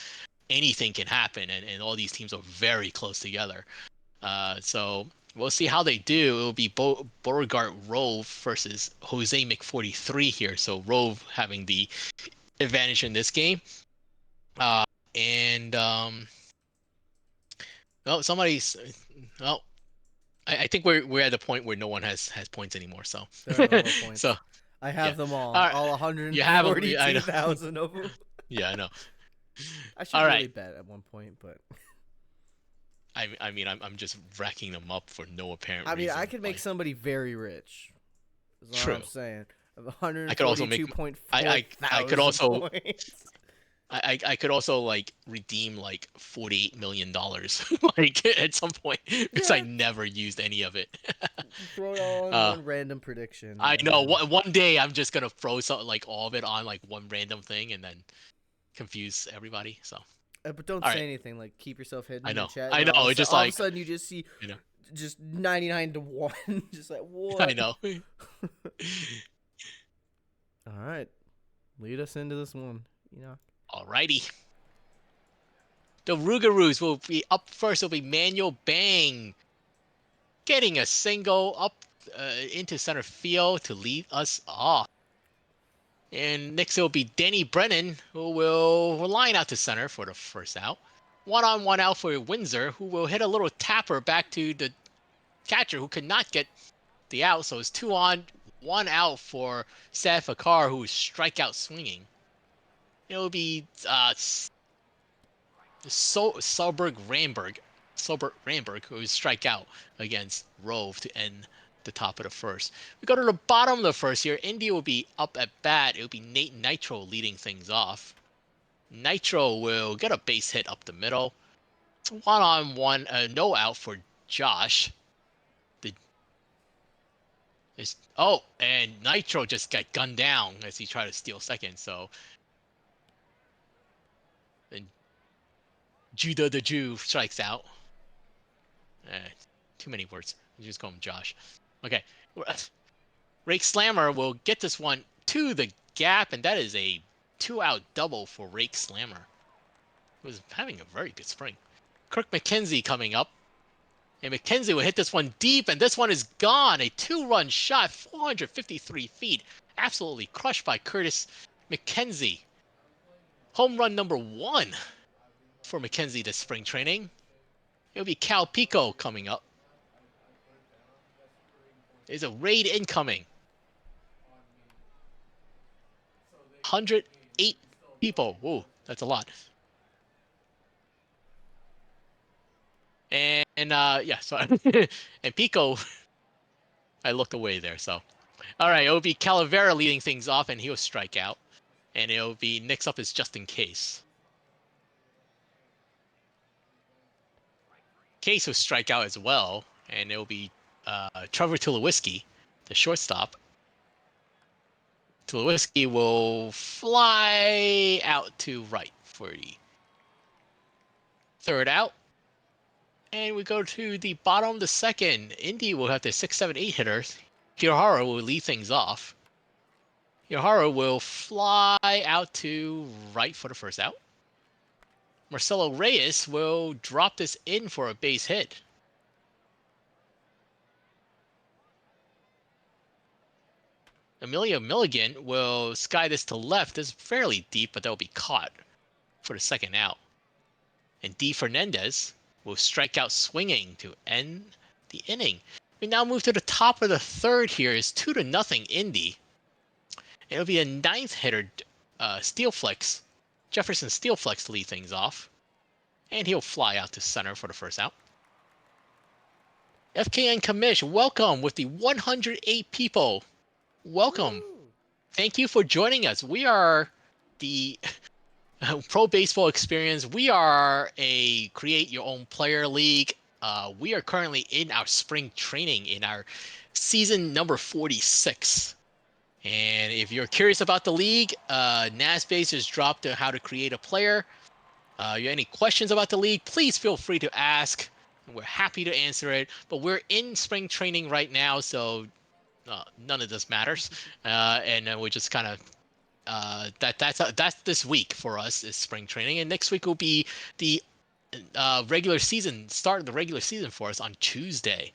Speaker 2: anything can happen, and all these teams are very close together. So we'll see how they do. It will be Beauregard Rove versus Jose Mc43 here. So Rove having the advantage in this game. And well, somebody's well. I think we're at the point where no one has points anymore. So
Speaker 1: There are no more
Speaker 2: so
Speaker 1: points. I have
Speaker 2: yeah.
Speaker 1: them
Speaker 2: All right,
Speaker 1: all
Speaker 2: you have them. Yeah, I know.
Speaker 1: 142,000 of them.
Speaker 2: Yeah, I know.
Speaker 1: I should
Speaker 2: All
Speaker 1: really
Speaker 2: right.
Speaker 1: bet at one point, but
Speaker 2: I mean, I'm just racking them up for no apparent
Speaker 1: I mean, I
Speaker 2: reason.
Speaker 1: could make somebody very rich. Is all
Speaker 2: True.
Speaker 1: I'm saying. Of
Speaker 2: I could also make.
Speaker 1: 142.4
Speaker 2: I could
Speaker 1: thousand
Speaker 2: also
Speaker 1: points.
Speaker 2: I could also like redeem like $48 million like at some point, because I
Speaker 1: Yeah,
Speaker 2: never used any of it.
Speaker 1: throw it all in
Speaker 2: uh,
Speaker 1: one random prediction,
Speaker 2: I
Speaker 1: and
Speaker 2: know
Speaker 1: then
Speaker 2: one day I'm just gonna throw something like all of it on like one random thing and then confuse everybody. So
Speaker 1: but don't
Speaker 2: all
Speaker 1: say
Speaker 2: right,
Speaker 1: anything. Like keep yourself hidden
Speaker 2: I
Speaker 1: in
Speaker 2: know,
Speaker 1: chat, and
Speaker 2: I
Speaker 1: then
Speaker 2: know. It's just
Speaker 1: all of a
Speaker 2: like
Speaker 1: sudden you just see
Speaker 2: you know,
Speaker 1: just 99 to 1. Just like
Speaker 2: I
Speaker 1: what?
Speaker 2: know.
Speaker 1: All right, lead us into this one.
Speaker 2: Alrighty. The Rougarous will be up first. It'll be Manuel Bang getting a single up into center field to lead us off. And next it will be Danny Brennan, who will line out to center for the first out. One-on-one out for Windsor, who will hit a little tapper back to the catcher, who could not get the out. So it's 2 on, 1 out for Seth Akar, who is strikeout swinging. It will be Solberg Ramberg, who is strike out against Rove to end the top of the first. We go to the bottom of the first here. Indy will be up at bat. It will be Nate Nitro leading things off. Nitro will get a base hit up the middle. One-on-one, no out for Josh. And Nitro just got gunned down as he tried to steal second. So, and Judah the Jew strikes out. Too many words. You just call him Josh. Okay. Rake Slammer will get this one to the gap, and that is a 2-out double for Rake Slammer, who is having a very good spring. Kirk McKenzie coming up, and McKenzie will hit this one deep, and this one is gone. A 2-run shot, 453 feet, absolutely crushed by Curtis McKenzie. Home run number 1 for McKenzie this spring training. It'll be Cal Pico coming up. There's a raid incoming. 108 people. Whoa, that's a lot. And yeah, sorry. And Pico, I looked away there. So, all right, it'll be Calavera leading things off, and he'll strike out. And it'll be next up is Just in Case. Case will strike out as well, and it'll be Trevor Tulowitzki, the shortstop. Tulowitzki will fly out to right for the third out. And we go to the bottom of the second. Indy will have the 6, 7, 8 hitter. Hirahara will lead things off. Hirahara will fly out to right for the first out. Marcelo Reyes will drop this in for a base hit. Amelia Milligan will sky this to left. This is fairly deep, but that will be caught for the second out. And D. Fernandez will strike out swinging to end the inning. We now move to the top of the third here. It's 2-0 Indy. It'll be a 9th hitter, Steelflex, Jefferson Steelflex to lead things off. And he'll fly out to center for the first out. FKN Commish, welcome with the 108 people. Welcome.
Speaker 1: Woo!
Speaker 2: Thank you for joining us. We are the Pro Baseball Experience. We are a create your own player league. We are currently in our spring training in our season number 46. And if you're curious about the league, NASBase has dropped how to create a player. You have any questions about the league, please feel free to ask. We're happy to answer it. But we're in spring training right now, so none of this matters. And we're just kind of that's this week for us is spring training, and next week will be the regular season start of the regular season for us on Tuesday.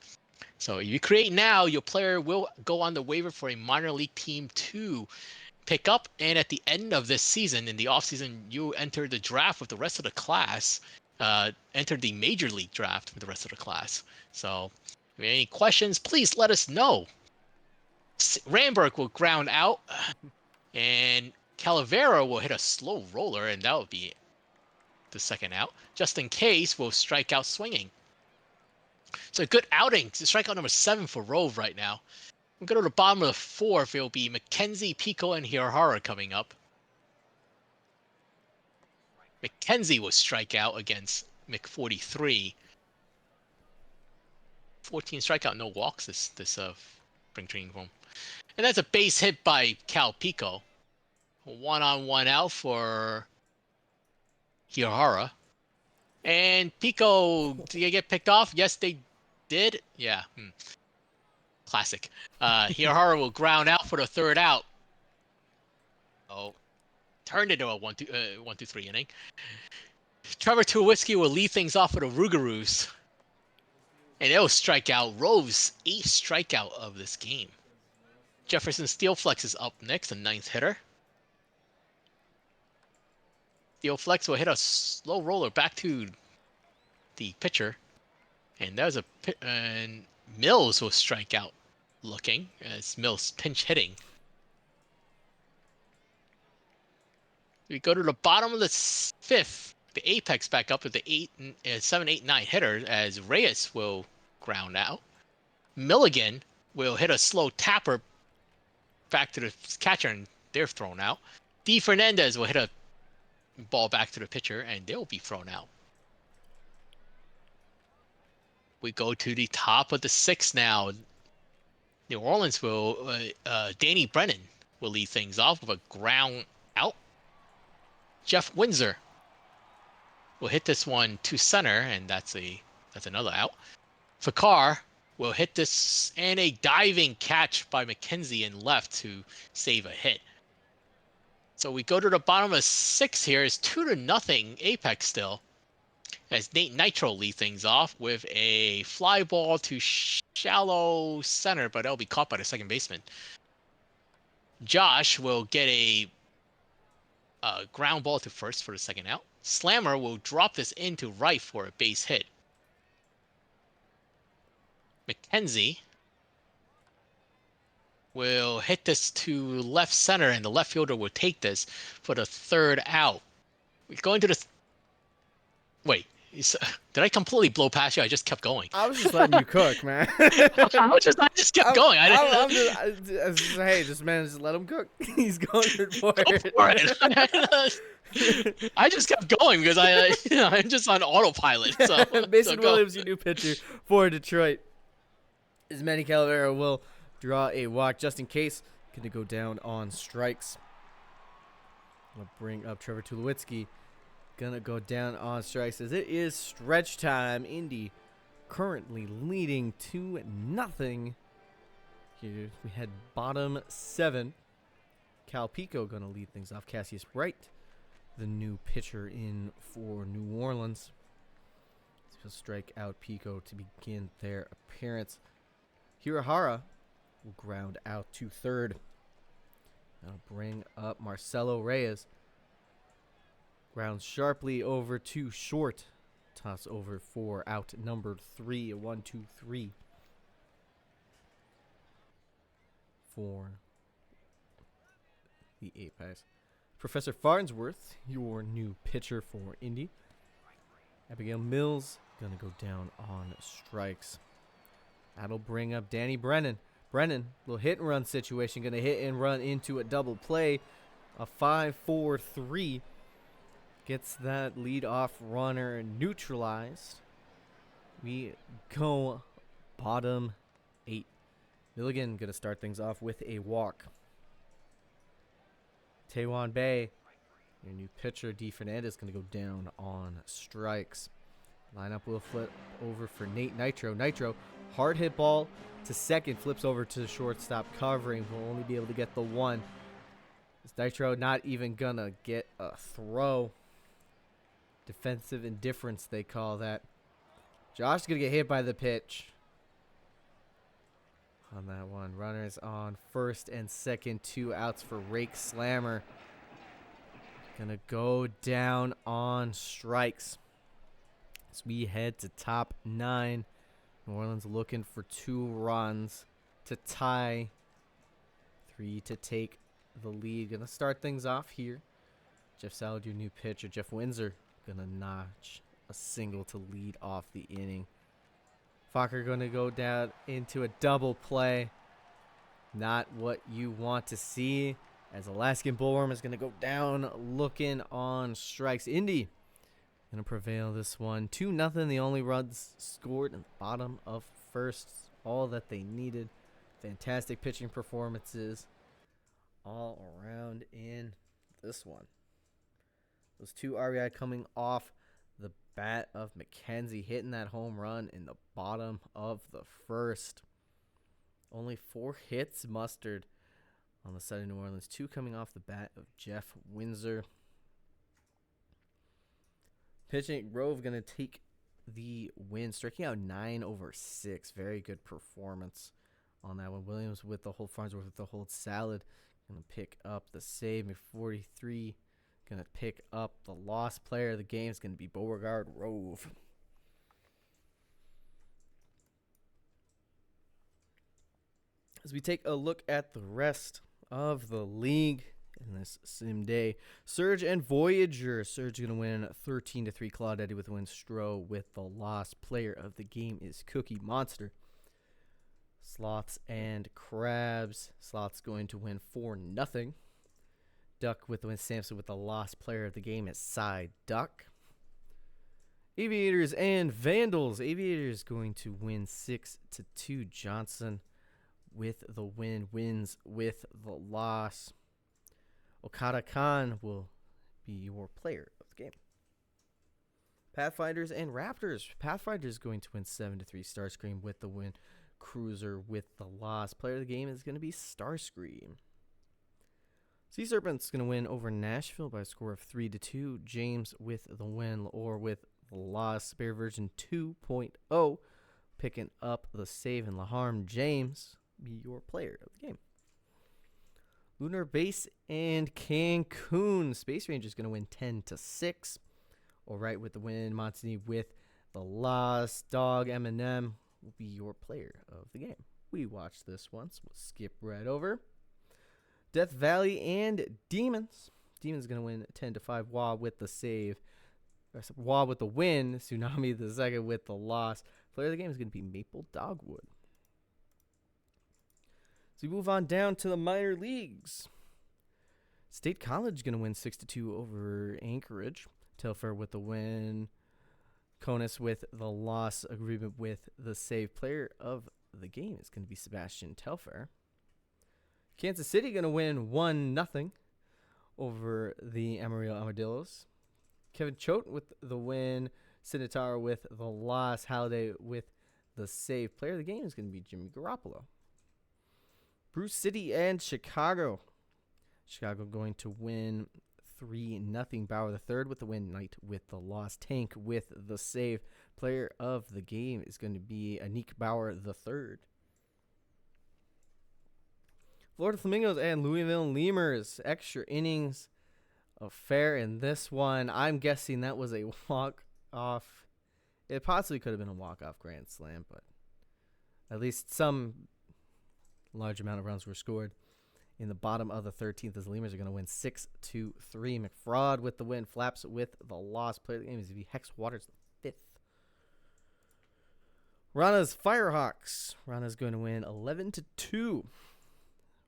Speaker 2: So if you create now, your player will go on the waiver for a minor league team to pick up, and at the end of this season, in the off season, you enter the draft with the rest of the class. Enter the major league draft with the rest of the class. So if you have any questions, please let us know. Ramberg will ground out, and Calavera will hit a slow roller, and that would be the second out. Just in case, will strike out swinging. So a good outing. Strikeout number 7 for Rove right now. We'll go to the bottom of the 4th. It'll be McKenzie, Pico, and Hirahara coming up. McKenzie will strike out against Mc43. 14 strikeout, no walks this spring training form. And that's a base hit by Cal Pico. 1-on-1 out for Hirahara. And Pico, did they get picked off? Yes, they did. Yeah. Classic. Hirahara will ground out for the third out. Oh, turned into a 1-2-3 inning. Trevor Tulowitzki will lead things off with a Rougarous. And it'll strike out Rove's 8th strikeout of this game. Jefferson Steelflex is up next, the 9th hitter. Steelflex will hit a slow roller back to the pitcher. And that was and Mills will strike out looking as Mills pinch hitting. We go to the bottom of the 5th. The apex back up with the 7, 8, 9 hitter as Reyes will ground out. Milligan will hit a slow tapper back to the catcher, and they're thrown out. D. Fernandez will hit a ball back to the pitcher, and they'll be thrown out. We go to the top of the 6th now. New Orleans will Danny Brennan will lead things off with a ground out. Jeff Windsor will hit this one to center, and that's another out. Fakar will hit this, and a diving catch by McKenzie in left to save a hit. So we go to the bottom of 6 here. It's 2-0 Apex still, as Nate Nitro lead things off with a fly ball to shallow center, but that'll be caught by the second baseman. Josh will get a ground ball to first for the second out. Slammer will drop this into right for a base hit. McKenzie will hit this to left center, and the left fielder will take this for the third out. We go into the... Wait, did I completely blow past you? I just kept going.
Speaker 1: I was just letting you cook, man.
Speaker 2: I just kept going.
Speaker 1: Hey, this man, just let him cook. He's going for it.
Speaker 2: Go for it. I just kept going because I'm just on autopilot. So
Speaker 1: Mason Williams, your new pitcher for Detroit. As Manny Calavera will draw a walk just in case. Going to go down on strikes. I'll bring up Trevor Tulowitzki. Gonna go down on strikes as it is stretch time. Indy currently leading 2-0. Here we had bottom 7. Cal Pico gonna lead things off. Cassius Bright, the new pitcher in for New Orleans. So strike out Pico to begin their appearance. Hirahara will ground out to third. I'll bring up Marcelo Reyes. Grounds sharply over to short. Toss over for out number 3. A 1-2-3 for the Apex. Professor Farnsworth, your new pitcher for Indy. Abigail Mills gonna go down on strikes. That'll bring up Danny Brennan. Brennan, little hit and run situation, going to hit and run into a double play. A 5-4-3 gets that lead-off runner neutralized. We go bottom 8. Milligan going to start things off with a walk. Taewon Bay, your new pitcher, D. Fernandez, going to go down on strikes. Lineup will flip over for Nate Nitro. Nitro, hard hit ball to second, flips over to the shortstop covering. Will only be able to get the one. This Nitro not even going to get a throw. Defensive indifference, they call that. Josh going to get hit by the pitch. On that one, runners on first and second, 2 outs for Rake Slammer. Gonna go down on strikes. As we head to top 9, New Orleans looking for 2 runs to tie, 3 to take the lead. Gonna start things off here. Jeff Salad, your new pitcher. Jeff Windsor gonna notch a single to lead off the inning. Fokker going to go down into a double play. Not what you want to see, as Alaskan Bullworm is going to go down looking on strikes. Indy going to prevail this one. 2-0. The only runs scored in the bottom of first. All that they needed. Fantastic pitching performances all around in this one. Those 2 RBI coming off the bat of McKenzie, hitting that home run in the bottom of the first. Only 4 hits mustered on the side of New Orleans. 2 coming off the bat of Jeff Windsor. Pitching, Grove going to take the win, striking out 9 over 6. Very good performance on that one. Williams with the hold, Farnsworth with the hold. Salad going to pick up the save. 43 going to pick up the lost player of the game. Is going to be Beauregard Rove. As we take a look at the rest of the league in this sim day, Surge and Voyager. Surge going to win 13-3. Claudette with the win. Stro with the lost player of the game is Cookie Monster. Sloths and Crabs. Sloths going to win 4-0. Duck with the win. Sampson with the lost player of the game is Cy Duck. Aviators and Vandals. Aviators going to win 6-2. Johnson with the win, wins with the loss. Okada Khan will be your player of the game. Pathfinders and Raptors. Pathfinders going to win 7-3. Starscream with the win. Cruiser with the loss. Player of the game is going to be Starscream. Sea Serpent's going to win over Nashville by a score of 3-2. James with the win, or with the loss. Spare version 2.0 picking up the save, and Laharm James be your player of the game. Lunar Base and Cancun. Space Ranger's going to win 10-6. All right with the win. Montini with the loss. Dog Eminem will be your player of the game. We watched this once. We'll skip right over. Death Valley and Demons. Demons going to win 10-5. Wah with the save. Wah with the win. Tsunami the second with the loss. Player of the game is going to be Maple Dogwood. So we move on down to the minor leagues. State College going to win 6-2 over Anchorage. Telfair with the win. Conus with the loss. Agreement with the save. Player of the game is going to be Sebastian Telfair. Kansas City going to win 1-0 over the Amarillo Armadillos. Kevin Choate with the win. Sinatara with the loss. Halliday with the save. Player of the game is going to be Jimmy Garoppolo. Bruce City and Chicago. Chicago going to win 3-0. Bauer the third with the win. Knight with the loss. Tank with the save. Player of the game is going to be Anik Bauer the third. Florida Flamingos and Louisville Lemurs. Extra innings affair in this one. I'm guessing that was a walk-off. It possibly could have been a walk-off grand slam, but at least some large amount of runs were scored in the bottom of the 13th as the Lemurs are going to win 6-3. McFraud with the win. Flaps with the loss. Player of the game is going to be Hex Waters the fifth. Rana's Firehawks. Rana's going to win 11-2.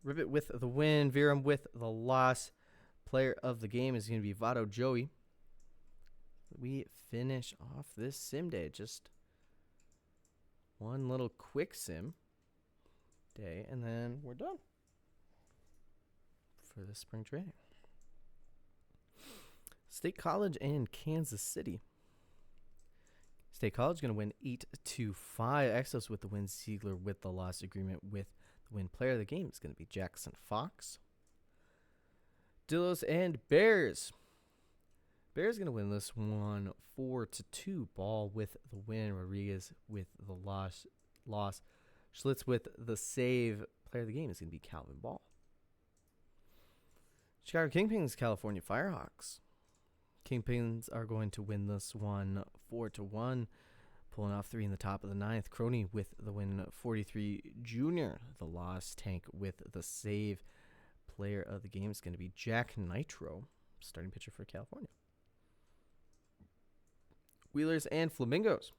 Speaker 1: Rivet with the win. Viram with the loss. Player of the game is going to be Vado Joey. We finish off this sim day. Just one little quick sim day, and then we're done for the spring training. State College and Kansas City. State College going to win 8-5. Exos with the win. Ziegler with the loss. Agreement with the win. Player of the game is going to be Jackson Fox. Dillos and Bears. Bears going to win this one 4-2. Ball with the win. Rodriguez with the loss. Schlitz with the save. Player of the game is going to be Calvin Ball. Chicago Kingpins, California Firehawks. Kingpins are going to win this one 4-1. Pulling off 3 in the top of the 9th. Crony with the win. 43 Junior. The loss. Tank with the save. Player of the game is going to be Jack Nitro, starting pitcher for California. Wheelers and Flamingos.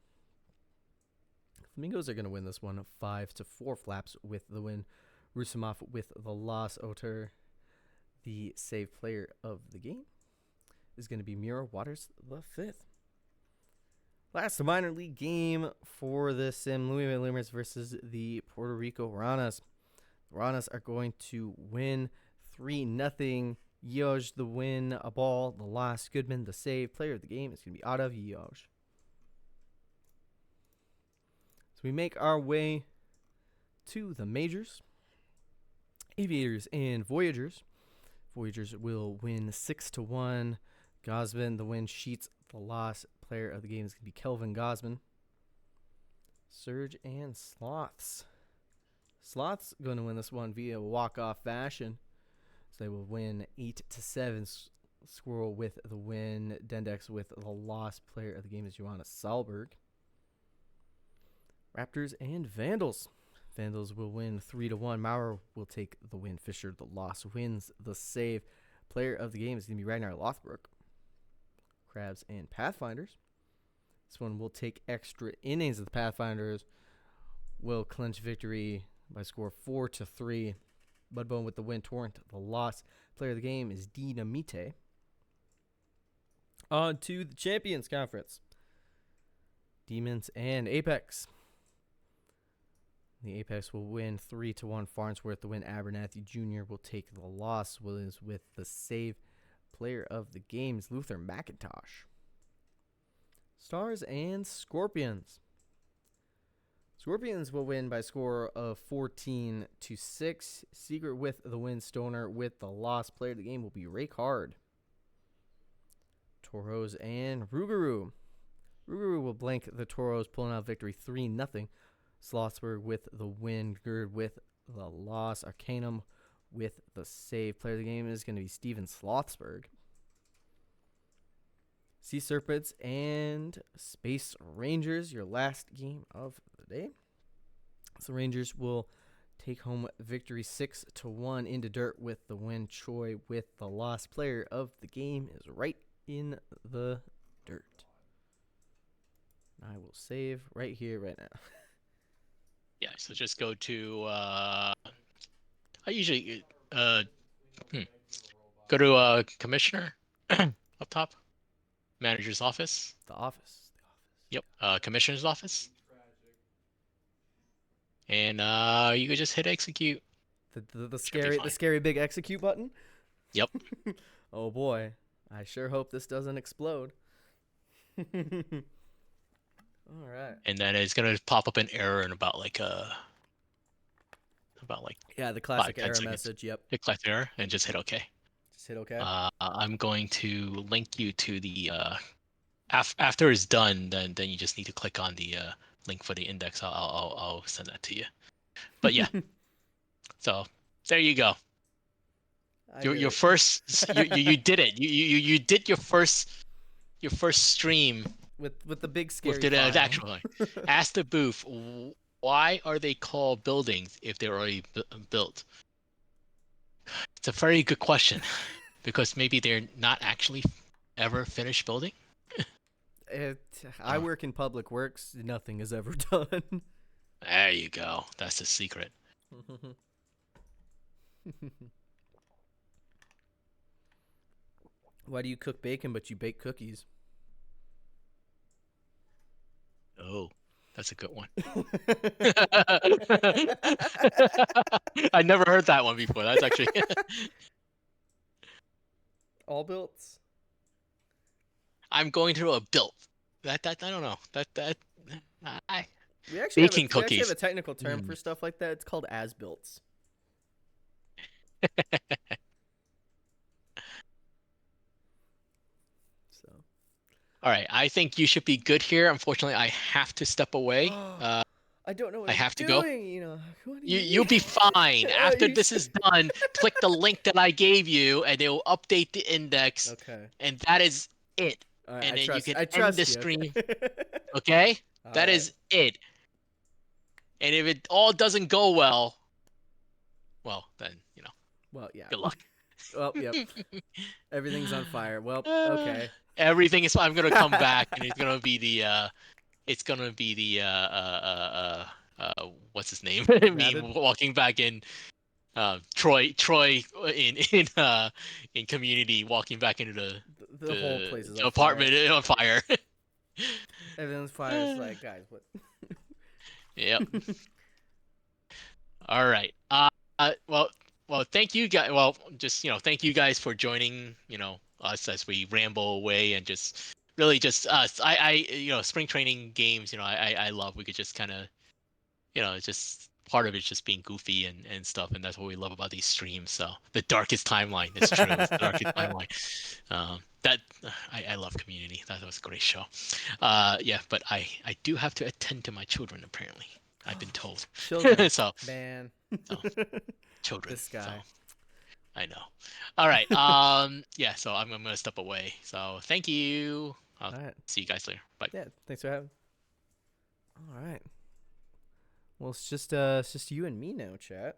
Speaker 1: Flamingos are going to win this one 5-4. Flaps with the win. Rusimov with the loss. Oter, the save player of the game, is going to be Mira Waters the 5th. Last minor league game for the sim. Louisville Lumers versus the Puerto Rico Ranas. The Ranas are going to win 3-0. Yoj the win, a ball, the loss. Goodman the save. Player of the game is going to be Ottav Yoj. So we make our way to the majors. Aviators and Voyagers. Voyagers will win 6-1. Gosman the win. Sheets the loss. Player of the game is going to be Kelvin Gosman. Surge and Sloths. Sloths going to win this one via walk-off fashion. So they will win 8-7. Squirrel with the win. Dendex with the loss. Player of the game is Johannes Salberg. Raptors and Vandals. Vandals will win 3-1. Maurer will take the win. Fisher the loss. Wins the save. Player of the game is going to be Ragnar Lothbrok. Crabs and Pathfinders. This one will take extra innings. The Pathfinders will clinch victory by score 4-3. Budbone with the win. Torrent the loss. Player of the game is Dinamite. On to the Champions Conference. Demons and Apex. The Apex will win 3-1. Farnsworth the win. Abernathy Jr. will take the loss. Williams with the save. Player of the game is Luther McIntosh. Stars and Scorpions. Scorpions will win by score of 14-6. Secret with the win. Stoner with the loss. Player of the game will be Ray Card. Toros and Rougarou. Rougarou will blank the Toros, pulling out victory 3-0. Slothsburg with the win. Gerd with the loss. Arcanum with the save. Player of the game is going to be Steven Slothsburg. Sea Serpents and Space Rangers, your last game of the day. So Rangers will take home victory 6-1 into dirt with the win. Choi with the loss. Player of the game is right in the dirt. I will save right here, right now.
Speaker 2: Yeah, so just go to I usually go to commissioner up top, manager's office.
Speaker 1: The office.
Speaker 2: Yep, commissioner's office. And you could just hit execute.
Speaker 1: The scary big execute button.
Speaker 2: Yep.
Speaker 1: Oh boy, I sure hope this doesn't explode. All right.
Speaker 2: And then it's gonna pop up an error in about
Speaker 1: yeah, the classic
Speaker 2: 5-10
Speaker 1: error
Speaker 2: seconds.
Speaker 1: message. Yep.
Speaker 2: Hit classic error and just hit OK.
Speaker 1: Just hit OK.
Speaker 2: I'm going to link you to the after it's done. Then you just need to click on the link for the index. I'll send that to you. But yeah, so there you go. Your first you did it. You did your first stream
Speaker 1: with the big scary.
Speaker 2: With the actual line. Ask the booth, why are they called buildings if they're already built? It's a very good question, because maybe they're not actually ever finished building.
Speaker 1: I work in public works. Nothing is ever done.
Speaker 2: There you go. That's the secret.
Speaker 1: Why do you cook bacon but you bake cookies?
Speaker 2: Oh, that's a good one. I never heard that one before. That's actually
Speaker 1: All builts?
Speaker 2: I'm going through a built. That I don't know. I
Speaker 1: We actually have
Speaker 2: baking
Speaker 1: a
Speaker 2: cookies.
Speaker 1: technical term
Speaker 2: Mm.
Speaker 1: for stuff like that. It's called as builts. So.
Speaker 2: All right, I think you should be good here. Unfortunately, I have to step away.
Speaker 1: I don't know what
Speaker 2: I
Speaker 1: I'm
Speaker 2: have to go.
Speaker 1: doing. You know, what do
Speaker 2: You'll
Speaker 1: you
Speaker 2: be fine. After
Speaker 1: you
Speaker 2: this is done, click the link that I gave you, and it will update the index,
Speaker 1: Okay.
Speaker 2: and that is it.
Speaker 1: All right.
Speaker 2: And then you can
Speaker 1: I
Speaker 2: end the
Speaker 1: trust you.
Speaker 2: stream.
Speaker 1: Okay.
Speaker 2: Okay?
Speaker 1: All
Speaker 2: That
Speaker 1: right.
Speaker 2: is it. And if it all doesn't go well, then,
Speaker 1: Well, yeah.
Speaker 2: good luck.
Speaker 1: Well, yep. Everything's on fire. Well, okay.
Speaker 2: Everything is I'm gonna come back and it's gonna be the what's his name? Me
Speaker 1: Rabid?
Speaker 2: walking back in Troy in community walking back into
Speaker 1: The whole
Speaker 2: the,
Speaker 1: place is
Speaker 2: the
Speaker 1: on fire.
Speaker 2: apartment on fire.
Speaker 1: Everything's fire. It's like, guys, what?
Speaker 2: Yep. All right. Well, thank you guys. Well, just thank you guys for joining. Us as we ramble away and just really just us. Spring training games. I love. We could just kind of, it's just part of it's just being goofy and stuff, and that's what we love about these streams. So the darkest timeline. It's true. It's the darkest timeline. That I love Community. That was a great show. Yeah, but I do have to attend to my children apparently. I've been told.
Speaker 1: Children.
Speaker 2: So.
Speaker 1: Man.
Speaker 2: So, children.
Speaker 1: This guy.
Speaker 2: So I know. All right. Yeah. So I'm gonna step away. So thank you. I'll
Speaker 1: All right.
Speaker 2: see you guys later. Bye.
Speaker 1: Yeah. Thanks for having. All right. Well, it's just you and me now, chat.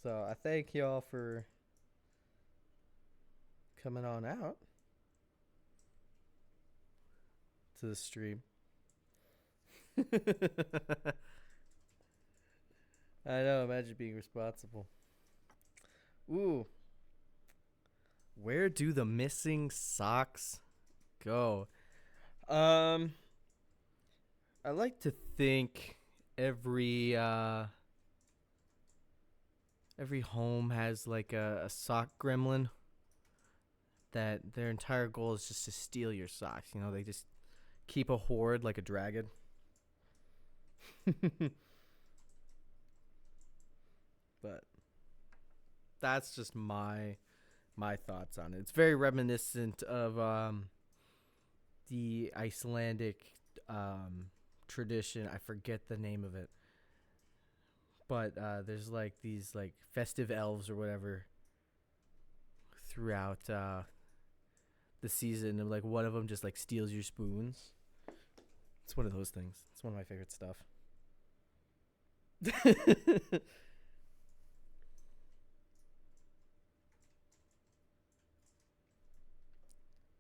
Speaker 1: So I thank y'all for coming on out to the stream. I know, imagine being responsible. Ooh. Where do the missing socks go? I like to think every home has like a sock gremlin that their entire goal is just to steal your socks. You know, they just keep a hoard like a dragon. But that's just my thoughts on it. It's very reminiscent of the Icelandic tradition. I forget the name of it, but there's like these like festive elves or whatever throughout the season, and like one of them just like steals your spoons. It's one of those things. It's one of my favorite stuff.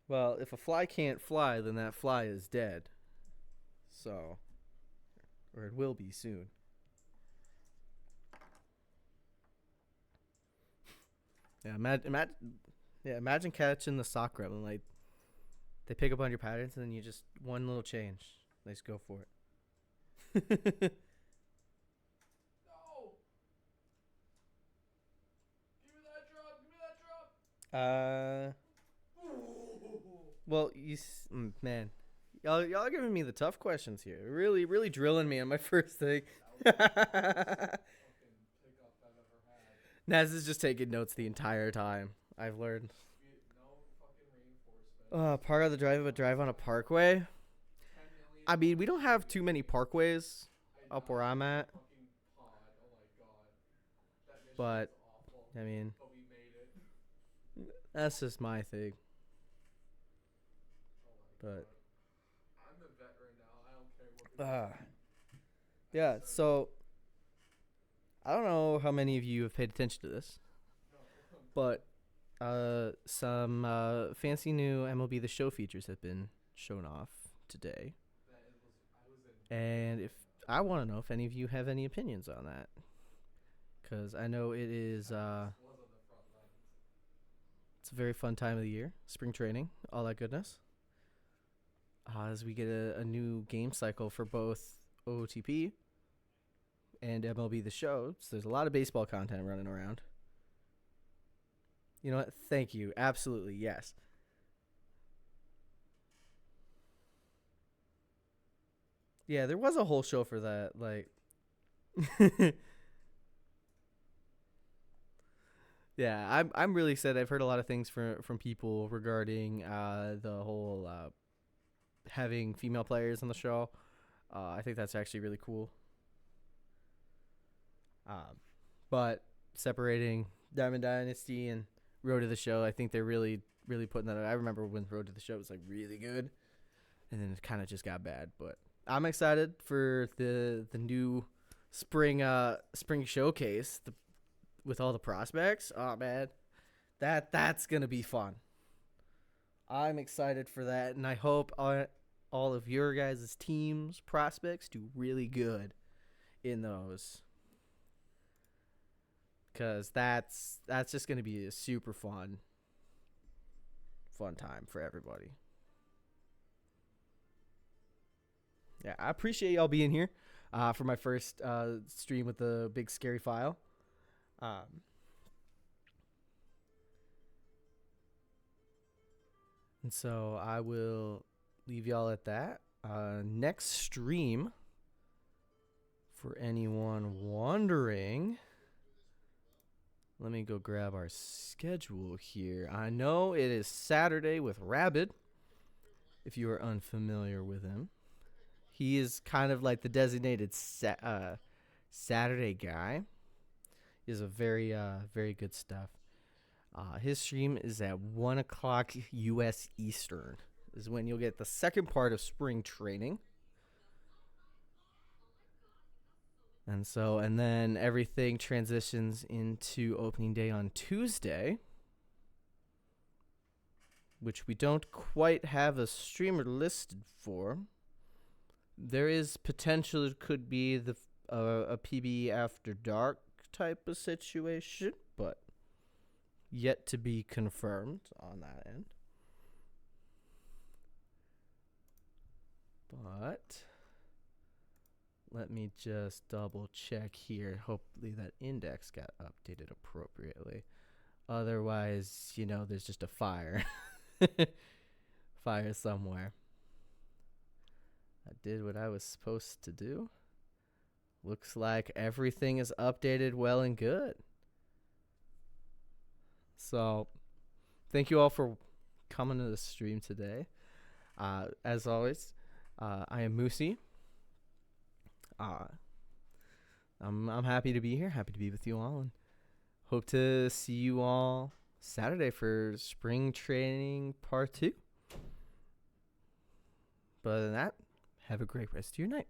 Speaker 1: Well, if a fly can't fly, then that fly is dead. So, or it will be soon. Yeah, imagine catching the sock gremlin. Like, they pick up on your patterns, and then you just one little change. They just go for it.
Speaker 3: No! Give me that drop! Give me that drop!
Speaker 1: Well, man, y'all are giving me the tough questions here. Really, really drilling me on my first thing.
Speaker 3: Fucking pickup I've ever had.
Speaker 1: Naz is just taking notes the entire time. I've learned.
Speaker 3: No fucking reinforcement.
Speaker 1: Part of the drive on a parkway.
Speaker 3: 10 million
Speaker 1: I mean, we don't have too many parkways up where I'm at,
Speaker 3: fucking pod. Oh my god. That mission
Speaker 1: but
Speaker 3: was awful.
Speaker 1: I mean,
Speaker 3: But we made it.
Speaker 1: that's just my thing.
Speaker 3: Oh my
Speaker 1: But
Speaker 3: god. I'm the veteran now. I don't care what.
Speaker 1: yeah. So I don't know how many of you have paid attention to this, but some fancy new MLB The Show features have been shown off today. And if I want to know if any of you have any opinions on that, because I know it is it's a very fun time of the year, spring training, all that goodness. As we get a new game cycle for both OOTP and MLB The Show, so there's a lot of baseball content running around. You know what? Thank you. Absolutely, yes. Yeah, there was a whole show for that. Like, yeah, I'm really excited. I've heard a lot of things from people regarding the whole having female players on the show. I think that's actually really cool. But separating Diamond Dynasty and Road to the Show, I think they're really putting that out. I remember when Road to the Show was like really good, and then it kind of just got bad. But I'm excited for the new spring showcase with all the prospects. Oh man, that's gonna be fun. I'm excited for that, and I hope all of your guys' teams prospects do really good in those, because that's just gonna be a super fun time for everybody. Yeah, I appreciate y'all being here for my first stream with the big scary file. And so I will leave y'all at that. Next stream, for anyone wondering, let me go grab our schedule here. I know it is Saturday with Rabid, if you are unfamiliar with him. He is kind of like the designated Saturday guy. He is a very good stuff. His stream is at 1 o'clock U.S. Eastern. This is when you'll get the second part of spring training. And then everything transitions into opening day on Tuesday, which we don't quite have a streamer listed for. There is potential it could be a PBE after dark type of situation, but yet to be confirmed on that end. But let me just double check here. Hopefully that index got updated appropriately. Otherwise, there's just a fire. Fire somewhere. I did what I was supposed to do. Looks like everything is updated well and good. So, thank you all for coming to the stream today. As always, I am Moosey. I'm happy to be here. Happy to be with you all, and hope to see you all Saturday for spring training part 2. But other than that, have a great rest of your night.